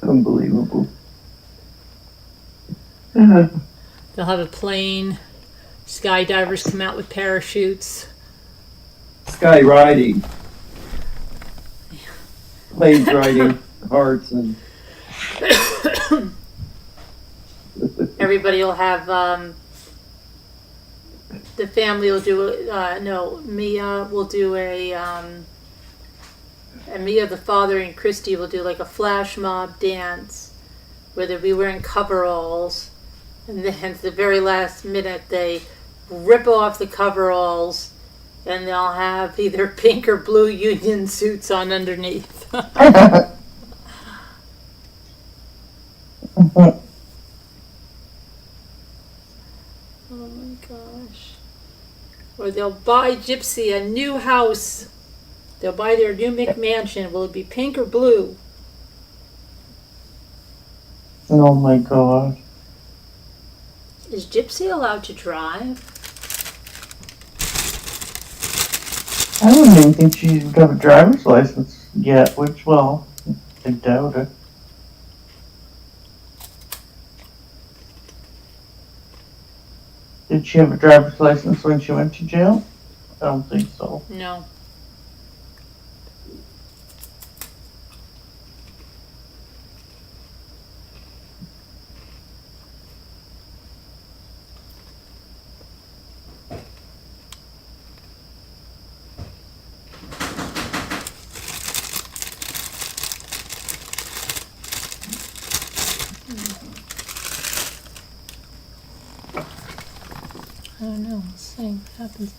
Unbelievable. They'll have a plane. Skydivers come out with parachutes. Sky riding. Planes riding hearts and Everybody will have, the family will do, Mia will do and Mia, the father, and Christy will do like a flash mob dance where they'll be wearing coveralls, and then at the very last minute they rip off the coveralls and they'll have either pink or blue union suits on underneath. Oh my gosh. Or they'll buy Gypsy a new house. They'll buy their new McMansion. Will it be pink or blue? Oh my god. Is Gypsy allowed to drive? I don't even think she's got a driver's license yet, which, well, I doubt it. Did she have a driver's license when she went to jail? I don't think so. No. I don't know. Let's see what happens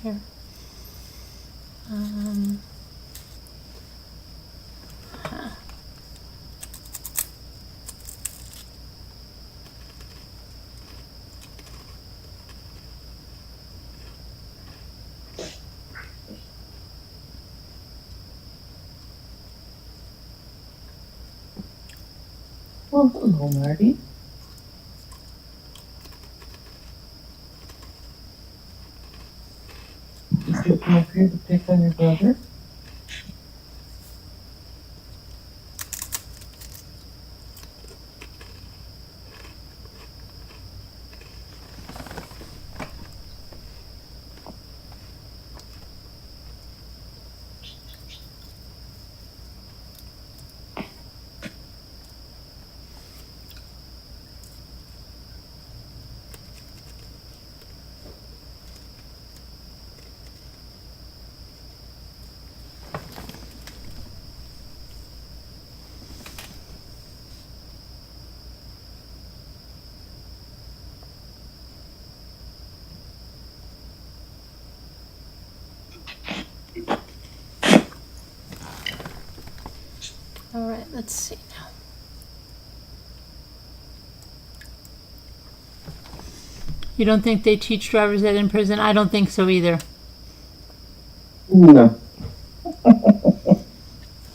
here. Huh. Well, hello, Marty. Did you come up here to pick on your brother? All right, let's see now. You don't think they teach driver's ed in prison? I don't think so either. No.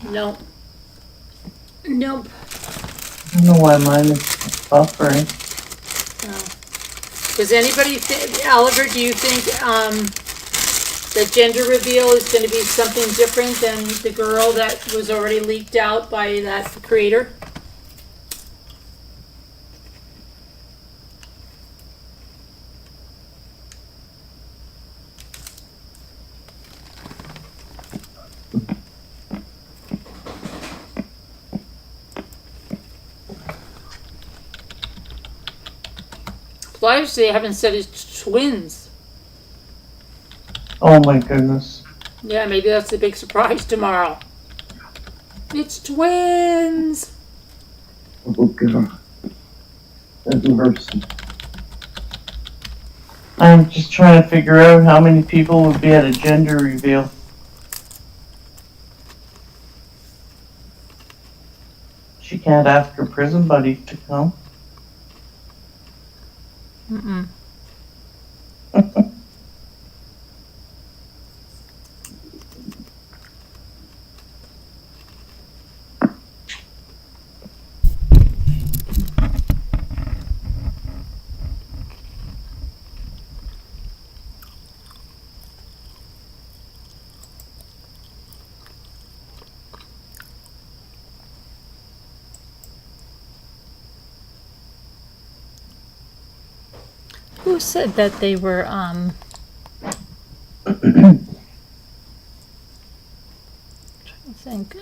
Nope. Nope. I don't know why mine is buffering. Does anybody think, Oliver, do you think the gender reveal is going to be something different than the girl that was already leaked out by that creator? Plus, they haven't said it's twins. Oh my goodness. Yeah, maybe that's the big surprise tomorrow. It's twins! Oh, God. That's mercy. I'm just trying to figure out how many people would be at a gender reveal. She can't ask her prison buddy to come. Mm-mm. Who said that they were, trying to think.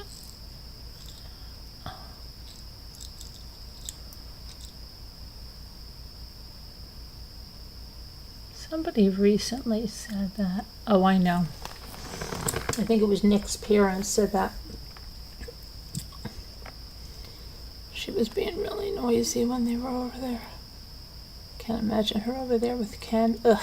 Somebody recently said that. Oh, I know. I think it was Nick's parents said that. She was being really noisy when they were over there. Can't imagine her over there with Ken. Ugh.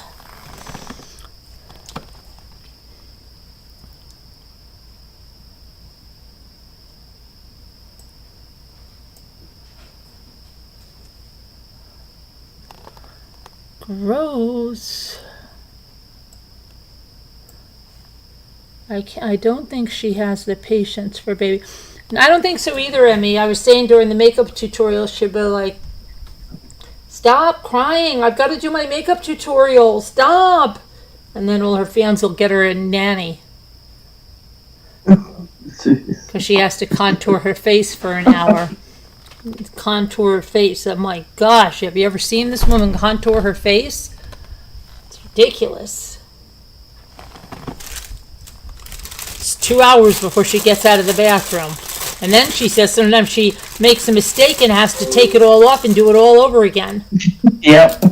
Gross. I don't think she has the patience for baby. And I don't think so either, Emmy. I was saying during the makeup tutorial, she'd be like, stop crying. I've got to do my makeup tutorial. Stop. And then all her fans will get her a nanny. Because she has to contour her face for an hour. Contour her face. I'm like, gosh, have you ever seen this woman contour her face? It's ridiculous. It's 2 hours before she gets out of the bathroom. And then she says sometimes she makes a mistake and has to take it all off and do it all over again. Yep.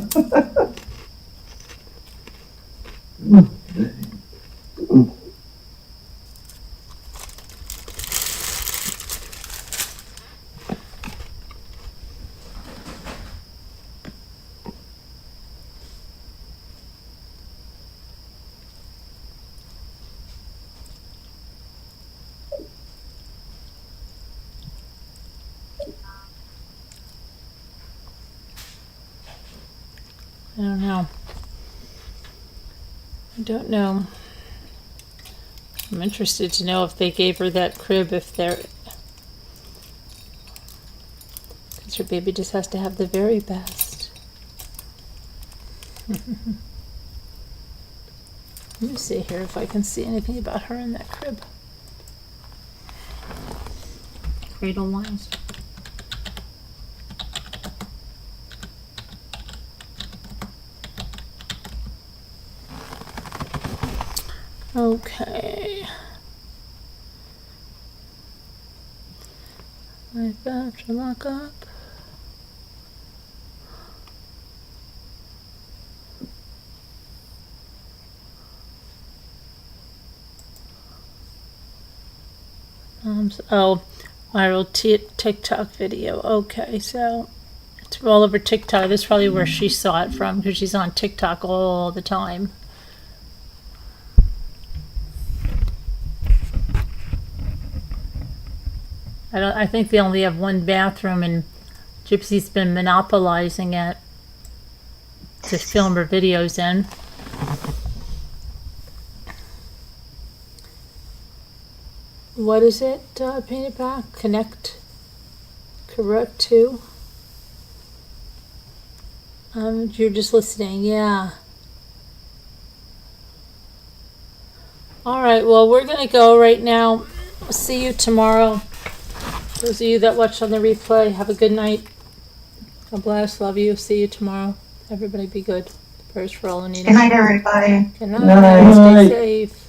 I don't know. I don't know. I'm interested to know if they gave her that crib, if they're... Her baby just has to have the very best. Let me see here if I can see anything about her in that crib. Cradle lines. Okay. I have to lock up. Oh, viral TikTok video. Okay, so it's all over TikTok. That's probably where she saw it from, because she's on TikTok all the time. I think they only have one bathroom, and Gypsy's been monopolizing it to film her videos in. What is it? Paint it back. Correct to. You're just listening. Yeah. All right. Well, we're gonna go right now. See you tomorrow. Those of you that watch on the replay, have a good night. God bless. Love you. See you tomorrow. Everybody be good. Prayers for all who need it. Good night, everybody. Good night. Good night. Stay safe.